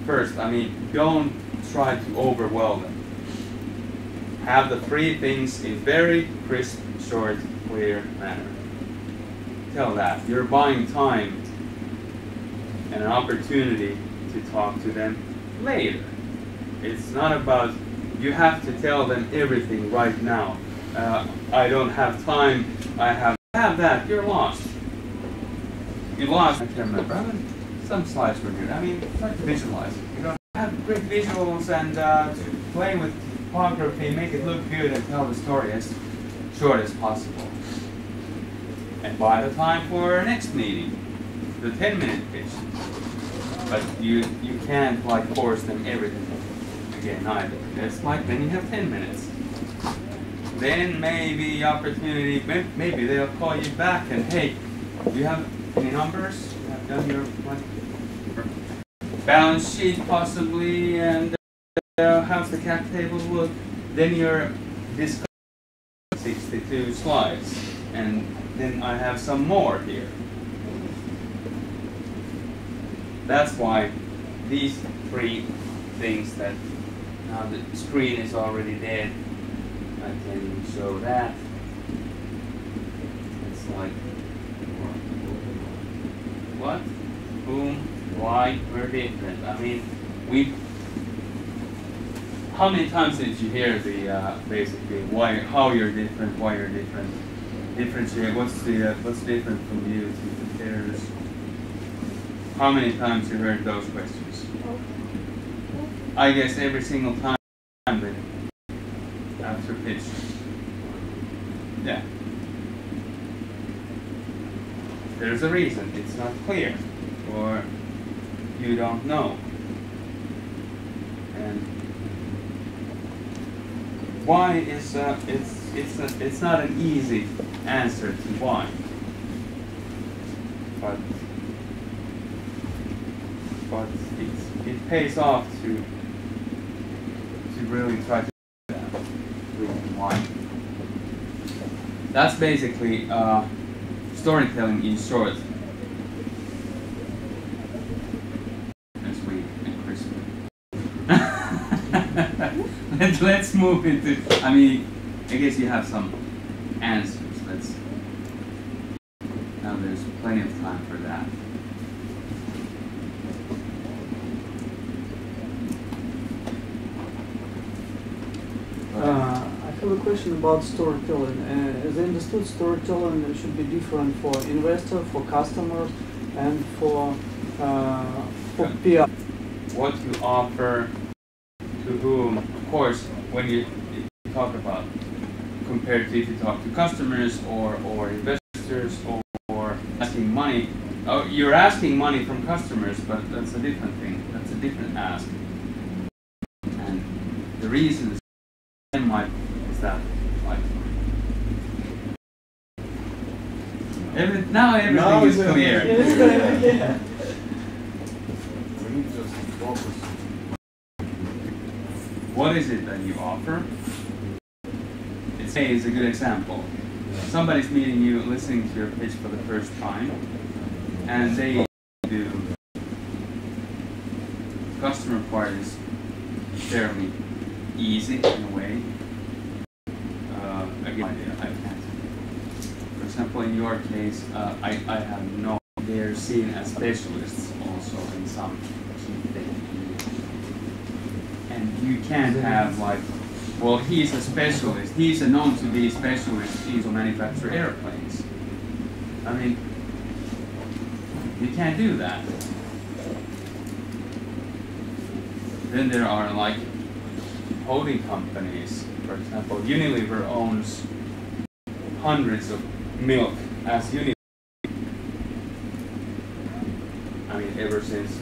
First, I mean, don't try to overwhelm them. Have the 3 things in very crisp, short, clear manner. Tell that. You're buying time and an opportunity to talk to them later. It's not about, you have to tell them everything right now. I don't have time, I have that, you're lost. You lost, I can't remember. Some slides were good. I mean, try to visualize. You know, have great visuals and play with topography, make it look good and tell the story as short as possible. And buy the time for our next meeting, the 10-minute pitch. But you can't like force them everything again either. It's like then you have 10 minutes. Then maybe opportunity, maybe they'll call you back and hey, do you have any numbers? You have done your balance sheet possibly, and how's the cap table look? Then you're discussing 62 slides, and then I have some more here. That's why these 3 things that now the screen is already dead. I can show that. It's like what, whom, why, we're different. I mean, how many times did you hear the basically why, how you're different, why you're different, differentiate, what's different from you to theirs? How many times you heard those questions? I guess every single time after pitch. Yeah. There's a reason. It's not clear, or you don't know. And why is it's not an easy answer to why, but it pays off to really try to do that reason why. That's basically storytelling in short. That's sweet and crispy. Let's move into, I mean, I guess you have some answers. Now there's plenty of time for that. I have a question about storytelling. As I understood, storytelling should be different for investor, for customers, and for PR. What you offer to whom, of course, when you talk about compared to if you talk to customers or investors or asking money. Oh, you're asking money from customers, but that's a different thing. That's a different ask. And the reason is that like now everything is clear. What is it that you offer? It's a good example. Somebody's meeting you, listening to your pitch for the first time, and they do. Customer part is fairly easy in a way. Again, I can't. For example, in your case, I have no. They're seen as specialists also in some key thing. And you can't have like, well, he's a specialist. He's known to be a specialist. He's a manufacturer airplanes. I mean, you can't do that. Then there are like holding companies. For example, Unilever owns hundreds of milk as Unilever. I mean, ever since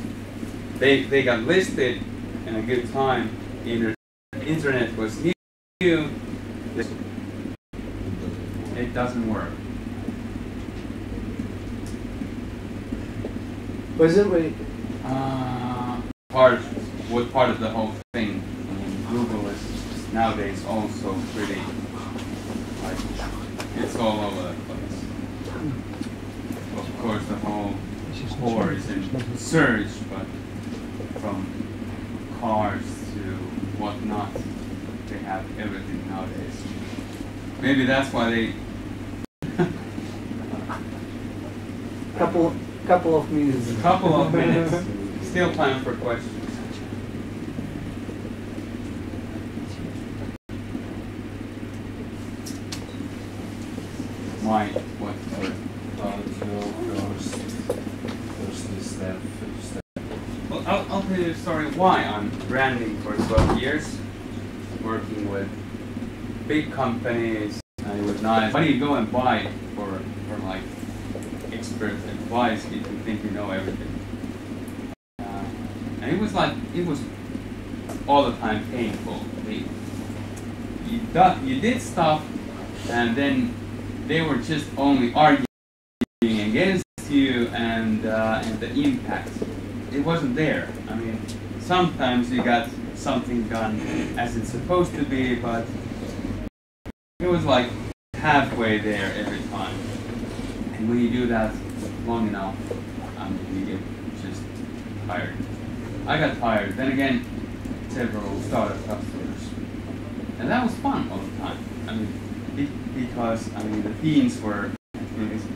they got listed in a good time, internet was new. It doesn't work. Was it really? Part of the whole thing. I mean, Google is nowadays also pretty, like, it's all over the place. Of course, the whole core is in search, but from cars to whatnot, they have everything nowadays. Maybe that's why they. Couple of minutes. Couple of minutes. Still time for questions. Why? What? First step. Well, I'll tell you a story why I'm branding for 12 years, working with big companies, and it was nice. Why do you go and buy for like expert advice if you think you know everything? And it was all the time painful. You did stuff, and then they were just only arguing against you, and the impact, it wasn't there. I mean, sometimes you got something done as it's supposed to be, but it was like halfway there every time. And when you do that long enough, you get just tired. I got tired. Then again, several startup customers, and that was fun all the time. I mean, because I mean the teams were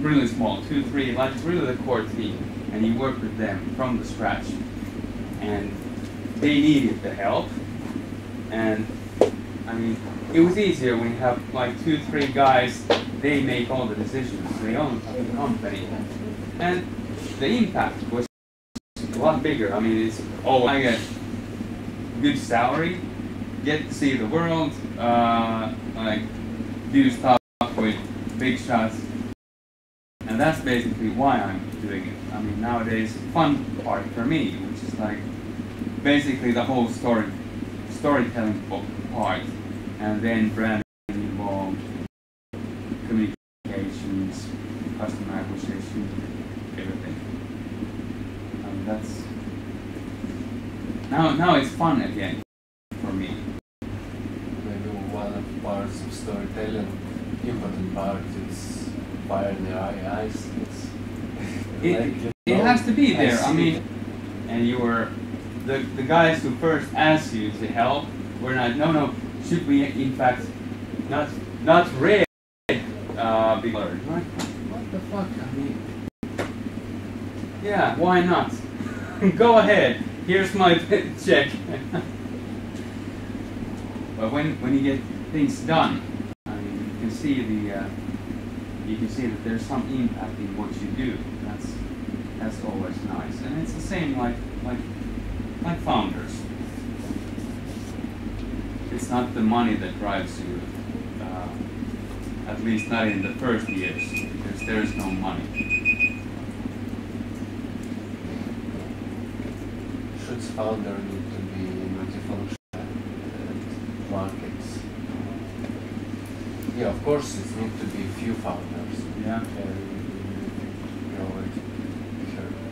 really small, 2, 3, like really the core team, and you work with them from the scratch, and they needed the help, and I mean it was easier when you have like 2, 3 guys. They make all the decisions. They own the company, and the impact was a lot bigger. I mean, it's I get good salary, get to see the world, like do stuff with big shots, and that's basically why I'm doing it. I mean, nowadays, fun part for me, which is like basically the whole storytelling part, and then branding involved, communications, customer acquisition, everything. That's now it's fun again for me. Maybe one of the parts of storytelling, important part is fire in the eyes. It has to be there. I mean, and you were the guys who first asked you to help were not. No. Should we in fact not red? Be colored. What the fuck? I mean, yeah. Why not? Go ahead. Here's my check. But when you get things done, I mean, you can see that there's some impact in what you do. That's always nice, and it's the same like founders. It's not the money that drives you, at least not in the first years, because there is no money. Should founder need to be multifunctional markets? Yeah, of course, it needs to be few founders. Yeah.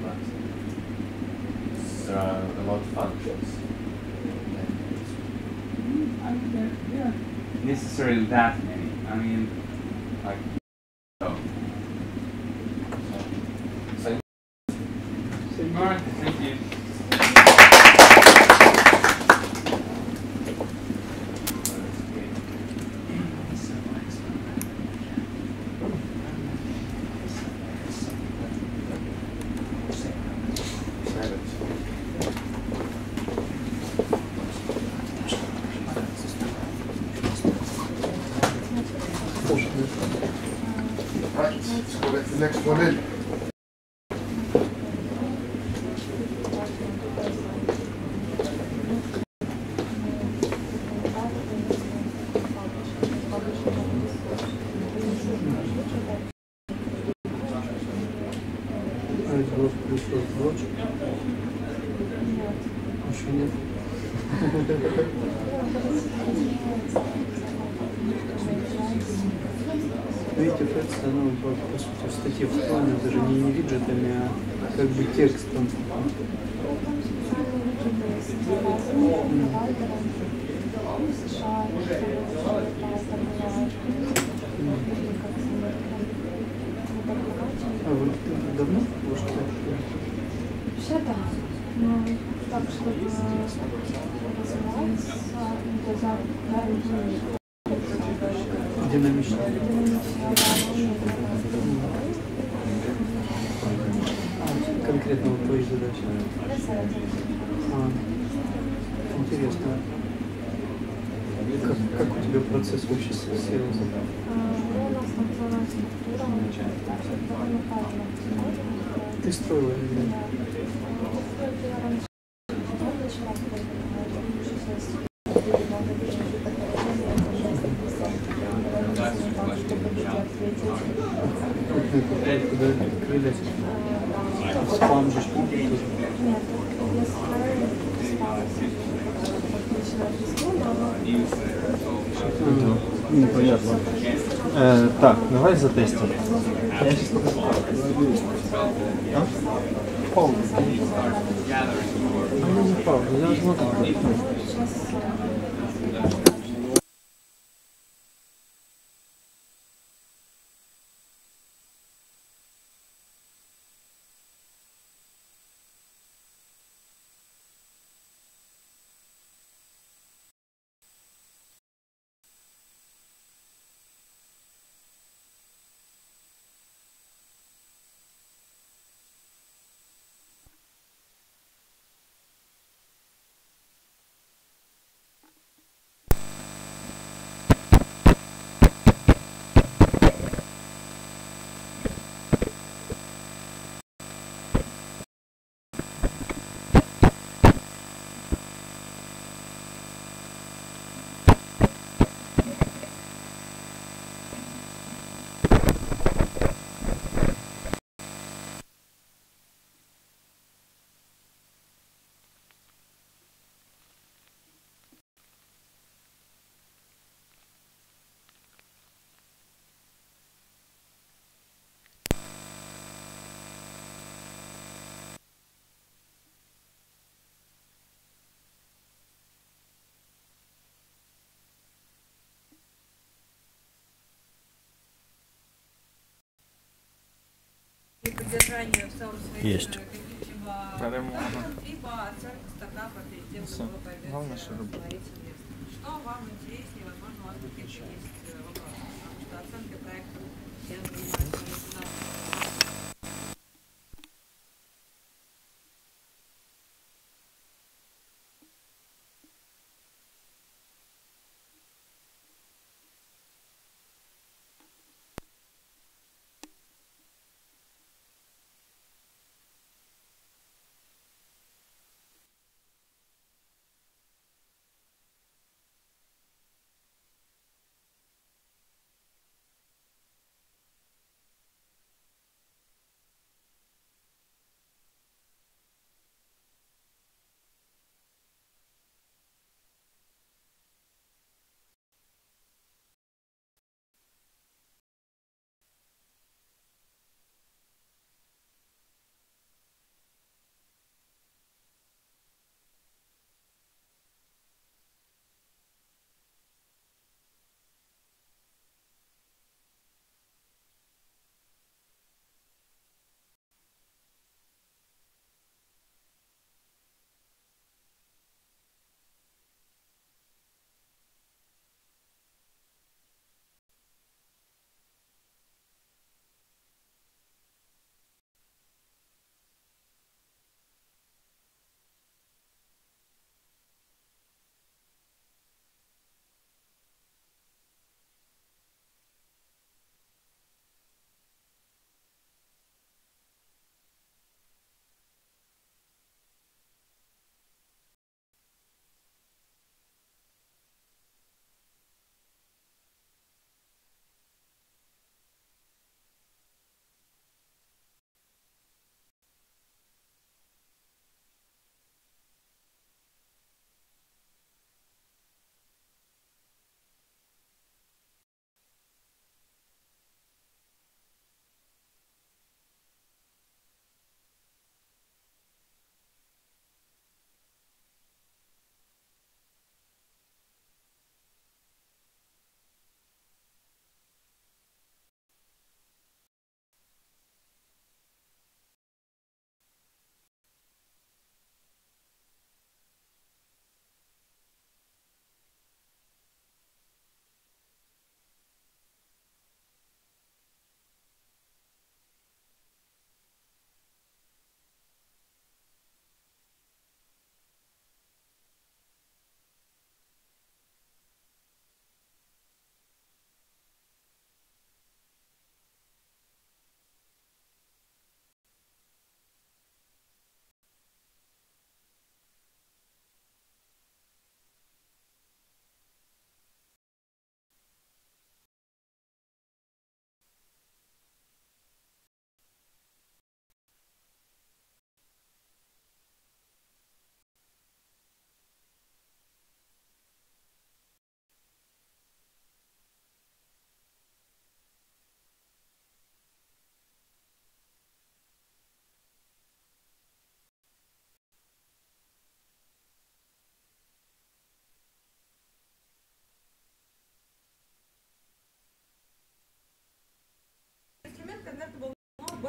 But there are a lot of functions. I mean, yeah. Necessarily that many. I mean, like, so. All right, thank you. Слушай, the next one in. Еще нет. Видите, фракция, ну, по сути, в статье встроена даже не виджетами, а как бы текстом. А вы давно можете? Все да. Ну, так, чтобы развиваться, Динамично. Конкретно вот твои задачи. Интересно. Как у тебя процесс вообще сложился? Ты строила или нет? Куда крылись? Спам же тоже. Непонятно. Так, давай затестим. Я сейчас покажу. Пауза. Не пауза, я смотрю. Поддержание в самом своей Есть. либо оценка стартапа перед тем, как вы пойдете говорить совместно. Что вам интереснее, возможно, у вас какие-то есть вопросы, потому что оценка проектов я занимаюсь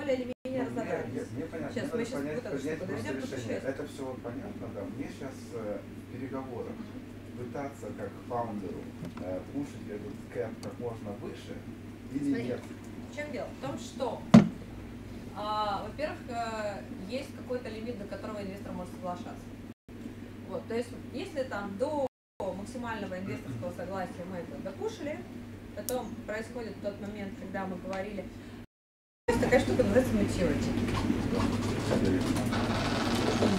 более или менее разобрались. Мне понятно. Сейчас мы сейчас понять, принять просто подведем под решение. счет. Это все вот понятно, да. Мне сейчас в переговорах пытаться как фаундеру пушить этот кэп как можно выше или Смотри, нет? в чем дело? В том, что, во-первых, есть какой-то лимит, до которого инвестор может соглашаться. Вот, то есть, если там до максимального инвесторского согласия мы это допушили, потом происходит тот момент, когда мы говорили, есть такая штука, называется maturity.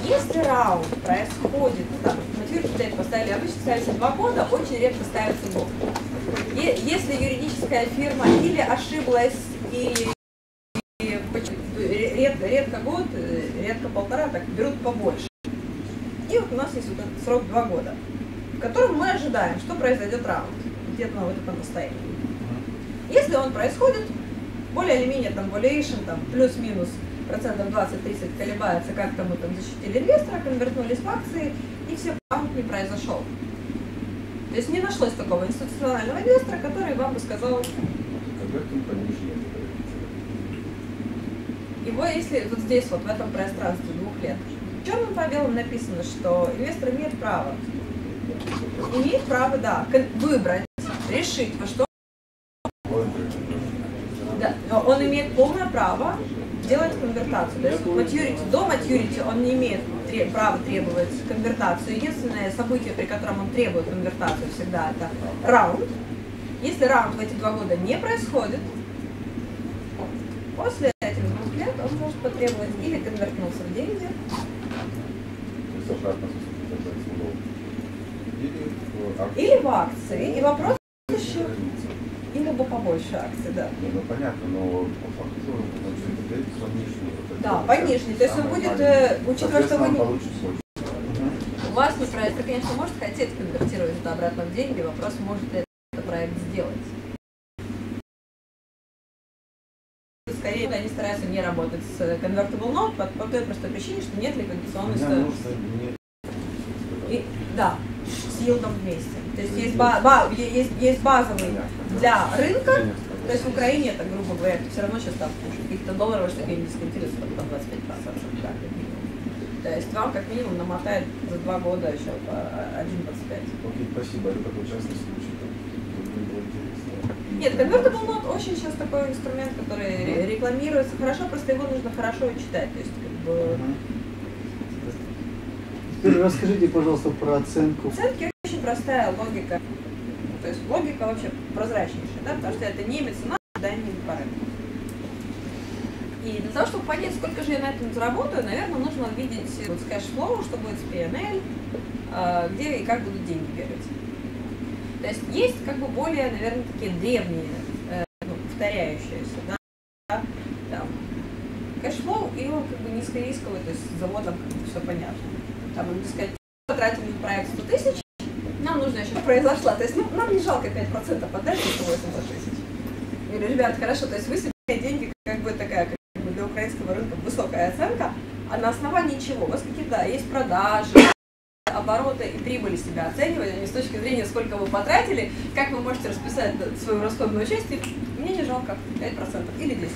Если раунд происходит, там, maturity date поставили, обычно ставится 2 года, очень редко ставится год. Если юридическая фирма или ошиблась, или редко год, редко 1,5, так берут побольше. И вот у нас есть вот этот срок 2 года, в котором мы ожидаем, что произойдет раунд, где-то на вот этом расстоянии. Если он происходит, более или менее там valuation, там плюс-минус процентов 20-30 колебается, как-то мы там защитили инвестора, конвертнулись в акции, и все, раунд не произошел. То есть не нашлось такого институционального инвестора, который вам бы сказал, его если вот здесь, вот в этом пространстве 2 лет, черным по белому написано, что инвестор имеет право, да, выбрать, решить, во что. Да, но он имеет полное право делать конвертацию. То есть до maturity он не имеет права требовать конвертацию. Единственное событие, при котором он требует конвертацию, всегда это раунд. Если раунд в эти 2 года не происходит, после этих 2 лет он может потребовать или конвертнуться в деньги, или в акции. И вопрос еще, или бы побольше акций, да. Ну понятно, но по факту пониженный. Да, пониженный. То есть он будет, учитывая, что вы не... У вас не проект, вы, конечно, можете хотеть конвертировать это обратно в деньги, вопрос, может ли этот проект сделать. Скорее, они стараются не работать с convertible note по той простой причине, что нет ликвидационной стоимости. Да, с йилдом вместе. То есть есть базовый для рынка, то есть в Украине это, грубо говоря, все равно сейчас там каких-то долларов, что они дисконтируются там 25%, как минимум. То есть вам как минимум намотает за 2 года еще по 1,25. Окей, спасибо, это такой частный случай. Нет, convertible note очень сейчас такой инструмент, который рекламируется хорошо, просто его нужно хорошо читать. То есть, как бы... Теперь расскажите, пожалуйста, про оценку. Оценки очень простая логика. То есть логика вообще прозрачнейшая, да, потому что это не меценат, да, не парень. И для того, чтобы понять, сколько же я на этом заработаю, наверное, нужно увидеть вот с кэшфлоу, что будет с P&L, где и как будут деньги бегать. То есть есть как бы более, наверное, такие древние, повторяющиеся, да, там, кэшфлоу, и он как бы низкорисковый, то есть с заводом как бы все понятно. Там, можно сказать, потратили на проект 100 тысяч, нам нужно еще произошла, то есть нам не жалко 5% отдать, это 80 тысяч. Я говорю, ребят, хорошо, то есть вы себе деньги, как бы такая, как бы для украинского рынка высокая оценка, а на основании чего? У вас какие-то есть продажи, обороты и прибыли себя оценивать, а не с точки зрения, сколько вы потратили, как вы можете расписать свою расходную часть, и мне не жалко 5% или 10%.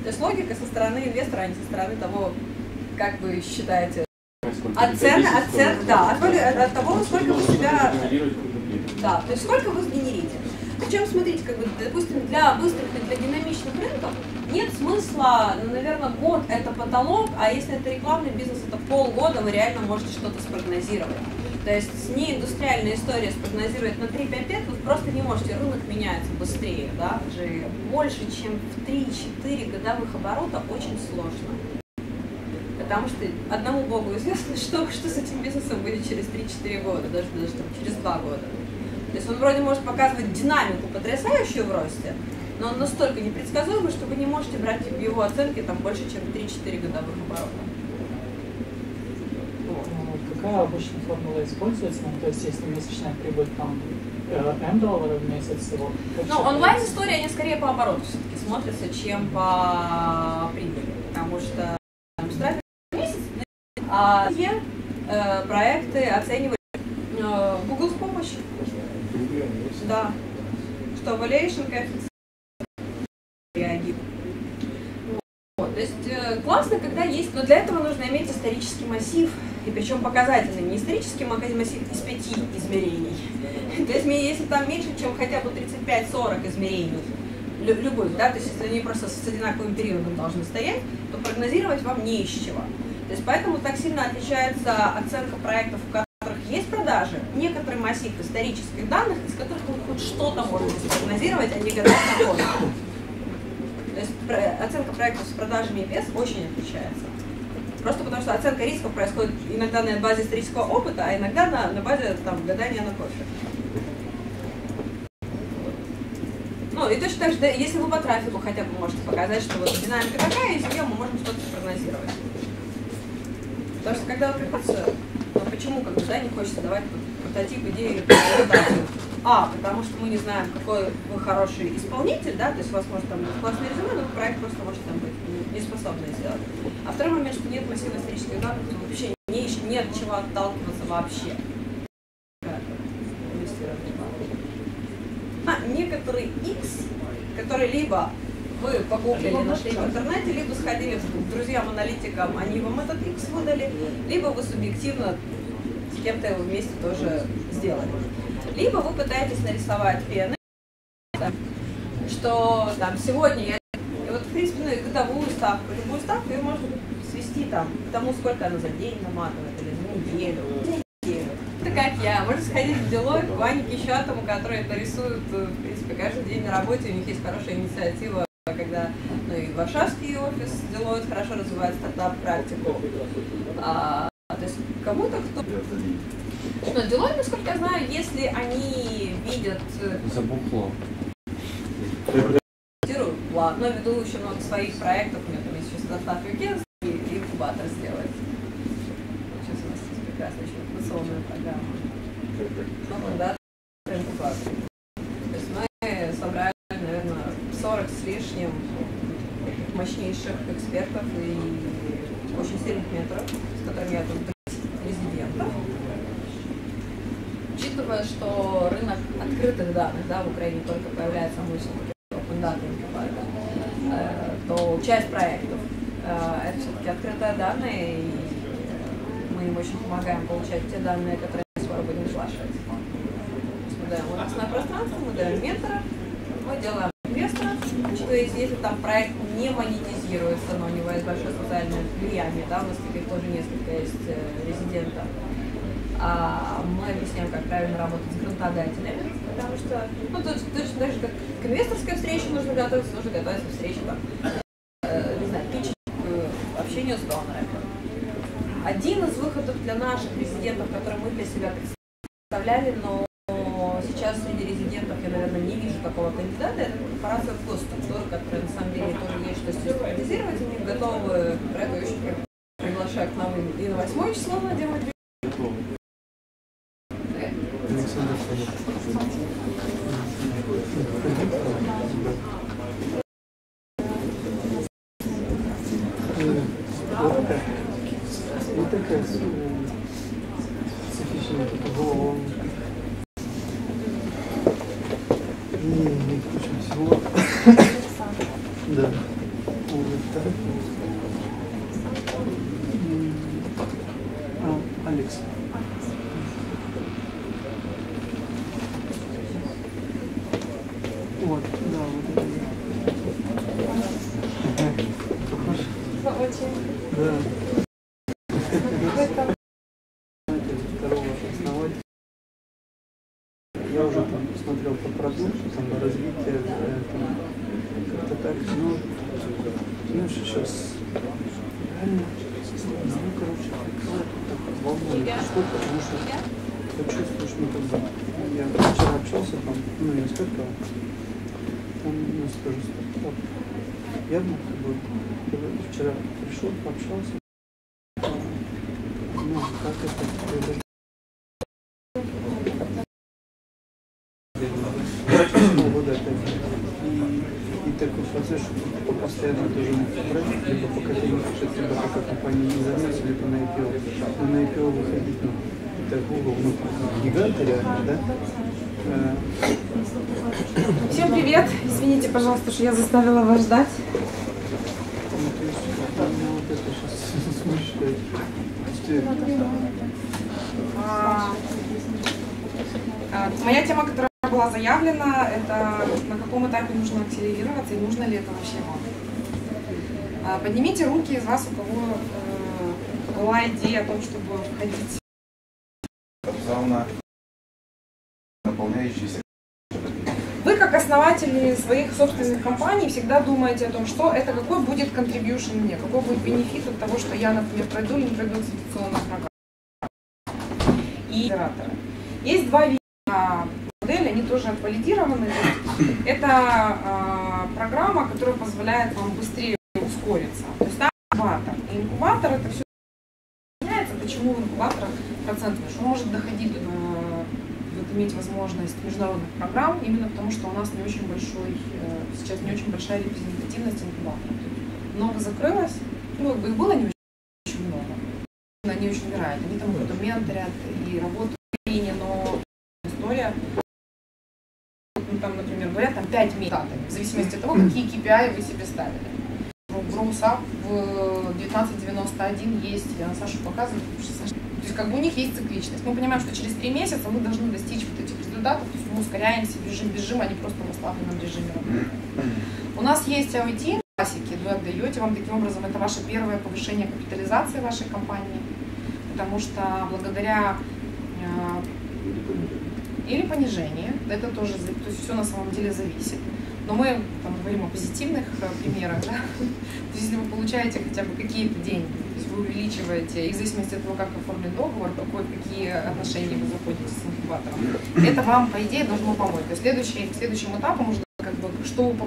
То есть логика со стороны инвестора, а не со стороны того, как вы считаете, от того, сколько вы себя, да, то есть сколько вы сгенерите. Причем, смотрите, как бы, допустим, для быстрых и для динамичных рынков нет смысла, ну, наверное, год это потолок, а если это рекламный бизнес, это полгода вы реально можете что-то спрогнозировать. То есть неиндустриальная история спрогнозировать на 3-5 лет вы просто не можете, рынок меняется быстрее, да, даже больше, чем в 3-4 годовых оборота очень сложно. Потому что одному богу известно, что с этим бизнесом будет через 3-4 года, даже там, через 2 года. То есть он вроде может показывать динамику потрясающую в росте, но он настолько непредсказуемый, что вы не можете брать в его оценке там больше, чем 3-4 годовых оборота. Какая обычно формула используется? Ну, то есть если месячная прибыль там $M в месяц всего? Ну, онлайн-история, они скорее по обороту все-таки смотрятся, чем по прибыли, потому что месяц, а проекты оценивают Google с помощью. Да. Что valuation коэффициент реагирует. То есть классно, когда есть, но для этого нужно иметь исторический массив, и причем показательный, не исторический массив из 5 измерений. То есть если там меньше, чем хотя бы 35-40 измерений, любых, да, то есть если они просто с одинаковым периодом должны стоять, то прогнозировать вам не из чего. То есть поэтому так сильно отличается оценка проектов, у которых есть продажи, некоторый массив исторических данных, из которых вы хоть что-то можете спрогнозировать, а не гадать на год. То есть оценка проектов с продажами и без очень отличается. Просто потому что оценка рисков происходит иногда на базе исторического опыта, а иногда на базе там, гадания на кофе. Ну и точно так же, если вы по трафику хотя бы можете показать, что вот динамика такая, и с нее мы можем что-то спрогнозировать. Потому что когда приходится, ну почему как бы, да, не хочется давать прототип идеи презентации? Потому что мы не знаем, какой вы хороший исполнитель, да, то есть у вас может там быть классный резюме, но проект просто может там быть не способный сделать. А второй момент, что нет массива исторических данных, то вообще не от чего отталкиваться вообще. Некоторый X, который либо вы погуглили, нашли в интернете, либо сходили к друзьям-аналитикам, они вам этот X выдали, либо вы субъективно с кем-то его вместе тоже сделали. Либо вы пытаетесь нарисовать PNL, что там сегодня я... И вот, в принципе, ну, и годовую ставку, любую ставку ее можно свести там к тому, сколько она за день наматывает, или за неделю. Это как я. Можно сходить в Deloitte, к Ване Кищатому, который это рисует, в принципе, каждый день на работе. У них есть хорошая инициатива, когда ну, и варшавский офис Deloitte хорошо развивает стартап-практику. То есть кому-то, кто... Но Deloitte, насколько я знаю, если они видят... Забухло. План, но веду еще много своих проектов, у меня там есть еще стартап-уикенд и инкубатор сделать. Сейчас у нас есть прекрасная еще информационная программа. Ну, да, инкубатор. То есть мы собрали, наверное, 40 с лишним мощнейших экспертов и очень сильных менторов, с которыми я тут резидентов. Учитывая, что рынок открытых данных, да, в Украине только появляется мощный то часть проектов это все-таки открытые данные, и мы им очень помогаем получать те данные, которые они скоро будем сглашивать. Мы даем возрастное пространство, мы даем ментора, мы делаем инвестора. Учитывая, если там проект не монетизируется, но у него есть большое социальное влияние, да, у нас таких тоже несколько есть резидентов. Мы объясняем, как правильно работать с грантодателями, потому что, ну, точно так же, как к инвесторской встрече нужно готовиться к встрече, там, не знаю, питч к общению с донорами. Один из выходов для наших резидентов, который мы для себя представляли, но сейчас среди резидентов я, наверное, не вижу такого кандидата, это корпорация в госструктуры, которая на самом деле тоже есть что систематизировать, они готовы, про это очень приглашаю к нам и на 8 число, на где мы Вот такая специфичная голова. Не включим всего. Да. Вот так. Алекс. Вот, да, вот это. Похож? Очень. Да. Второго основателя. Я уже там смотрел по продукту, там развитие, как-то так, ну, знаешь, сейчас реально, ну, короче, так волнует что-то, потому что почувствуешь, ну, как бы, я вчера общался там, ну, я сколько, там у нас тоже стартап, явно, как бы, вчера пришел, пообщался, ну, как это, вот это. И такой процесс, что ты постоянно должен брать, либо пока ты не хочешь, либо пока компания не займется, либо на IPO. Но на IPO выходить, ну, это Google, ну, гигант реально, да? Всем привет! Извините, пожалуйста, что я заставила вас ждать. Ну, то есть, Моя тема, которая была заявлена, это на каком этапе нужно акселерироваться и нужно ли это вообще вам. Поднимите руки из вас, у кого была идея о том, чтобы входить. Сауна, наполняющаяся. Вы, как основатели своих собственных компаний, всегда думаете о том, что это, какой будет contribution мне, какой будет бенефит от того, что я, например, пройду или не пройду акселерационную программу. И есть два вида модели, они тоже отвалидированы. Это программа, которая позволяет вам быстрее ускориться. То есть там инкубатор. И инкубатор это все меняется. Почему у инкубатора процент выше? Он может доходить иметь возможность международных программ, именно потому что у нас не очень большой, сейчас не очень большая репрезентативность инкубаторов. Много закрылось, ну, их было не очень много, они очень умирают, они там кто-то менторят и работают в Украине, но история, ну, там, например, говорят, там 5 месяцев, в зависимости от того, какие KPI вы себе ставили. В Роусап в 1991 есть, я на Сашу показываю, то есть как бы у них есть цикличность. Мы понимаем, что через 3 месяца мы должны достичь вот этих результатов, то есть мы ускоряемся, бежим, они просто в расслабленном режиме работают. У нас есть IoT классики, вы отдаете вам таким образом, это ваше первое повышение капитализации вашей компании, потому что благодаря или понижение, это тоже, то есть все на самом деле зависит. Но мы там говорим о позитивных примерах, да? То есть если вы получаете хотя бы какие-то деньги, то есть вы увеличиваете, и в зависимости от того, как оформлен договор, какие отношения вы заходите с инкубатором, это вам, по идее, должно помочь. То есть следующим этапом уже, как бы,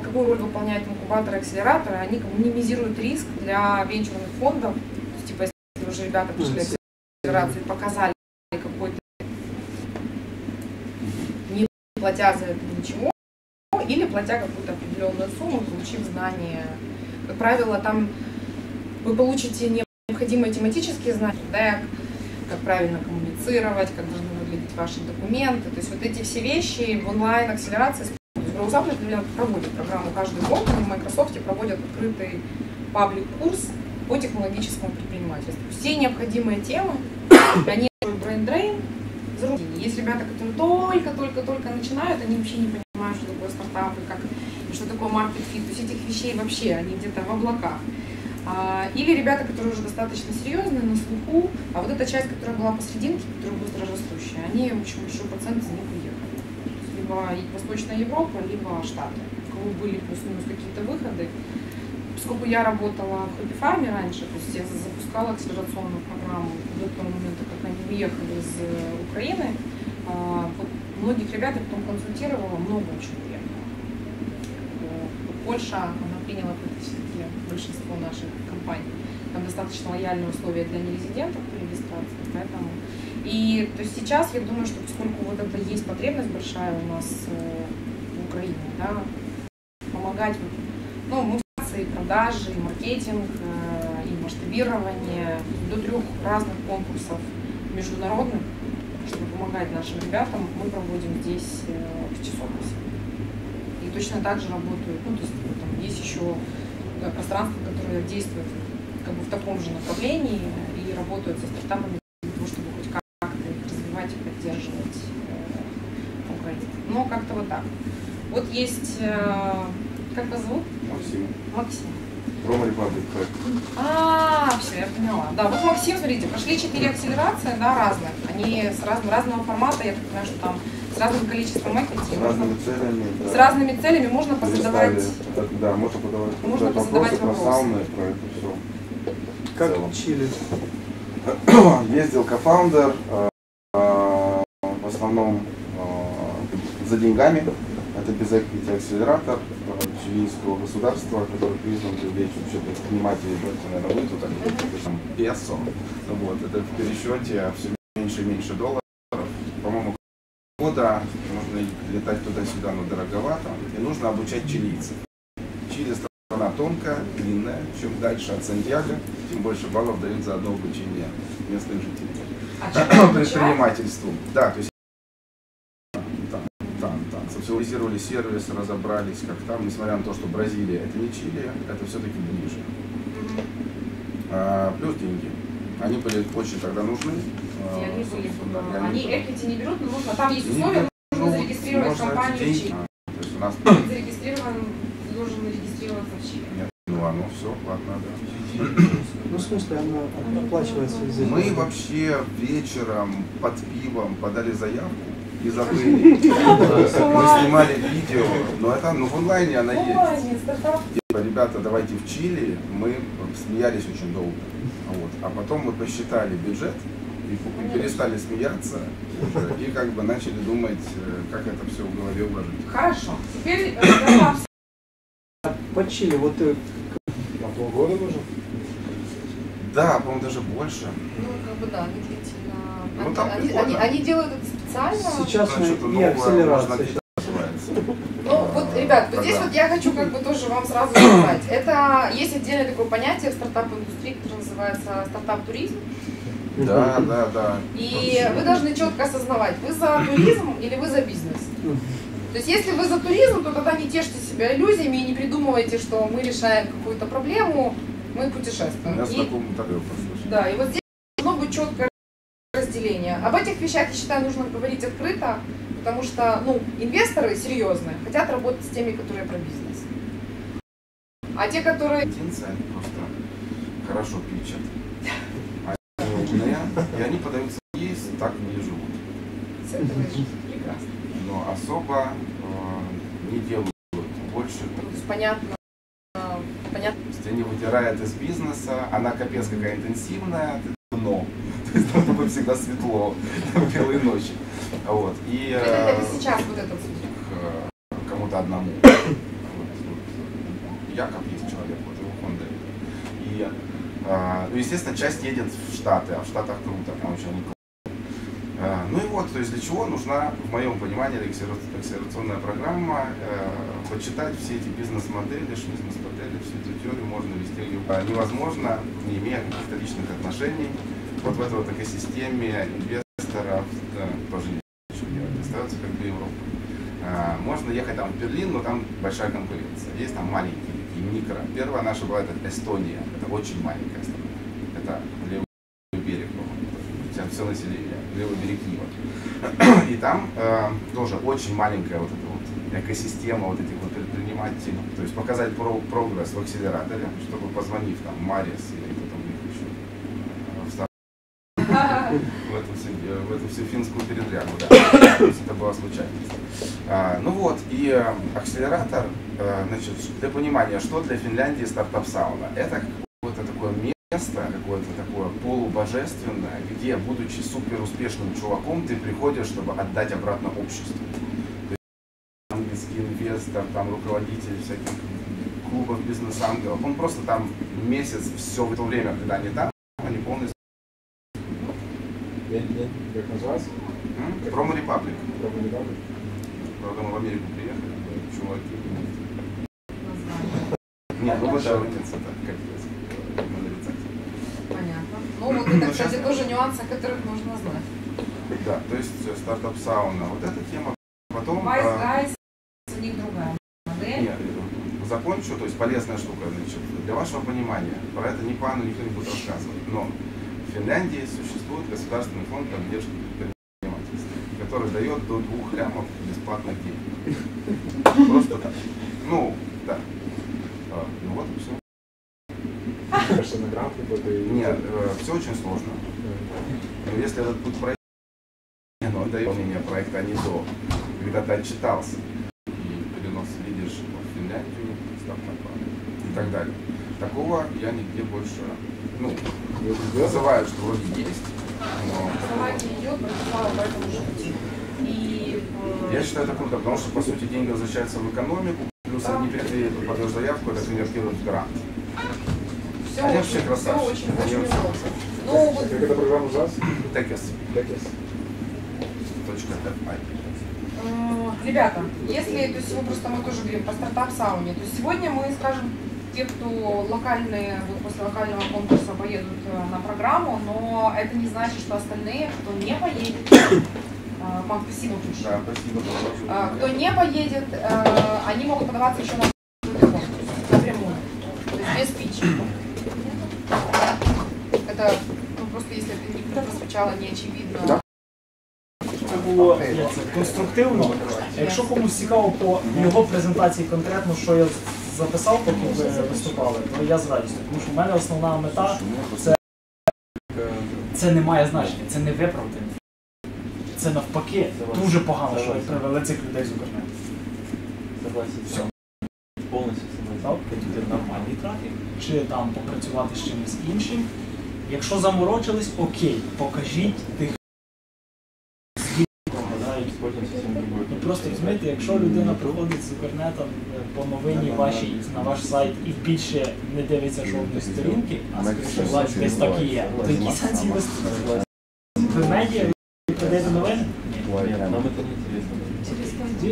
какую роль выполняют инкубаторы и акселераторы, они как бы минимизируют риск для венчурных фондов. То есть, типа, если уже ребята пришли к акселерации и показали какой-то, не платя за это ничего, или платя какую-то определенную сумму, получив знания. Как правило, там вы получите необходимые тематические знания, да, как правильно коммуницировать, как должны выглядеть ваши документы. То есть вот эти все вещи в онлайн-акселерации. Роусап, например, проводит программу каждый год, в Microsoft проводят открытый паблик-курс по технологическому предпринимательству. Все необходимые темы, они brain drain, есть ребята, которые только начинают, они вообще не понимают, что такое стартап и что такое market fit. То есть этих вещей вообще, они где-то в облаках. Или ребята, которые уже достаточно серьезные, на слуху, а вот эта часть, которая была посерединке, которая быстро растущая, они очень большой процент из них уехали. Либо Восточная Европа, либо Штаты, у кого были плюс-минус какие-то выходы. Поскольку я работала в Happy Farm раньше, то есть я запускала акселерационную программу до того момента, как они уехали из Украины, вот многих ребят я потом консультировала, много очень уехало. Польша, она приняла практически большинство наших компаний. Там достаточно лояльные условия для нерезидентов по регистрации, поэтому. И то есть сейчас я думаю, что поскольку вот это есть потребность большая у нас в Украине, да, помогать, ну, мы и продажи, и маркетинг, и масштабирование, до 3 разных конкурсов международных, чтобы помогать нашим ребятам, мы проводим здесь в Часописи. И точно так же работают, ну, то есть там есть еще пространство, которое действует как бы в таком же направлении и работают со стартапами для того, чтобы хоть как-то их развивать и поддерживать в Украине. Но как-то вот так. Вот есть, как вас зовут? Максим. Максим. Промо Republic. Все, я поняла. Да, вот Максим, смотрите, прошли 4 акселерации, да, разных. Они с разного формата, я так понимаю, что там с разным количеством эквити. С разными целями. Да. С разными целями можно позадавать. Да, можно позадавать вопросы про сауны, про это все. Как в Чили? Ездил кофаундер, в основном за деньгами. Это без эквити акселератор чилийского государства, который признан привлечь вообще предпринимателей, наверное, вы тут, там, песо. Вот, это в пересчете все меньше и меньше долларов. По-моему, года нужно летать туда-сюда, но дороговато. И нужно обучать чилийцев. Чили страна тонкая, длинная. Чем дальше от Сантьяго, тем больше баллов дают за одно обучение местных жителей. Предпринимательству. Да, то есть социализировали сервис, разобрались, как там, несмотря на то, что Бразилия это не Чили, это все-таки ближе. Плюс деньги. Они были очень тогда нужны. И они были, они equity не берут, но нужно, там есть условия, нужно зарегистрировать компанию в Чили. То есть у нас зарегистрирован, должен регистрироваться в Чили. Нет, ну оно все платно, да. Ну, в смысле, она оплачивается из-за Мы вообще вечером под пивом подали заявку и забыли. Мы снимали видео, но это в онлайне она есть. Типа, ребята, давайте в Чили. Мы смеялись очень долго. Вот. А потом мы посчитали бюджет и перестали смеяться уже, и как бы начали думать, как это все в голове уложить. Хорошо. Теперь по Чили, вот на полгода нужно? Да, по-моему, даже больше. Ну, как бы да, не длительно. Ну, там они делают это специально. Сейчас и акселерация. Ну, вот, ребят, вот здесь вот я хочу как бы тоже вам сразу сказать. Это есть отдельное такое понятие в стартап-индустрии, которое называется стартап-туризм. Да, да, да. И вы должны четко осознавать, вы за туризм или вы за бизнес. То есть если вы за туризм, то тогда не тешьте себя иллюзиями и не придумывайте, что мы решаем какую-то проблему, мы путешествуем. Да, и вот здесь должно быть четкое разделение. Об этих вещах, я считаю, нужно говорить открыто, потому что, ну, инвесторы серьезные хотят работать с теми, которые про бизнес. А те, которые... Они просто хорошо пичат. Они умные, и они подаются есть, так не живут. С этого прекрасно. Но особо не делают больше. Понятно. Понятно. То есть они выдирают из бизнеса, она капец какая интенсивная, но. То есть там тобой всегда светло, белые ночи. Вот. И это сейчас вот этот кому-то одному. Яков есть человек, вот его фонда. И, ну, естественно, часть едет в Штаты, а в Штатах круто, там очень круто. Ну и вот, то есть для чего нужна, в моем понимании, акселерационная программа, почитать все эти бизнес-модели, бизнес-модели, всю эту теорию можно вести невозможно, не имея каких-то личных отношений. Вот в этой вот экосистеме инвесторов тоже ничего делать, остается как бы Европа. Можно ехать там в Берлин, но там большая конкуренция. Есть там маленькие, такие микро. Первая наша была это Эстония, это очень маленькая страна. Это левый берег, все население, левый берег Киева. И там тоже очень маленькая вот эта вот экосистема вот этих вот предпринимателей. То есть показать прогресс в акселераторе, чтобы позвонив там Марис или кто там еще в эту всю финскую передрягу, да. То есть это была случайность. Ну вот, и акселератор, значит, для понимания, что для Финляндии стартап Sauna. Это какое-то такое место, какое-то такое полубожественное, где, будучи супер успешным чуваком, ты приходишь, чтобы отдать обратно обществу. То есть английский инвестор, там руководитель всяких клубов бизнес-ангелов, он просто там месяц, все в это время, когда они там, они полностью. Как называется? Промо Репаблик. Промо Репаблик. Правда, мы в Америку приехали, чуваки. Нет, ну это капец. Понятно. Ну вот это, кстати, тоже нюансы, о которых нужно знать. Да, то есть стартап Sauna, вот эта тема. Потом... Wise Guys, у них другая модель. Нет, закончу, то есть полезная штука, значит, для вашего понимания, про это никто не будет рассказывать, но в Финляндии существует государственный фонд поддержки предпринимательства, который дает до 2 лямов бесплатных денег. Просто так. Ну, да. Ну вот и все. Нет, все очень сложно. Но если этот путь пройти, но это выполнение проекта, а не то, когда ты отчитался и перенос лидершипа в Финляндию, стартапа и так далее. Такого я нигде больше, ну, называют, что вроде есть, но... Я считаю это круто, потому что, по сути, деньги возвращаются в экономику, плюс они подаешь заявку, это конвертируют в грант. Все они очень, вообще красавчики. Очень Ну, как эта программа называется? Tekes. Ребята, если, то есть мы тоже говорим про стартап Сауне, то есть сегодня мы, скажем, те, кто локальные, вот после локального конкурса поедут на программу, но это не значит, что остальные, кто не поедет, Мам, спасибо большое. Да, спасибо. Кто не поедет, они могут подаваться еще на конкурс напрямую, то есть без питча. Это сначала не очевидно. Це було конструктивно. Якщо комусь цікаво по його презентації конкретно, що я записав, поки ви виступали, то я з радістю. Тому що в мене основна мета це не має значення, це не виправдання. Це навпаки дуже погано, що ви привели цих людей з України. Все. Повністю согласен. Туди нормальний трафік, чи там попрацювати з чимось іншим. Якщо заморочились, окей, покажіть тих. Ну просто розумієте, якщо людина приходить з Укрнетом по новині вашій на ваш сайт і більше не дивиться жодної сторінки, а скоріше десь так і є, то який сенс її вести? Ви медіа, ви продаєте новини? Нам это не интересно.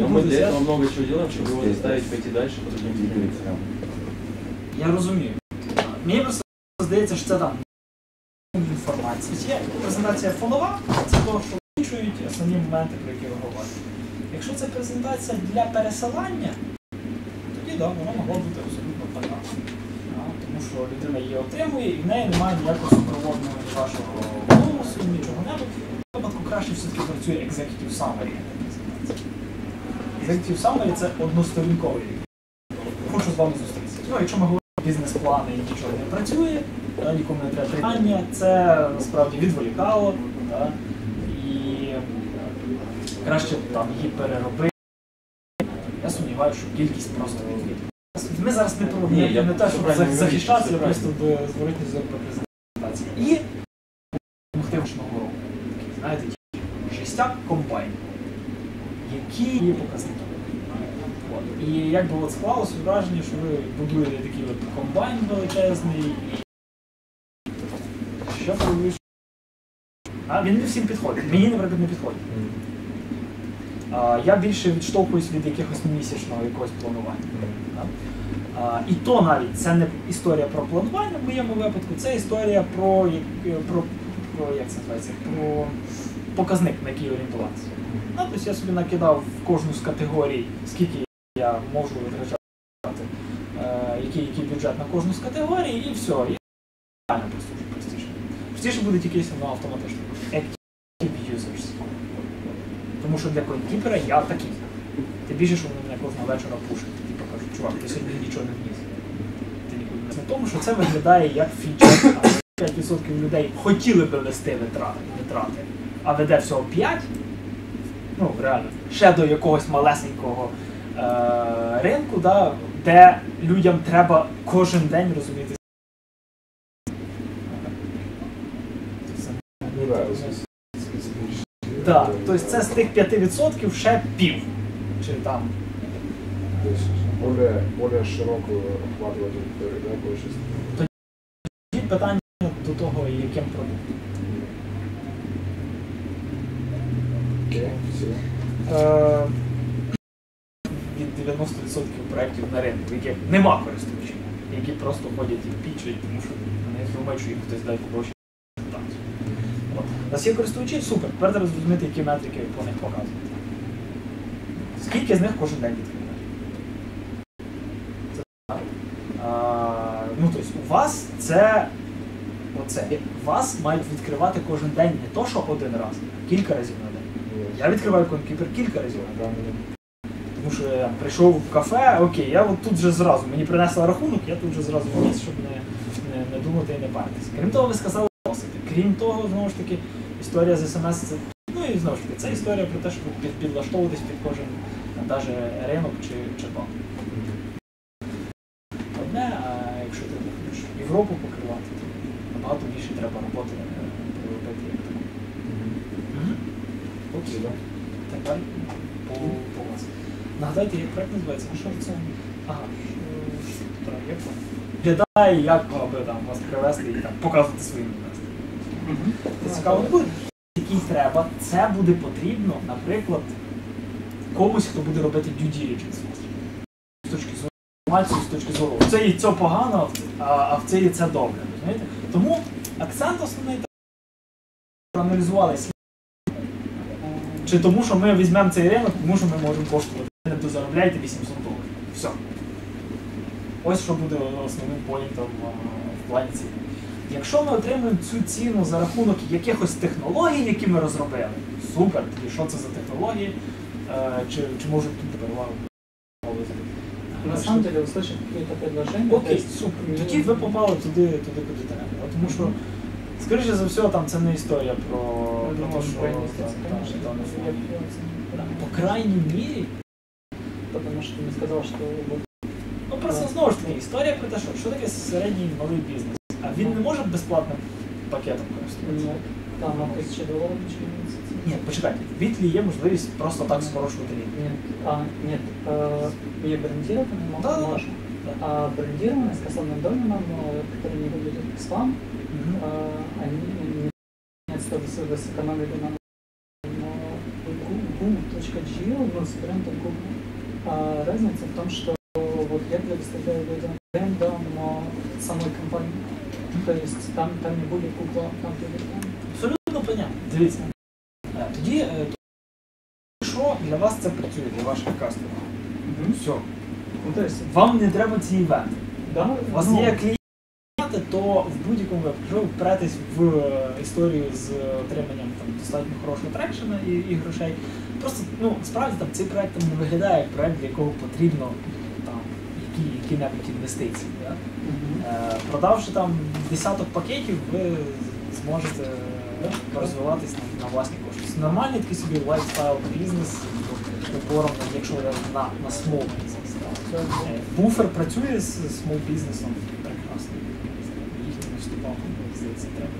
Мы для этого много чего делаем, чтобы его заставить пойти дальше по другим дирекциям. Я розумію. Мені просто здається, що це там інформація. Є презентація фонова, це того, що вирішують основні моменти, про які ви говорите. Якщо це презентація для пересилання, тоді да, вона могла бути абсолютно така. Тому що людина її отримує і в неї немає ніякого супроводного ні вашого голосу, нічого-небудь. В випадку краще все-таки працює Executive Summary. Executive Summary – це односторінковий. Хочу з вами зустрітися. Ну, якщо ми говоримо про бізнес-плани і нічого не працює, нікому не треба питання, це насправді відволікало. І краще там її переробити. Я сумніваюся, що кількість просто відвідує. Ми зараз не проводимо не те, щоб захищатися, просто до зворотній зору про презентації. І допомогти ручного року. Знаєте, шістяк комбайн. Які є показники. І як би от склалося враження, що ви будуєте такий от комбайн величезний і що проводиш? Він не всім підходить. Мені, наприклад, не підходить. Я більше відштовхуюсь від якогось місячного якогось планування. І то навіть це не історія про планування в моєму випадку, це історія про як це називається, про показник, на який орієнтуватися. Тобто я собі накидав в кожну з категорій, скільки я можу витрачати, який бюджет на кожну з категорій, і все. І реально простіше. Простіше буде тільки автоматично. Active users. Тому що для коінкіпера я такий. Ти більше, що вони мене кожного вечора пушать. Типу кажуть, чувак, ти сьогодні нічого не вніс. Ти нікуди не. В тому, що це виглядає як фічер. 5% людей хотіли би вести витрати, а веде всього 5%. Ну, реально, ще до якогось малесенького ринку, да, де людям треба кожен день розуміти. Так, тобто це з тих 5% ще пів. Чи там. Более широкую охватывать аудиторию, да, больше. Тоді питання до того, яким продуктом. Від 90% проєктів на ринку, в яких нема користувачів, які просто ходять і пічують, тому що вони думають, що їм хтось дасть гроші. У нас є користувачі, супер, тепер треба зрозуміти, які метрики по них показувати. Скільки з них кожен день відкривають? Ну, тобто, у вас це оце. Вас мають відкривати кожен день не то, що один раз, а кілька разів на день. Я відкриваю комп'ютер кілька разів на день. Тому що я прийшов в кафе, окей, я от тут вже зразу, мені принесли рахунок, я тут вже зразу вніс, щоб не думати і не паритися. Крім того, ви сказали носити. Крім того, знову ж таки, історія з СМС, це, ну і знову ж таки, це історія про те, щоб підлаштовуватись під кожен навіть ринок чи банк. Одне, а якщо ти хочеш Європу покривати, то набагато більше треба роботи робити як так. Окей, так. Тепер по вас. Нагадайте, як проєкт називається? Що це? Ага, що треба, як воно? Глядає, як аби там вас привезти і там показувати своїм інвесторам. Це цікаво не буде. Який треба, це буде потрібно, наприклад, комусь, хто буде робити due diligence. З точки зору інформації, з точки зору, в це і це погано, а в це і це добре. Розумієте? Тому акцент основний проаналізували слід. Чи тому, що ми візьмемо цей ринок, тому що ми можемо коштувати. Не дозаробляйте $800. Все. Ось що буде основним поінтом в плані ціни. Якщо ми отримуємо цю ціну за рахунок якихось технологій, які ми розробили, супер, тоді що це за технології, чи можуть тут тепер увагу? На самом деле услышать какие-то предложения. Окей, супер. Тоді ви попали туди, куди треба. Тому що, скоріше за все, там це не історія про те, що по крайній мірі. Потому что ты сказал, что ну просто знову ж таки, історія про те, що таке середній малий бізнес. А він не може безплатним пакетом користуватися? Ні, там на $1000 чи місяць. Ні, почекайте, в Бітлі є можливість просто так скорочувати рік. Нет, не брендированный можно. А брендированный с косвенным доменом, который не выглядит спам, они не сэкономили нам boom.geo, но с брендом Google. Разница в том, что вот я предоставляю людям брендом самой компании. То есть там не будет Google, там будет там. Абсолютно понятно. Дивіться. Тоді, що для вас це працює, для ваших кастомерів? Все. Вам не треба ці івенти. У вас є клієнти, то в будь-якому випадку, якщо ви впретесь в історію з отриманням достатньо хорошого трекшена і грошей, просто, справді цей проект не виглядає як проект, для якого потрібно які-небудь інвестиції. Продавши десяток пакетів, ви зможете розвиватись на власні кошти. Це нормальний такий собі лайфстайл бізнес, опором, якщо на small бізнес. Буфер працює з small бізнесом прекрасно. Їхнім вступам, здається, треба.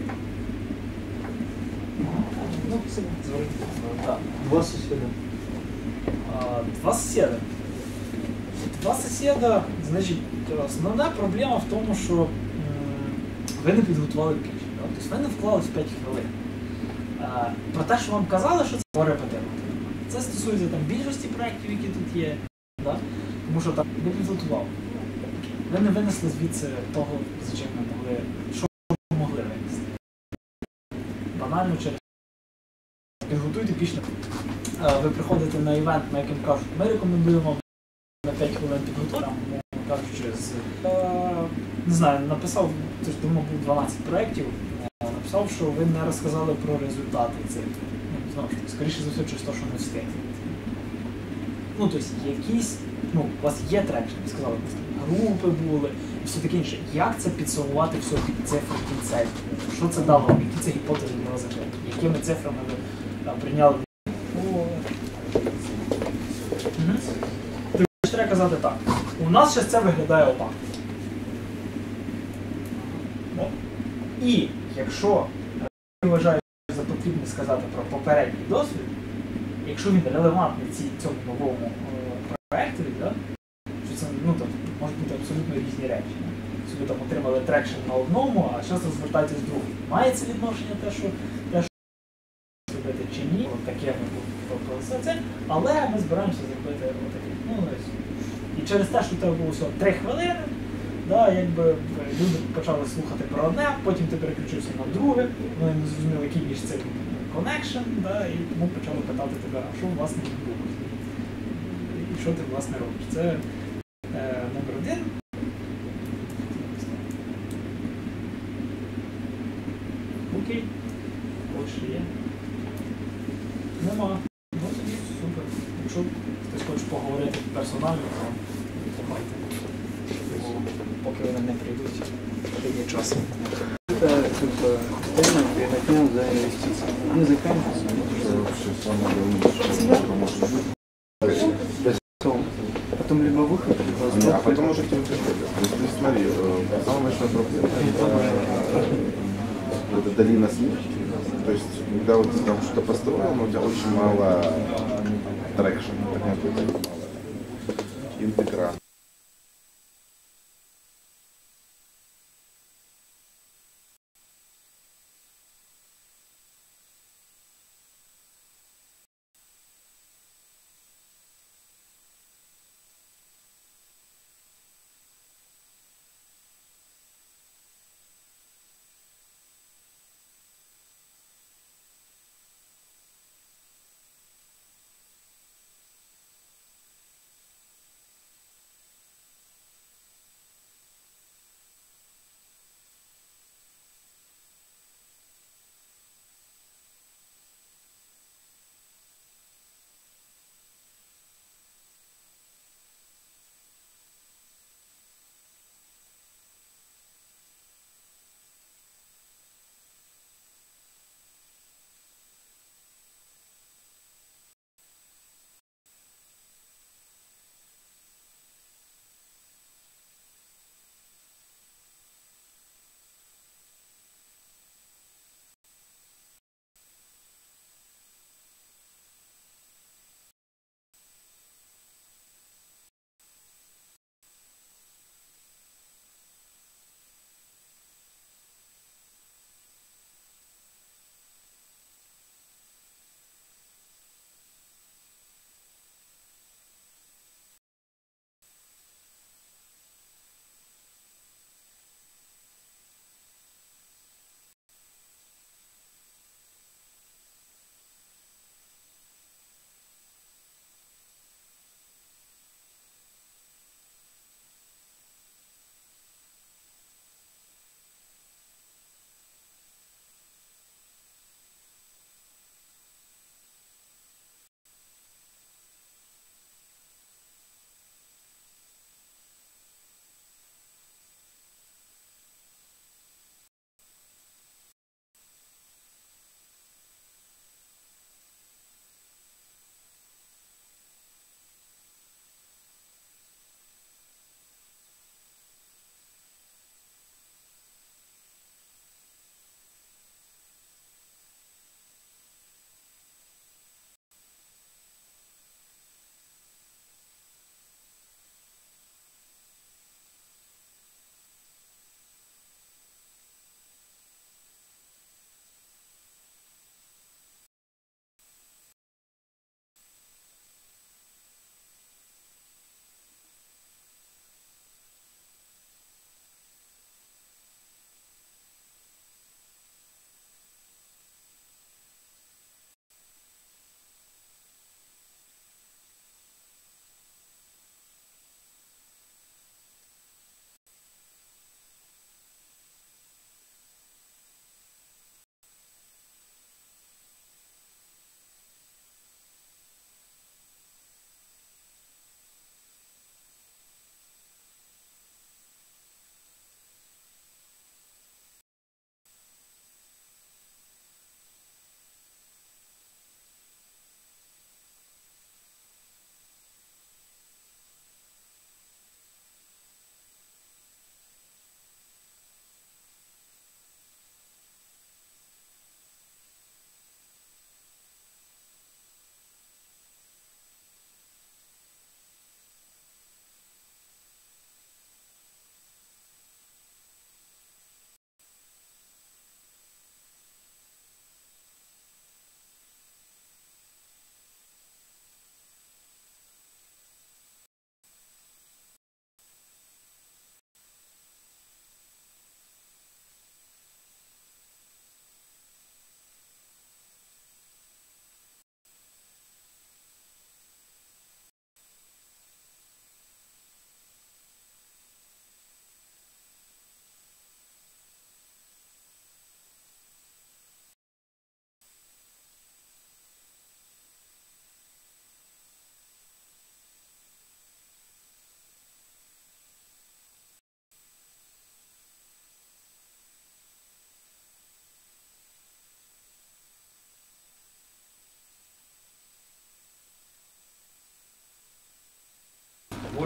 Два сусіда. Два сусіда, значить, основна проблема в тому, що ви не підготували піч. Тобто ви не вклались в 5 хвилин. Про те, що вам казали, що це репетирувати. Це стосується більшості проєктів, які тут є. Тому що ви підготували. Ви не винесли звідси того, за чим ми могли, що могли винести. Банально через підготуйте піч. Ви приходите на івент, на яким кажуть, ми рекомендуємо на 5 хвилин підготувати, кажучи, не знаю, написав, тож тому був 12 проєктів, написав, що ви не розказали про результати цих. Знову ж таки, скоріше за все, через те, що не встигли. Тобто, якісь, у вас є трекшн, ви сказали, групи були і все таке інше. Як це підсумувати все під цифри кінцеві? Що це дало? Які це гіпотези дали закрити? Якими цифрами ви прийняли? Треба казати так. У нас зараз це виглядає отак. І якщо ви вважаєте за потрібно сказати про попередній досвід, якщо він релевантний цьому новому проєктові, що це можуть бути абсолютно різні речі. Собі отримали трекшн на одному, а зараз звертаєтесь з другим. Має це відношення те, що зробити чи ні, таке ми про це, але ми збираємося зробити отаке. І через те, що в тебе було всього 3 хвилини, люди почали слухати про одне, потім ти переключився на друге, вони не зрозуміли, який між цим коннекшн, і тому почали питати тебе, а що власне відбулося? І що ти власне робиш? Це номер 1. Окей. Ось ще є. Нема. Тоді супер. Якщо хтось хоче поговорити персонально, то давайте. Поки вони не прийдуть, то є час. Это тема, я так понял, за инвестиции. Не заканчивается. Это вообще самое главное, что может быть. Потом либо выход, либо а потом уже кто-то приходит. То есть, смотри, самая большая проблема это долина смерти. То есть, когда вот ты там что-то построил, но у тебя очень мало трекшена, мало интеграции.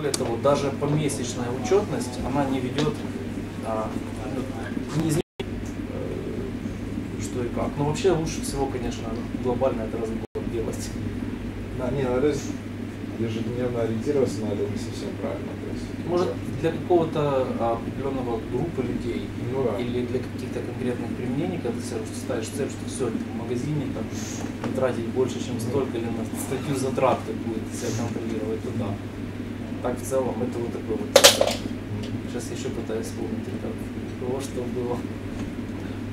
более того, даже помесячная учетность, она не ведет не изменит, что и как. Но вообще лучше всего, конечно, глобально это раз в год делать. Да, не, надо ежедневно ориентироваться, но это не совсем правильно. То есть, может, для какого-то определенного группы людей, ну, да. или для каких-то конкретных применений, когда ты ставишь цель, что все, в магазине там, не тратить больше, чем столько, или на статью затрат какую-то себя контролировать туда. Так в целом это вот такой вот. Сейчас еще пытаюсь вспомнить, что было.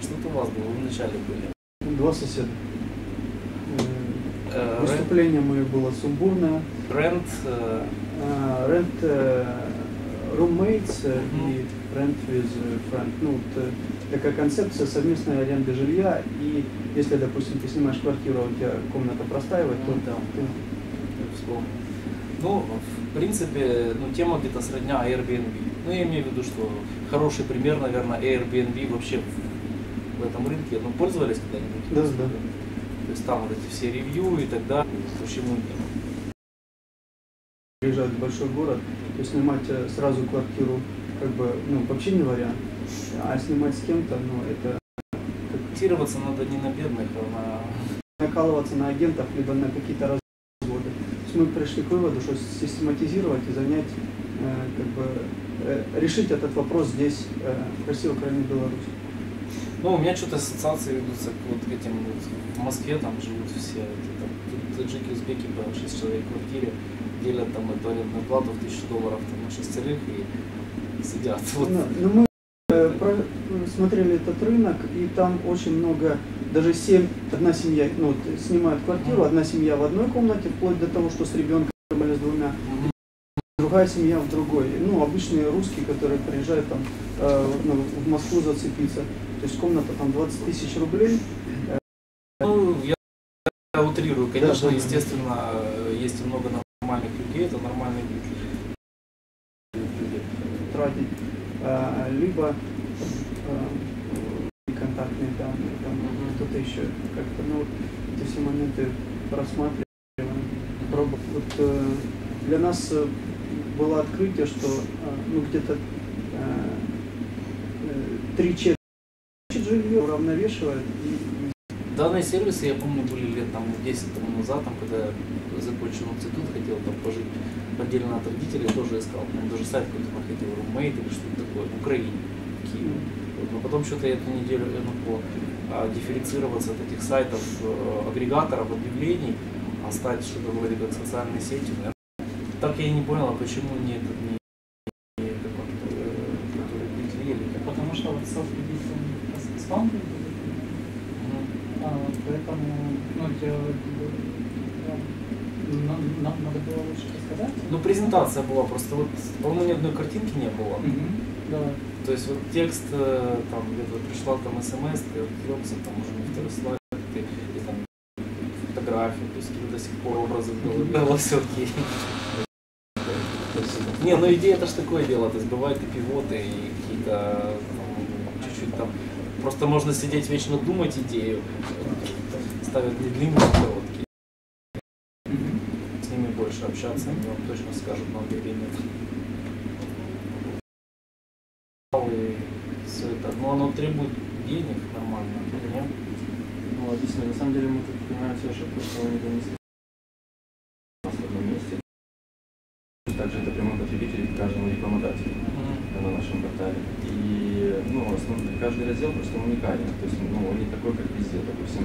Что-то у вас было, вы вначале были. Два соседа. Выступление мое было сумбурное. Rent, roommates и rent with friend. Ну, вот, такая концепция совместной аренды жилья. И если, допустим, ты снимаешь квартиру, у тебя комната простаивает, то да. ты вспомнил. Ну, в принципе, ну, тема где-то сродня Airbnb. Ну, я имею в виду, что хороший пример, наверное, Airbnb вообще в этом рынке. Ну, пользовались когда-нибудь? Да, да. То есть там вот эти все ревью и так далее. Почему нет? Приезжать в большой город, то снимать сразу квартиру, как бы, ну, вообще не вариант. А снимать с кем-то, ну, это... Фокусироваться надо не на бедных, а на... Накалываться на агентов, либо на какие-то разводы. То есть мы пришли к выводу, что систематизировать и занять, как бы, решить этот вопрос здесь, в России, Украине, Беларуси. Ну, у меня что-то ассоциации ведутся вот к этим, вот, в Москве там живут все, там, таджики, узбеки, по 6 человек в квартире, делят там эту арендную плату в $1000 там, на 6 и сидят. Вот. Ну, мы смотрели этот рынок, и там очень много, даже одна семья, ну, вот, снимает квартиру, одна семья в одной комнате, вплоть до того, что с ребенком или с двумя, другая семья в другой. Ну, обычные русские, которые приезжают там, в Москву зацепиться. То есть комната там 20 000 рублей. Ну, я утрирую, конечно, да, естественно, есть много нормальных людей, это нормальные люди. Тратить либо контактные данные, там кто-то еще как-то, ну, вот эти все моменты просматриваем, пробуем. Вот для нас было открытие, что ну, где-то 3/4 жилье уравновешивает. Данные сервисы, я помню, были лет там 10 тому назад, там, когда я закончил институт, хотел там пожить отдельно от родителей, тоже искал. Там даже сайт какой-то находил, roommate или что-то такое, в Украине, в Киеве. Вот. Но потом что-то я эту неделю начал дифференцироваться от этих сайтов, агрегаторов, объявлений, а стать что-то вроде как социальной сетью. Так я и не понял, а почему не который или потому что вот селф-кредит исполнен, поэтому нам надо было лучше рассказать. Ну, презентация была просто, вот, по-моему, ни одной картинки не было. Давай. То есть вот текст, там где-то пришла там смс, ты отвлекся, там уже не второй слайд, и там фотографии, то есть до сих пор образы в голове, все окей. Не, ну идея это ж такое дело, то есть бывают и пивоты, и какие-то чуть-чуть там, просто можно сидеть вечно думать идею, ставят не длинные, а короткие. С ними больше общаться, они вам точно скажут, много или нет. И все это, но оно требует денег нормально, нет? Ну, объясню, на самом деле мы тут понимаем всю ошибку, что они донесли в одном месте. Также это прямой потребитель к каждому рекламодателю на нашем портале. И каждый раздел просто уникален. То есть он не такой, как везде. Допустим,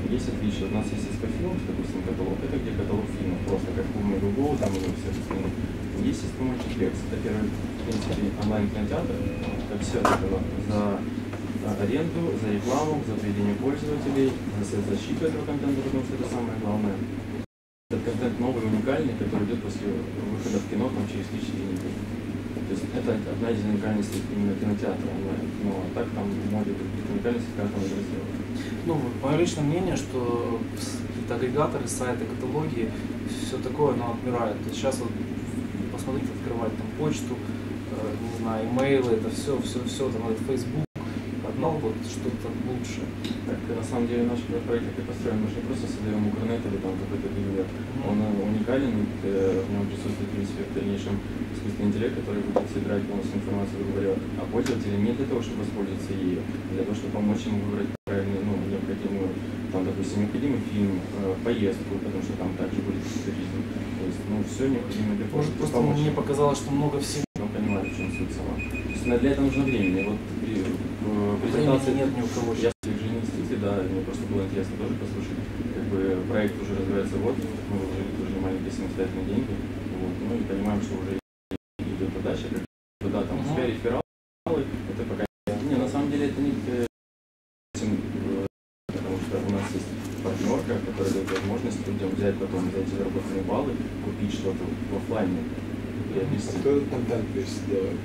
есть отличие. У нас есть фильмов, допустим, каталог. Это где каталог фильмов, просто как у Мегаго, там или все остальные. Есть система мультиплекс. Это первый, в принципе, онлайн-кинотеатр. Как все это за аренду, за рекламу, за поведение пользователей, за защиту этого контента, потому что это самое главное. Этот контент новый, уникальный, который идет после выхода в кино там, через 3-4 недели. То есть это одна из уникальностей именно кинотеатра онлайн. Но так там может быть уникальность в каждом разделе. Ну, мое личное мнение, что какие-то агрегаторы, сайты, каталоги, все такое, оно отмирает. То есть сейчас вот посмотрите, открывать там почту, не знаю, имейлы, это все, там, этот Facebook, но вот что-то лучше. Так, на самом деле наш проект как и построен, мы же не просто создаем укрнет или там какой-то билет. Он уникален, в нем присутствует, в принципе, в дальнейшем искусственный интеллект, который будет собирать полностью информацию, грубо говоря, о пользователе не для того, чтобы воспользоваться ею, а для того, чтобы помочь ему выбрать правильный, необходимую, там, допустим, необходимый фильм, поездку, потому что там также будет туризм. То есть, все необходимое для того, может, чтобы просто помочь. мне показалось, что много всего. Понимаю, в чем суть сама. То есть для этого нужно время. Вот при презентации нет ни у кого. Я в институте, да, мне просто было интересно тоже послушать. Как бы проект уже развивается год, мы вложили тоже маленькие самостоятельные деньги. Вот, и понимаем, что уже идет подача, как бы, да, там, сфера рефералы, это пока не, на самом деле это не потому что у нас есть партнерка, которая дает возможность людям взять потом эти заработанные баллы, купить что-то в офлайне. Кто этот контент весь делает?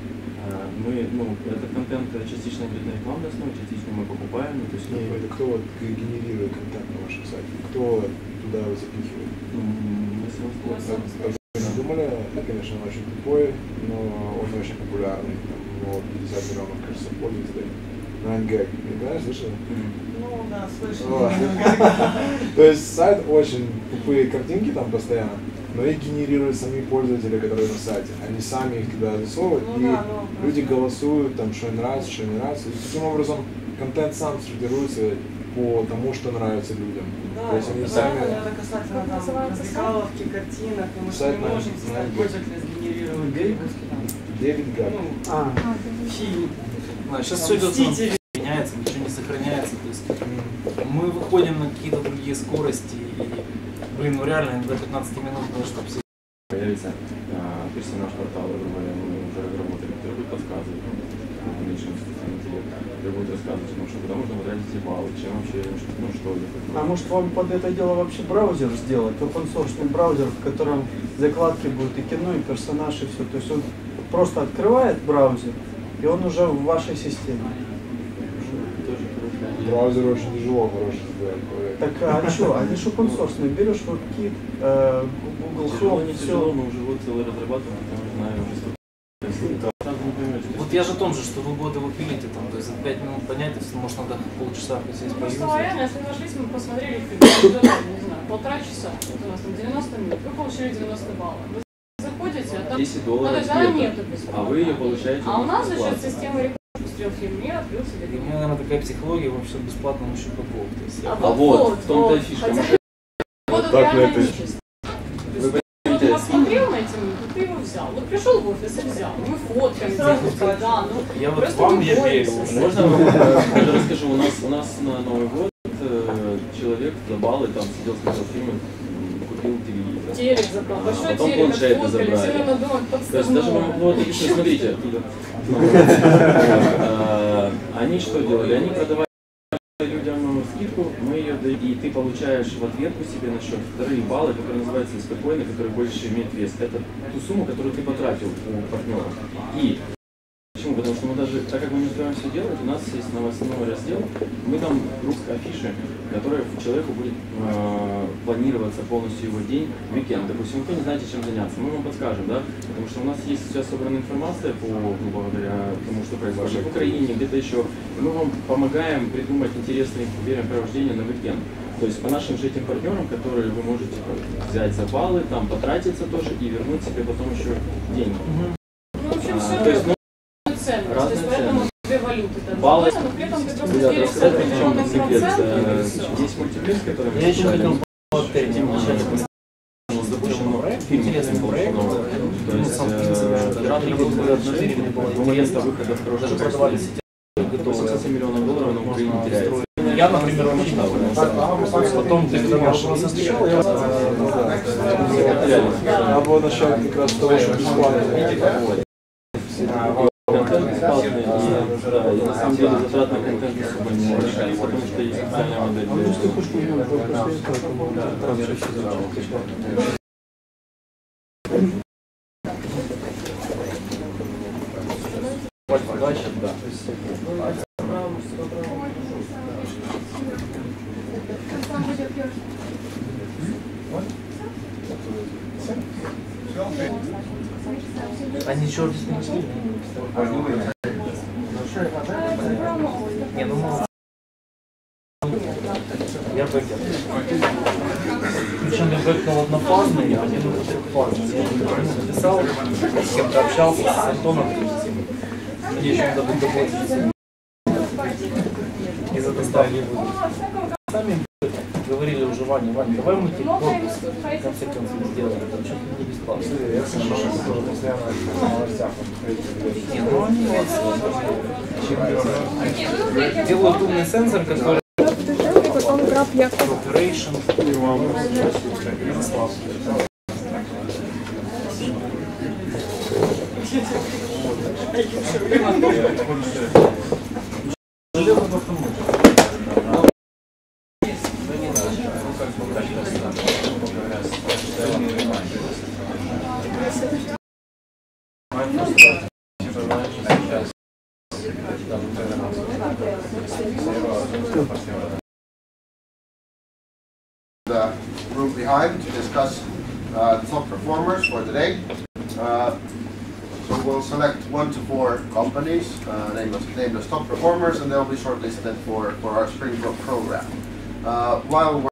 Этот контент частично идет на рекламной основе, частично мы покупаем. То есть кто вот генерирует контент на вашем сайте? Кто туда его запихивает? Вы думали, это, конечно, он очень тупой, но он очень популярный. Там, у него 50 миллионов, кажется, пользователей. Найнгэг, никогда не слышали? Ну да, слышал. То есть сайт очень тупые картинки там постоянно, но их генерируют сами пользователи, которые на сайте. Они сами их туда засовывают, и люди голосуют, там, что им нравится, что им не нравится. И таким образом контент сам сортируется по тому, что нравится людям. Да, то есть они сами... это касательно там, развлекаловки, картинок, и мы не можем пользователя сгенерировать. Дэвид Гак. Сейчас все идет, меняется, ничего не сохраняется. То есть мы выходим на какие-то другие скорости, и, реально до 15 минут надо, чтобы все... Появится персонаж портала, грубо говоря, мы уже разработали, который будет подсказывать, дальнейшем искусственный интеллект, который будет рассказывать, куда можно потратить эти баллы, чем вообще, что это. А может вам под это дело вообще браузер сделать, open-source браузер, в котором закладки будут и кино, и персонаж, и все. То есть он просто открывает браузер, и он уже в вашей системе. Браузер очень тяжело, хороший сделать. Так а что, они же open source, берешь вот Kyiv, Google Chrome, не все. тяжело, мы уже вот целый разрабатываем, потому что знаем уже сколько. Вот я же о том же, что вы годы вы пилите, там, то есть за 5 минут понять, может надо полчаса посесть Просто поюзать. реально, если мы нашлись, мы посмотрели фильм, не знаю, полтора часа, вот у нас там 90 минут, вы получили 90 баллов. Вы заходите, а там $10 она нету бесплатно. А вы ее получаете. А у нас за счет системы рекламы пустил фильм, мне открыл себе. У меня, наверное, такая психология, вообще бесплатно еще какого. Вот, в том-то и фишка. Вот так реально нечестно. Кто-то посмотрел на эти минуты, ты его взял. Вот пришел в офис и взял. Мы фотками делали, да, я вот вам не верю. Можно я расскажу? У нас на Новый год человек за баллы там сидел, смотрел фильмы, купил телевизор. Телек забрал, большой потом телек планшеты отфоткали, все равно думают забрали. То есть даже могло отлично, смотрите. Они что делали? Они продавали людям скидку, мы ее даем, и ты получаешь в ответку себе на счет вторые баллы, которые называются спокойно, которые больше имеют вес. Это ту сумму, которую ты потратил у партнера. И почему? Потому что мы даже, так как мы не успеваем все делать, у нас есть новостной раздел, мы там русская афиша, которая человеку будет планироваться полностью его день, уикенд. Допустим, вы не знаете, чем заняться, мы вам подскажем, да? Потому что у нас есть сейчас собрана информация по, благодаря тому, что происходит в Украине, где-то еще. Мы вам помогаем придумать интересные времяпровождения на уикенд. То есть по нашим же этим партнерам, которые вы можете взять за баллы, там потратиться тоже и вернуть себе потом еще деньги. Ну, в общем, все то есть, ценность. То есть, разные поэтому ценности. две валюты. Баллы. Но при этом ты просто Ребята, делишься рассказать, в чем определенным секрет. процентом. Есть мультипликс, который мы Я еще хотел перед тем запущен интересный проект. То есть место выхода в хорошее качество. 87 миллионов долларов на Украине теряется. Я, например, потом ты вопрос отвечал, я Надо начать как раз с того, что бесплатно. Контент бесплатный, и на самом деле затрат на контент особо не решали, потому что есть специальная модель. Удачи, да. Они черт не нашли? Не, однофазный, а один трехфазный. Я написал, с кем-то общался, с Антоном. Мне еще надо будет доплатить. Из-за доставки буду. Сами говорили уже Ване, давай мы тебе корпус в конце концов сделаем, это чуть ли не бесплатно. Не, ну они делают умный сенсор, который Operation. The room behind to discuss the top performers for the day. So we'll select 1 to 4 companies, name as top performers, and they'll be shortlisted for our Spring program. While we're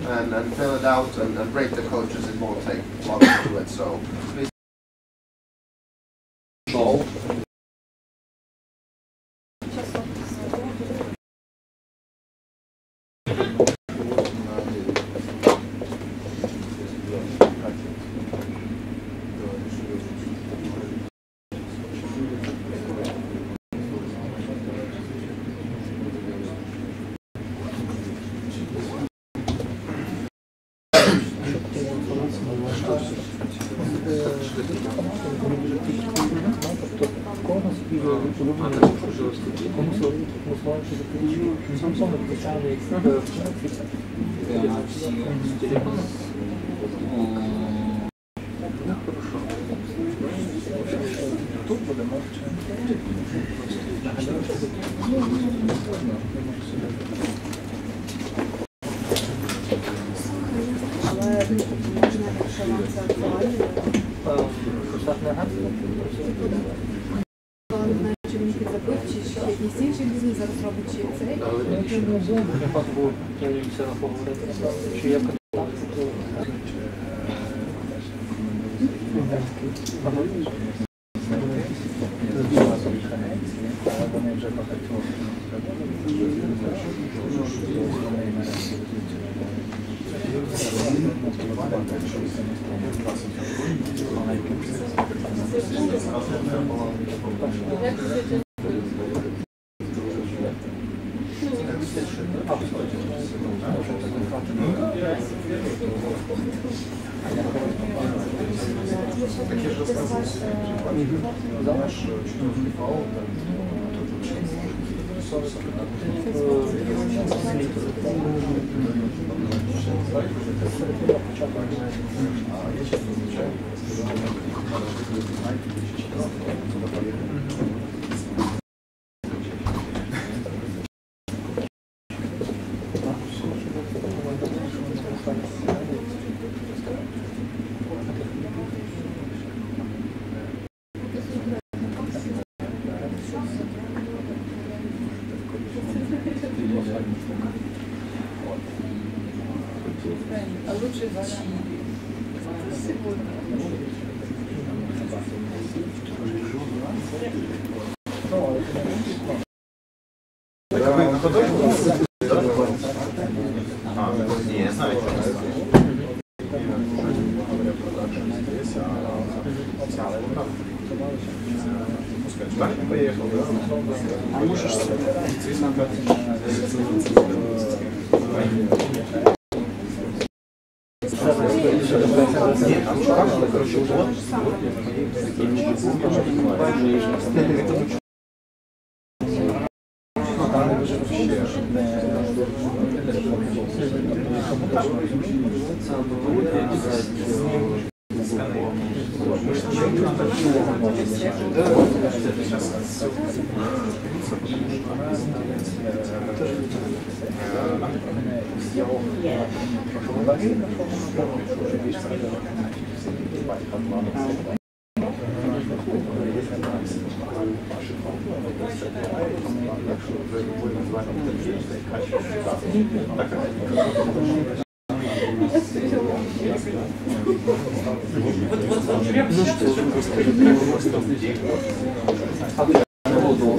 and fill it out and rate the coaches, it won't take long to do it. So please.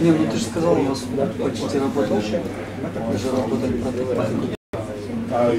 Не, ну ты же сказал, у вас почти работал. Уже работали продавать. Да,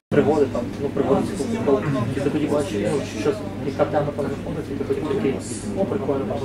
пригоди там, ну пригоди і ти тоді бачиш, ну щось, яка тема там заходить, і ти потім такий, о, прикольно,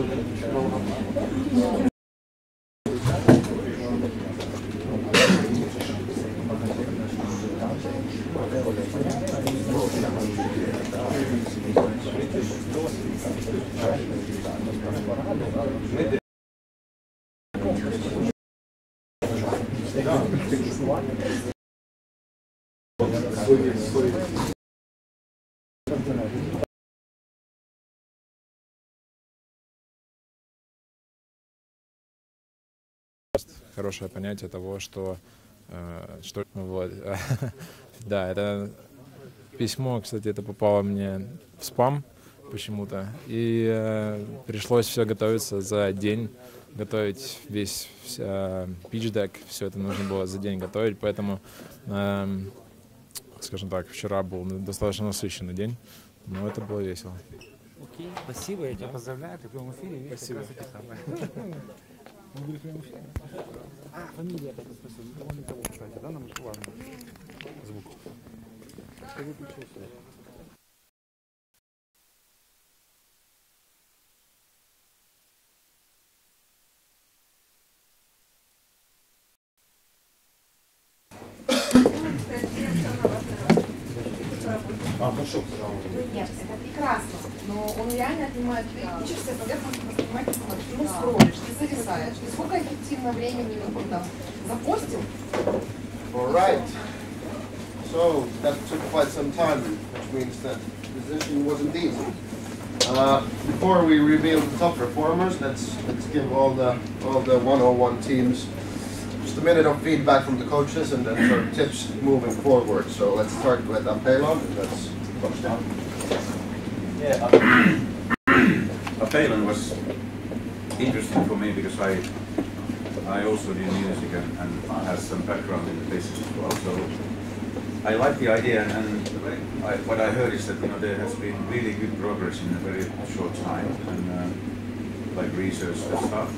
Хорошее понятие того, что вот, да, это письмо, кстати, это попало мне в спам почему-то, и пришлось все готовиться за день, готовить весь pitch-deck, все это нужно было за день готовить, поэтому, скажем так, вчера был достаточно насыщенный день, но это было весело. Окей, спасибо, я тебя поздравляю, ты в прямом эфире, спасибо. Фамилия, так спросил, никого, кстати, да, нам очень важно. Звук. Ты выключился. Нет, это прекрасно, но он реально отнимает, ты учишься поверхностно воспринимать информацию, ну скроллишь, ты зависаешь, ты сколько эффективно времени вот он там запостил? Alright, so that took quite some time, which means that the position wasn't easy. Before we reveal the top performers, let's give all the 101 teams just a minute of feedback from the coaches and then sort of tips moving forward. So let's start with Apelon, and that's Coach Dan. Yeah, Apelon was interesting for me because I also do music and I have some background in the business as well. So I like the idea, and what I heard is that there has been really good progress in a very short time, and like research and stuff.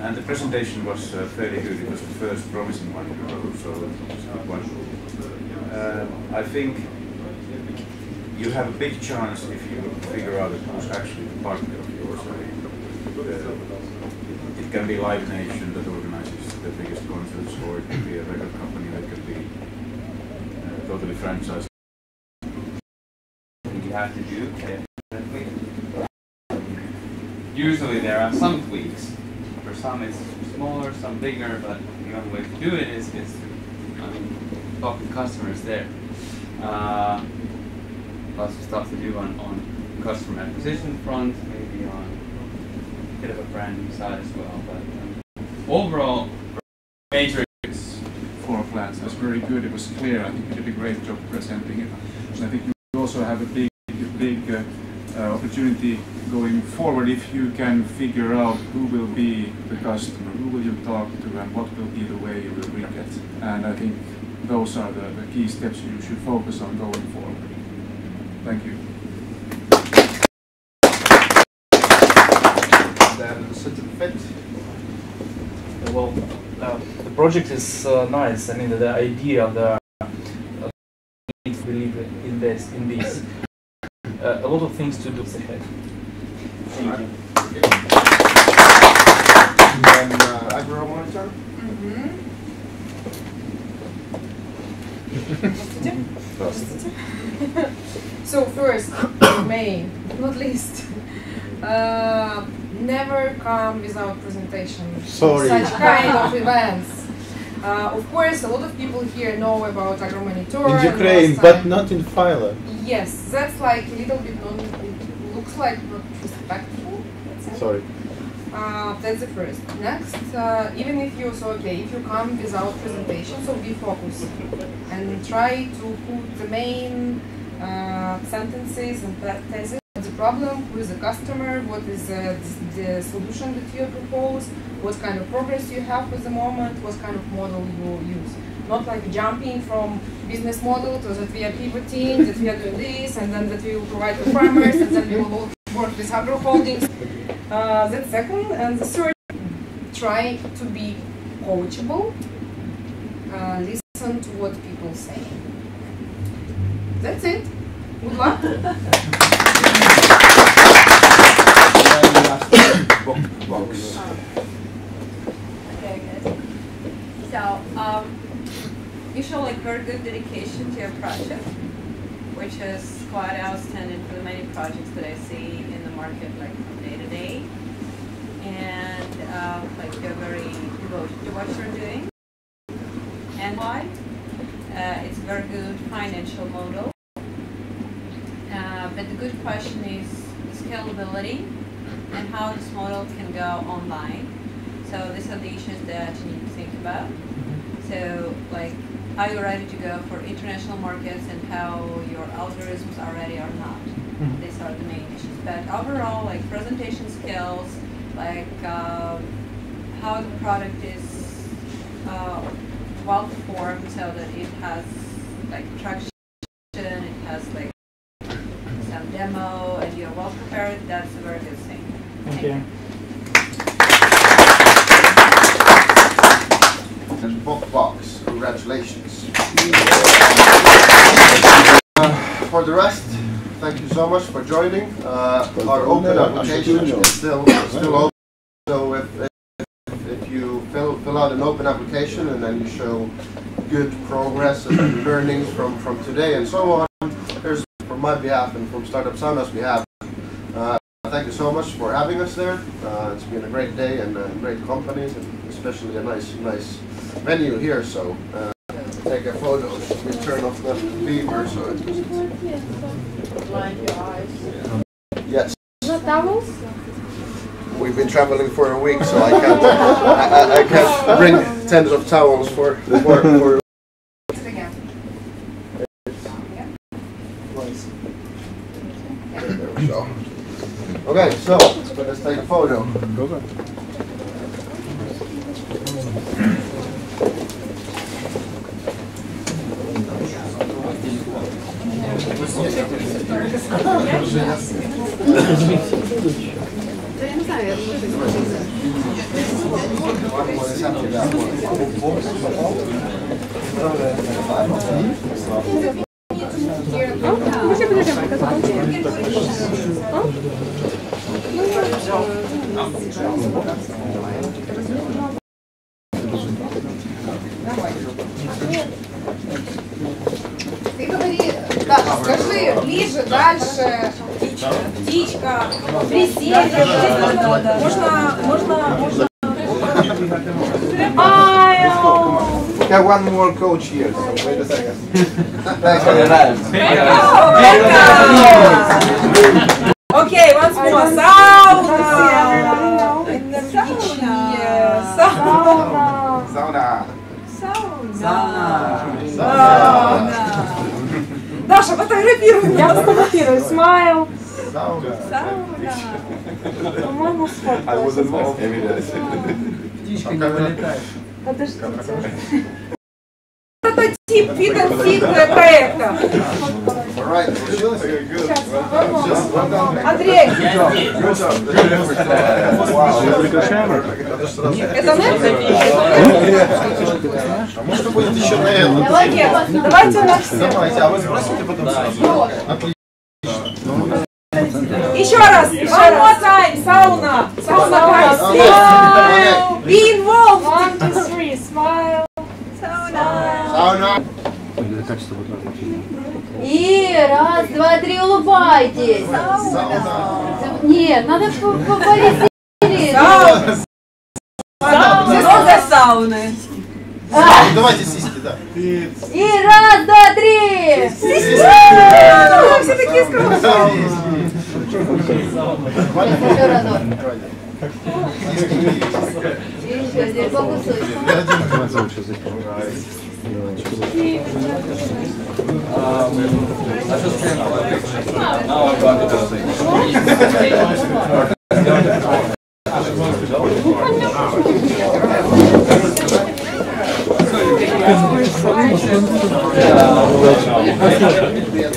And the presentation was fairly good. It was the first promising one in the road, so it's a good one. I think you have a big chance if you figure out who's actually the partner of yours. It can be Live Nation that organizes the biggest concerts, or it could be a record company that could be totally franchised. You have to do usually there are some tweaks. For some it's smaller, some bigger, but the only way to do it is to talk to customers there. lots of stuff to do on customer acquisition front, maybe on a bit of a branding side as well. But overall, major floor plans was very good. It was clear. I think you did a great job presenting it. And I think you also have a big opportunity going forward if you can figure out who will be the customer, who will you talk to, and what will be the way you will reach it. And I think those are the key steps you should focus on going forward. Thank you. Then the certificate. Well, the project is nice. I mean, the idea, the need to believe in this. A lot of things to do ahead. Thank you. And then agro monitor. So first, main, not least, never come without presentation. Sorry. Such kind of events. Of course, a lot of people here know about AgroMonitor. In Ukraine, but not in Philo. Yes, that's like a little bit it looks like not respectful. Sorry. That's the first. Next, even if you if you come without presentation, so be focused and try to put the main sentences and thesis. The problem, who is the customer, what is the solution that you propose, what kind of progress you have at the moment, what kind of model you use. Not like jumping from business model to that we are pivoting, that we are doing this, and then that we will provide the farmers, and then we will work with agro holdings. That's second. And the third, try to be coachable, listen to what people say. That's it. Good luck. Okay, good. So, you show like very good dedication to your project, which is quite outstanding for the many projects that I see in the market, like from day to day. And like you're very devoted to what you're doing. And why? It's a very good financial model. But the good question is the scalability and how this model can go online. So these are the issues that you need to think about. So like, are you ready to go for international markets and how your algorithms are ready or not? These are the main issues. But overall, like presentation skills, like how the product is well formed so that it has like traction, it has like some demo, and you're well prepared, that's a very good thing. Thank you. And box, congratulations. For the rest, thank you so much for joining. Our open application is still open. So if you fill out an open application and then you show good progress and learnings from today and so on, there's, from my behalf and from Startup Sauna's behalf, thank you so much for having us there. It's been a great day and great companies, and especially a nice venue here. So take a photo. We turn off the beamer so it Blind your eyes. Yes. No towels? We've been traveling for a week, so I can't bring tens of towels for There we go. Okay, so let's take a photo. Go. Ты говори, да, скажи ближе, дальше. Птичка, присели. Можно. We have one more coach here, so wait a second. Thanks. сфотографирую. Я фотографирую. Смайл. Сауна. По-моему, сфоткалась. Птичка не вылетает. Подождите. Прототип фит проекта. Андрей. Это А можно будет еще на это? Давайте на все. Давайте, а вы спросите потом сразу? Еще раз. One more time. Сауна. Сауна, guys. Smile. Be involved. 1, 2, 3. Smile. Сауна. И раз, два, три, улыбайтесь. Нет, надо повеселиться. Много сауны. Давайте сиськи, да. И раз, два, три. Все такие скромные.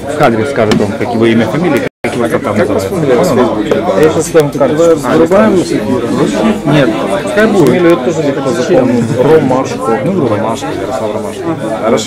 В кадре скажет он, как его имя, фамилия, как его там называется. Я сейчас там вырубаем с эфира? Нет, пускай будет. Фамилию это тоже легко запомнить. Ромашко. Ну, Ромашко, Ярослав Ромашко. Хорошо.